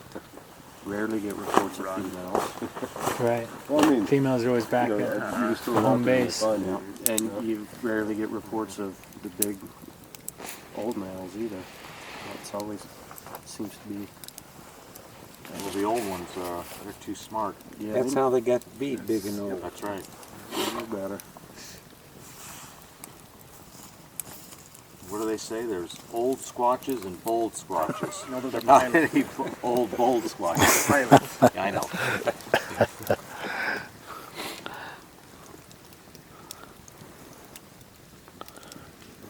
Rarely get reports of females. Right. Well, I mean, Females are always back you know, at you just throw it home out there and base. find it. Yeah. And you rarely get reports of the big old males either. It's always seems to be. Well, the old ones, they're too smart. Yeah, That's how they got to be big and old. That's right. they know better. What do they say? There's old squatches and bold squatches. No, those are There's not pilots. any old bold squatches. Pilots. Yeah, I know.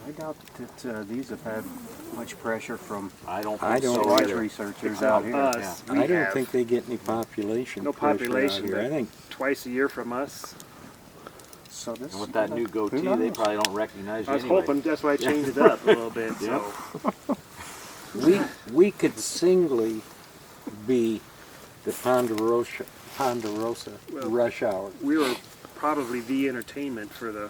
I doubt that these have had much pressure from I don't I think don't so watch either. researchers out here. Us, Yeah. we I don't have think they get any population. no pressure out population, here. I but think twice a year from us. So this, And with that new goatee, they probably don't recognize you I was anyway. hoping that's why I changed it up a little bit. Yeah. So we could singly be the Ponderosa Well, rush hour. we were probably the entertainment for the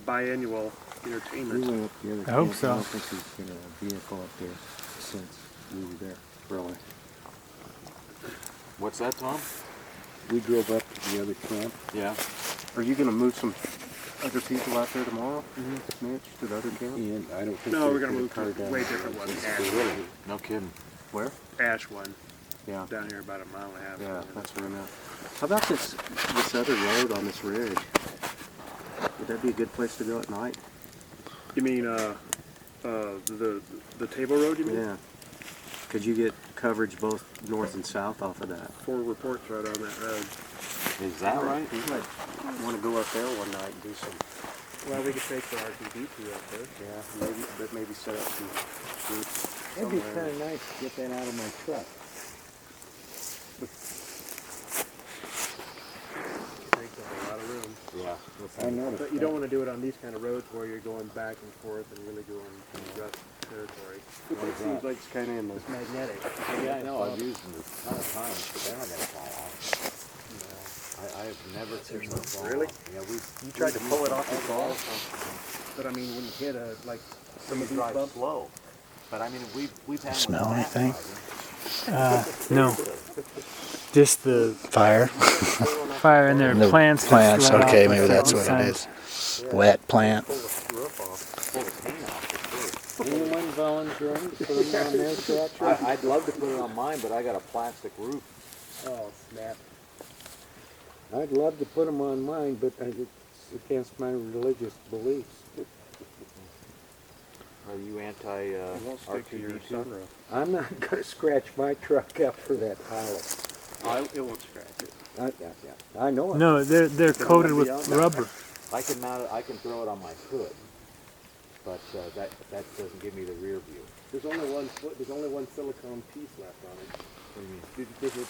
biannual We entertainment. went up the other I hope camp. so. I don't think there's been a vehicle up there since we were there. Really? What's that, Tom? We drove up to the other camp. Yeah. Are you gonna move some other people out there tomorrow, Mitch, to the other camp? And I don't think No, we're there's gonna been a move car to a down way there. different one. Really? No kidding. Where? Ash one. Yeah. Down here about a mile and a half. Yeah, that's what I meant. How about this other road on this ridge? Would that be a good place to go at night? You mean the Table Road? You mean? Yeah. Could you get coverage both north and south off of that? 4 reports right on that road. Is that right? You might want to go up there one night and do some. Well, we could take the RTD2 up there. Yeah, maybe set up some groups. It'd be kind of nice to get that out of my truck. Takes up a lot of room. Yeah. I noticed. But you don't want to do it on these kind of roads where you're going back and forth and really going into rut territory. It seems like it's kind of in the. It's magnetic. Yeah, I know. I've used them a ton of times, but they're not going to fall off. I have never seen them fall Really? off. Yeah, You tried to pull it off your ball, but I mean, when you hit some of these bumps, slow. But I mean, we've had Smell anything? No. Just the Fire? fire in there. The Plants. that plants, slide okay, off maybe the that's what side. it is. Wet plant. Anyone volunteering to put them on their truck? I'd love to put it on mine, but I got a plastic roof. oh snap! I'd love to put them on mine, but it's against my religious beliefs. Are you It won't stick to your anti-R2D2? sunroof. I'm not going to scratch my truck up for that pilot. It won't scratch it. I know it. No, they're coated with rubber. I can mount it. I can throw it on my hood, but that doesn't give me the rear view. There's only one silicone piece left on it. What do you mean?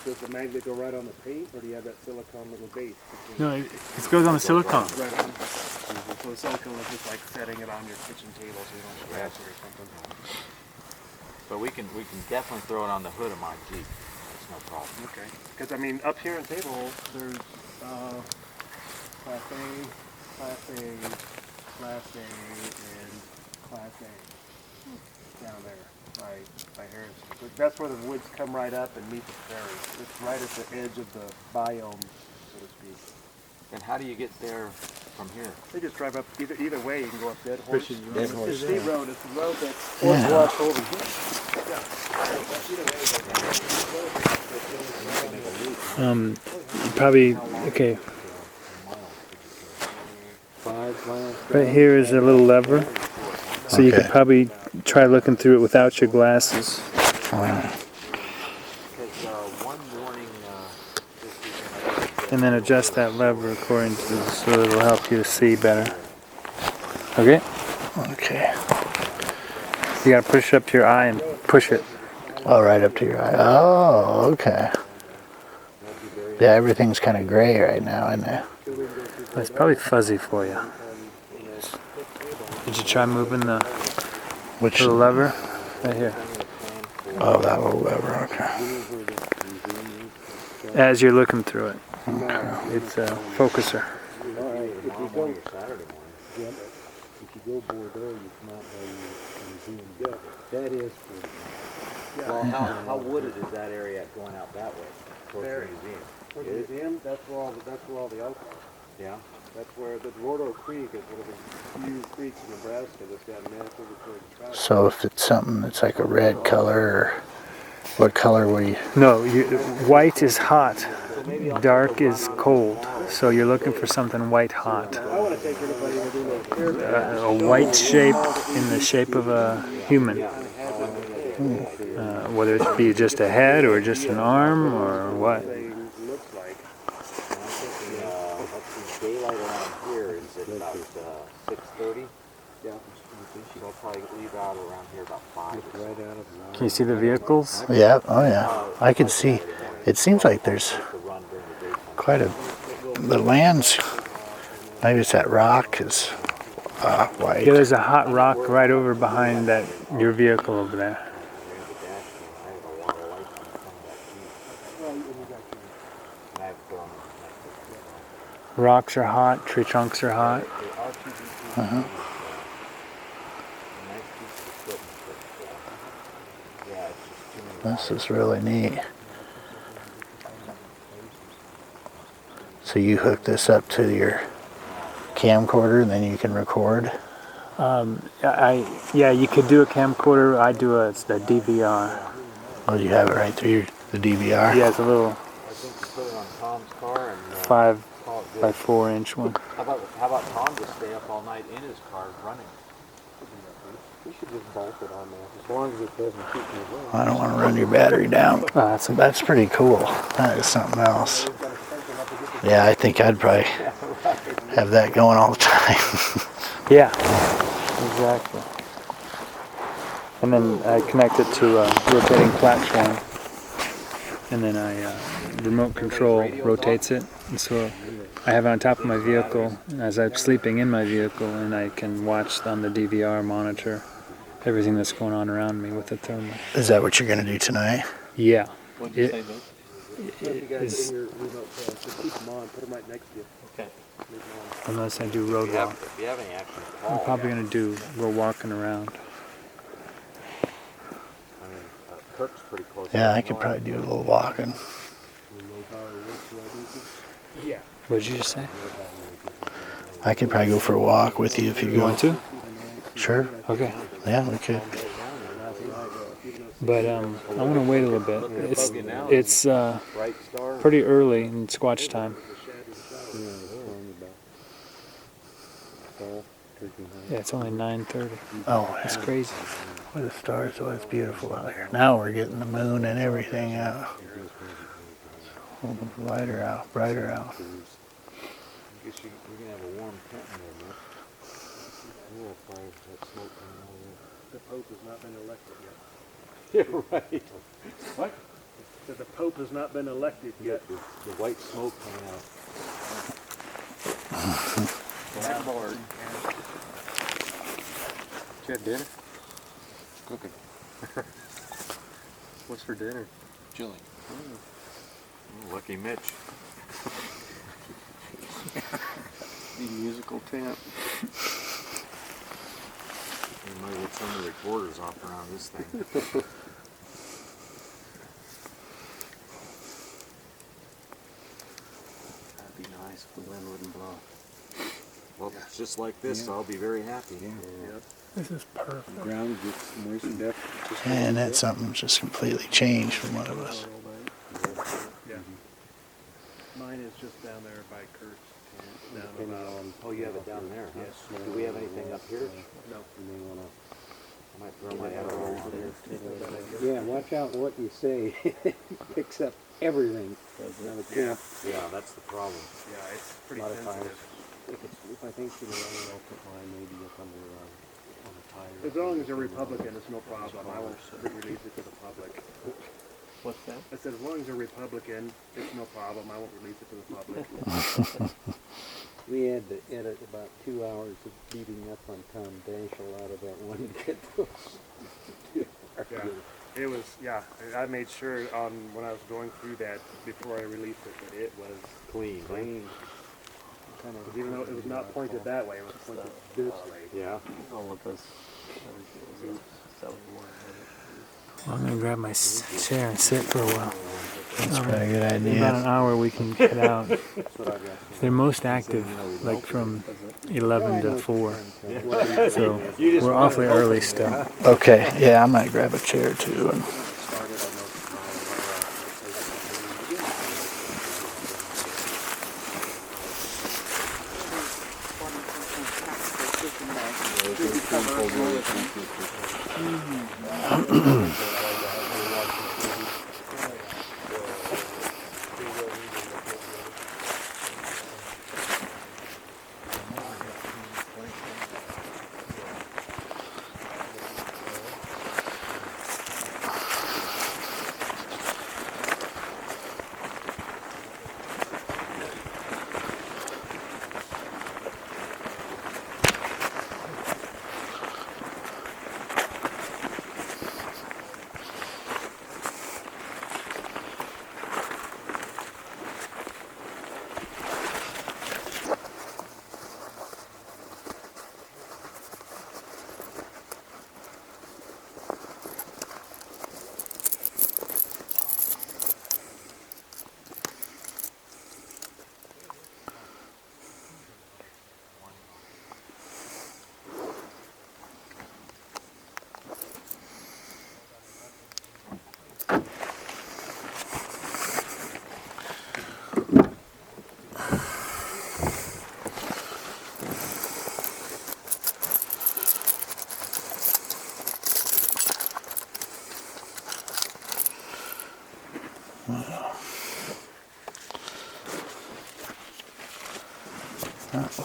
Does the magnet go right on the paint, or do you have that silicone little base? No, it goes on the silicone. Right on. So the silicone is just like setting it on your kitchen table so you don't scratch it or something. But we can definitely throw it on the hood of my Jeep. It's no problem. Okay. Because I mean, up here in Table, there's Class A, Class A, Class A, and Class A down there by Harrison. That's where the woods come right up and meet the prairie. It's right at the edge of the biome, so to speak. And how do you get there from here? They just drive up either way. You can go up Dead Horse. Dead Horse, It's a state road. It's the road that Yeah. walks over here. Probably okay. 5 miles. Right here is a little lever, so you could Okay. probably try looking through it without your glasses. One morning, And then adjust that lever according to so it'll help you see better. Okay? Okay. You gotta push it up to your eye and push it. Oh, right up to your eye. Oh, okay. Yeah, everything's kind of gray right now, isn't it? It's probably fuzzy for you. Did you try moving the Which? little lever? Right here. Oh, that little lever. Okay. As you're looking through it. It's a focuser. All right, if you go Bordeaux, you come out by your museum. That is pretty. well, how wooded is that area going out that way towards the museum? For the museum, that's where all the elk are. Yeah. That's where the Gordo Creek is one of the few creeks in Nebraska that's got natural recorded trout. So if it's something that's like a red color, or what color would you? No, white is hot. Dark is cold. So you're looking for something white hot. I want to take everybody to do a A white shape in the shape of a human. Whether it be just a head or just an arm or what. looks like. Daylight around here is at about 6:30. Yeah. So I'll probably leave out around here about 5. Can you see the vehicles? Yeah. Oh, yeah. I can see. It seems like there's quite a. The land's. Maybe it's that rock is white. Yeah, there's a hot rock right over behind that your vehicle over there. Rocks are hot, tree trunks are hot. Uh-huh. This is really neat. So you hook this up to your camcorder and then you can record? Yeah, you could do a camcorder. I do a DVR. Oh, you have it right through the DVR? Yeah, it's a little I think you put it on Tom's car and 5 call it good. by 4 inch one. How about Tom just stay up all night in his car running? You should just bolt it on there, as long as it doesn't keep you away. I don't want to run your battery down. That's pretty cool. That is something else. Yeah, I think I'd probably have that going all the time. Yeah, exactly. And then I connect it to a rotating platform, and then I remote control rotates it, and so I have it on top of my vehicle as I'm sleeping in my vehicle, and I can watch on the DVR monitor everything that's going on around me with the thermal. Is that what you're going to do tonight? Yeah. What'd you say, Bill? Just keep them on, put them right next to you. Okay. Unless I do road walk. If you have any action, I'm probably going to go walking around. I mean, Kirk's pretty close. Yeah, I could probably do a little walking. Yeah. What did you just say? I could probably go for a walk with you if you You want to? Sure. Okay. Yeah, we could. But I want to wait a little bit. It's pretty early and it's watch time. Yeah, it's only 9:30. Oh, it's crazy. Well, the stars, oh, it's beautiful out here. Now we're getting the moon and everything out. Lighter out, brighter out. I guess you're going to have a warm tent in there, Mitch. We'll fire that smoke coming out of there. The Pope has not been elected yet. Yeah, right. What? The Pope has not been elected yet. The white smoke coming out. That board. Did you have dinner? Cooking. What's for dinner? Chili. Oh, lucky Mitch. The musical tent. We might get some of the recorders off around this thing. That'd be nice if the wind wouldn't blow. Well, it's just like this, so I'll be very happy. Yeah. This is perfect. The ground gets moistened up. And that's something just completely changed from one of us. Yeah. Mine is just down there by Kurt's. Down about. Oh, you have it down there, huh? Yes. Do we have anything up here? No. You may want to. I might throw my arrow over there. Yeah, watch out what you say. Picks up everything. Yeah, that's the problem. Yeah, it's pretty A lot of sensitive. times, if I think you know, I'll put mine maybe up under on the tire. As long as they're Republican, it's no problem. I won't release it to the public. What's that? I said, as long as they're Republican, it's no problem. I won't release it to the public. We had to edit about 2 hours of beating up on Tom Danschel out of that one to get those. Yeah, it was. Yeah, I made sure when I was going through that before I released it that it was Clean. even though it was not pointed that way, it was pointed this way. Yeah. All of us. Well, I'm going to grab my chair and sit for a while. That's probably a good In idea. about an hour we can get out. They're most active like from 11 to 4. So we're awfully early still. Okay, yeah, I might grab a chair too. And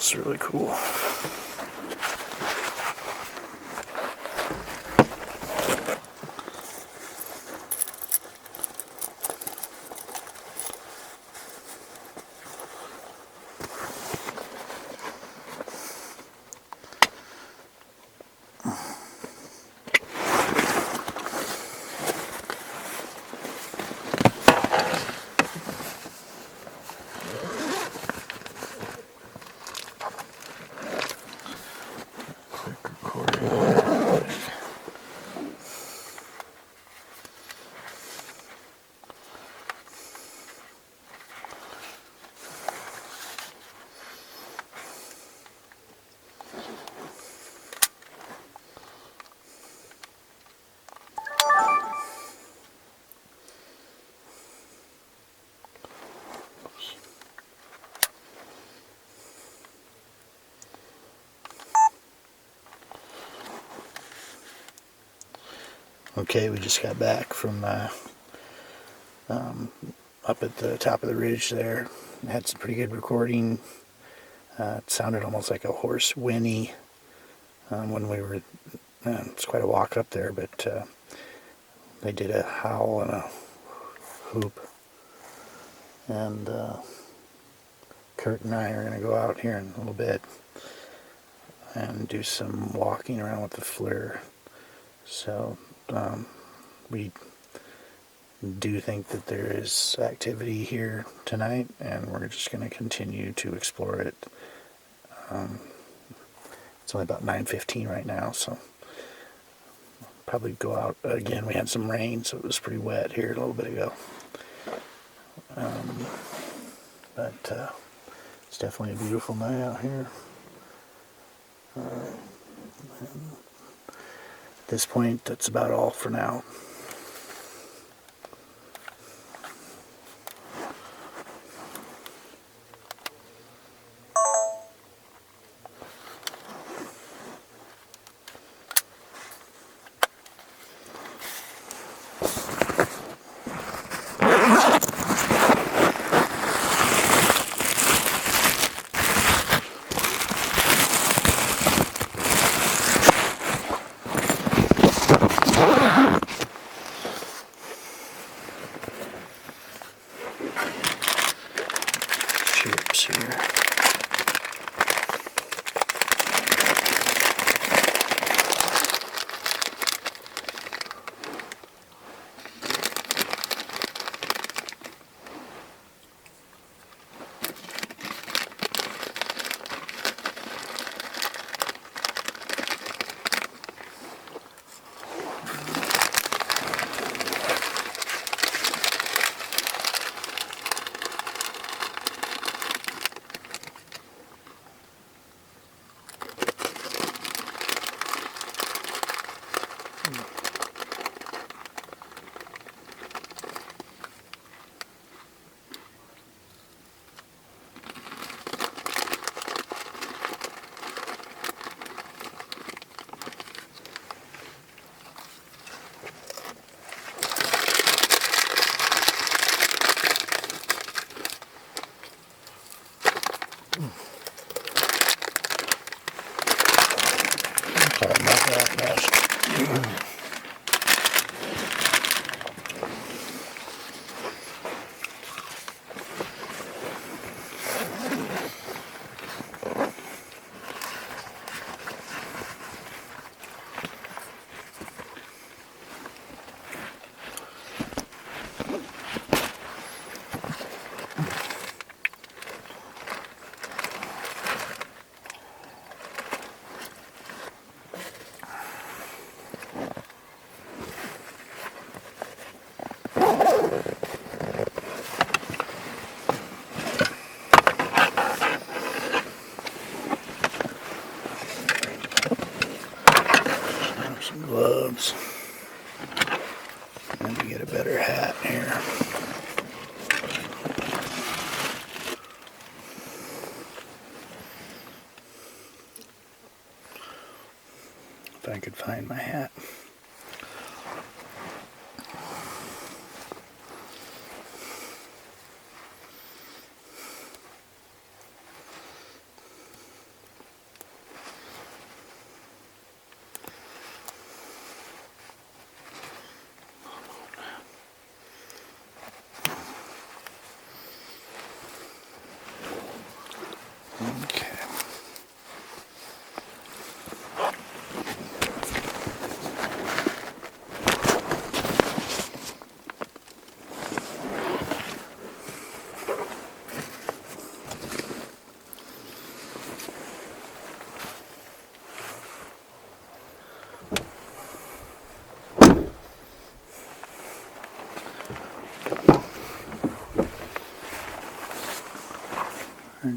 It's really cool. Okay, we just got back from up at the top of the ridge there. Had some pretty good recording. It sounded almost like a horse whinny when we were, it's quite a walk up there, but they did a howl and a whoop. And Kurt and I are going to go out here in a little bit and do some walking around with the FLIR. So we do think that there is activity here tonight, and we're just going to continue to explore it. It's only about 9:15 right now, so probably go out again. We had some rain, so it was pretty wet here a little bit ago. But it's definitely a beautiful night out here. At this point, that's about all for now. Chips here. Sorry about that, guys. Some gloves. Let me get a better hat here. If I could find my hat.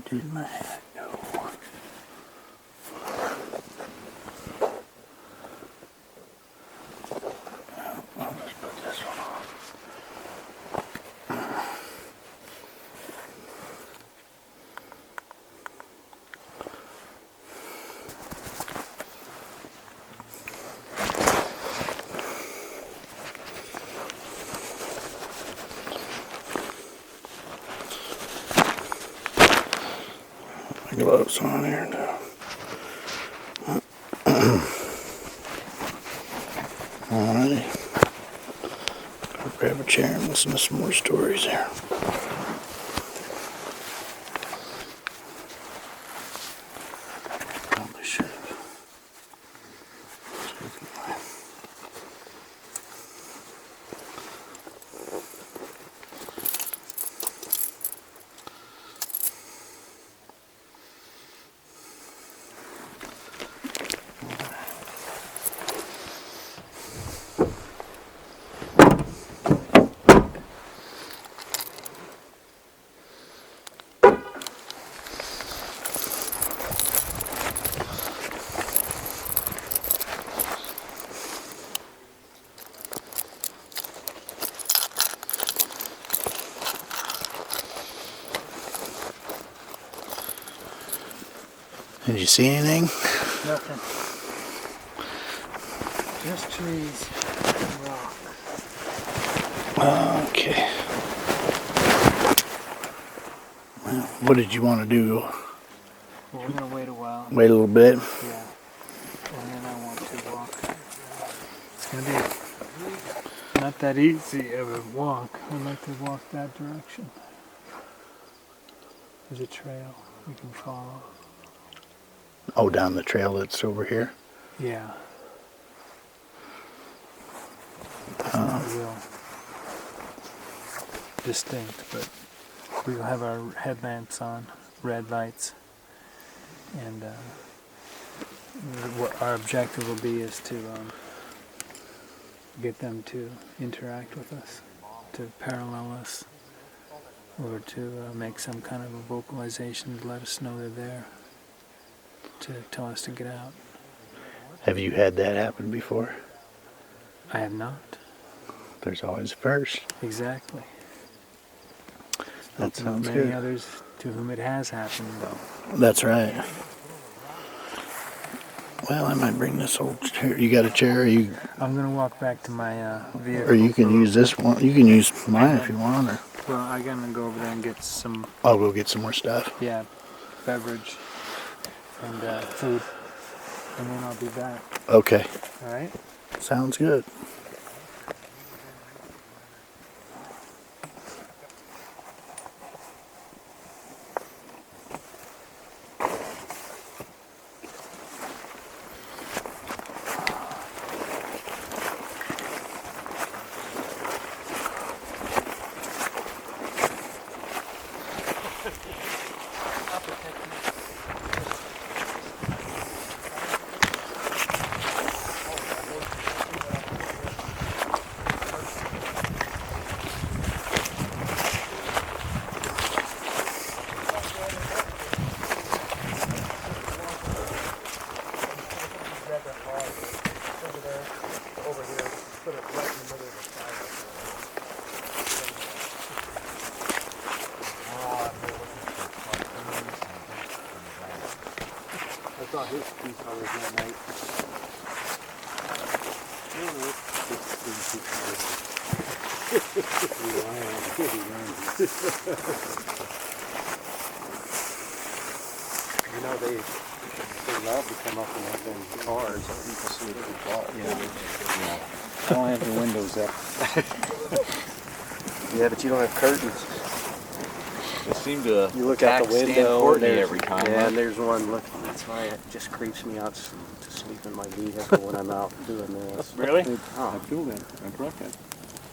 did my hat go? I'll just put this one on. Gloves on here now. Alrighty. Go grab a chair and listen to some more stories here. Probably should have. Did you see anything? Nothing. Just trees and rock. Okay. Well, what did you want to do? Well, we're gonna wait a while. Wait a little bit? Yeah. And then I want to walk. It's gonna be not that easy of a walk. I'd like to walk that direction. There's a trail we can follow. Oh, down the trail that's over here? Yeah. It's not real distinct, but we'll have our headlamps on, red lights, and what our objective will be is to get them to interact with us, to parallel us, or to make some kind of a vocalization to let us know they're there, to tell us to get out. Have you had that happen before? I have not. There's always a first. Exactly. That sounds many good. others to whom it has happened, though. That's right. Well, I might bring this old chair. You got a chair? Or you? I'm going to walk back to my vehicle. Or you can use this one. You can use mine if you want. Or Well, I'm going to go over there and get some... I'll go get some more stuff. Yeah, beverage and food. And then I'll be back. Okay. All right? Sounds good. His piece always that night. You know, they love to come up and have them cars. People sleep in cars. Yeah. I don't have the windows up. Yeah, but you don't have curtains. They seem to You look out the stand window Courtney there's- every time. Yeah, huh? and there's one. Look, that's why it just creeps me out to sleep in my vehicle when I'm out doing this. Really? Oh, I feel that. I brought that.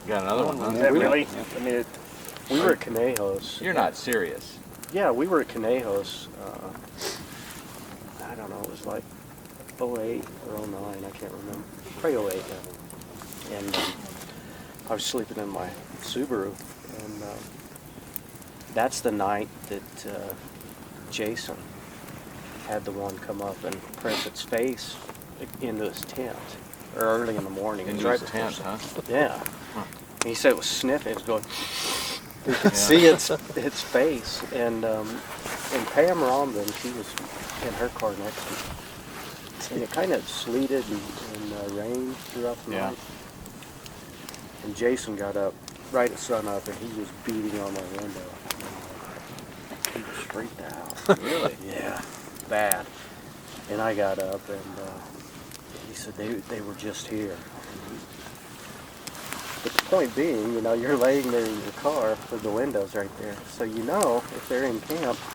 You got another one, huh? Is that really? Yeah. I mean, we were at Conejos. You're not serious. Yeah, we were at Conejos. I don't know. It was like 08 or 09. I can't remember. Probably 08. Yeah. And I was sleeping in my Subaru, and that's the night that Jason had the one come up and press its face into his tent, or early in the morning. Into his tent, huh? Yeah. And he said it was sniffing. It was going. You could see its face, and Pam Romden, she was in her car next to me, and it kind of sleeted and rained throughout the night. And Jason got up right at sunup, and he was beating on my window. He was freaked out. Really? Yeah, bad. And I got up, and he said they were just here. But the point being, you know, you're laying there in your car with the windows right there, so you know if they're in camp,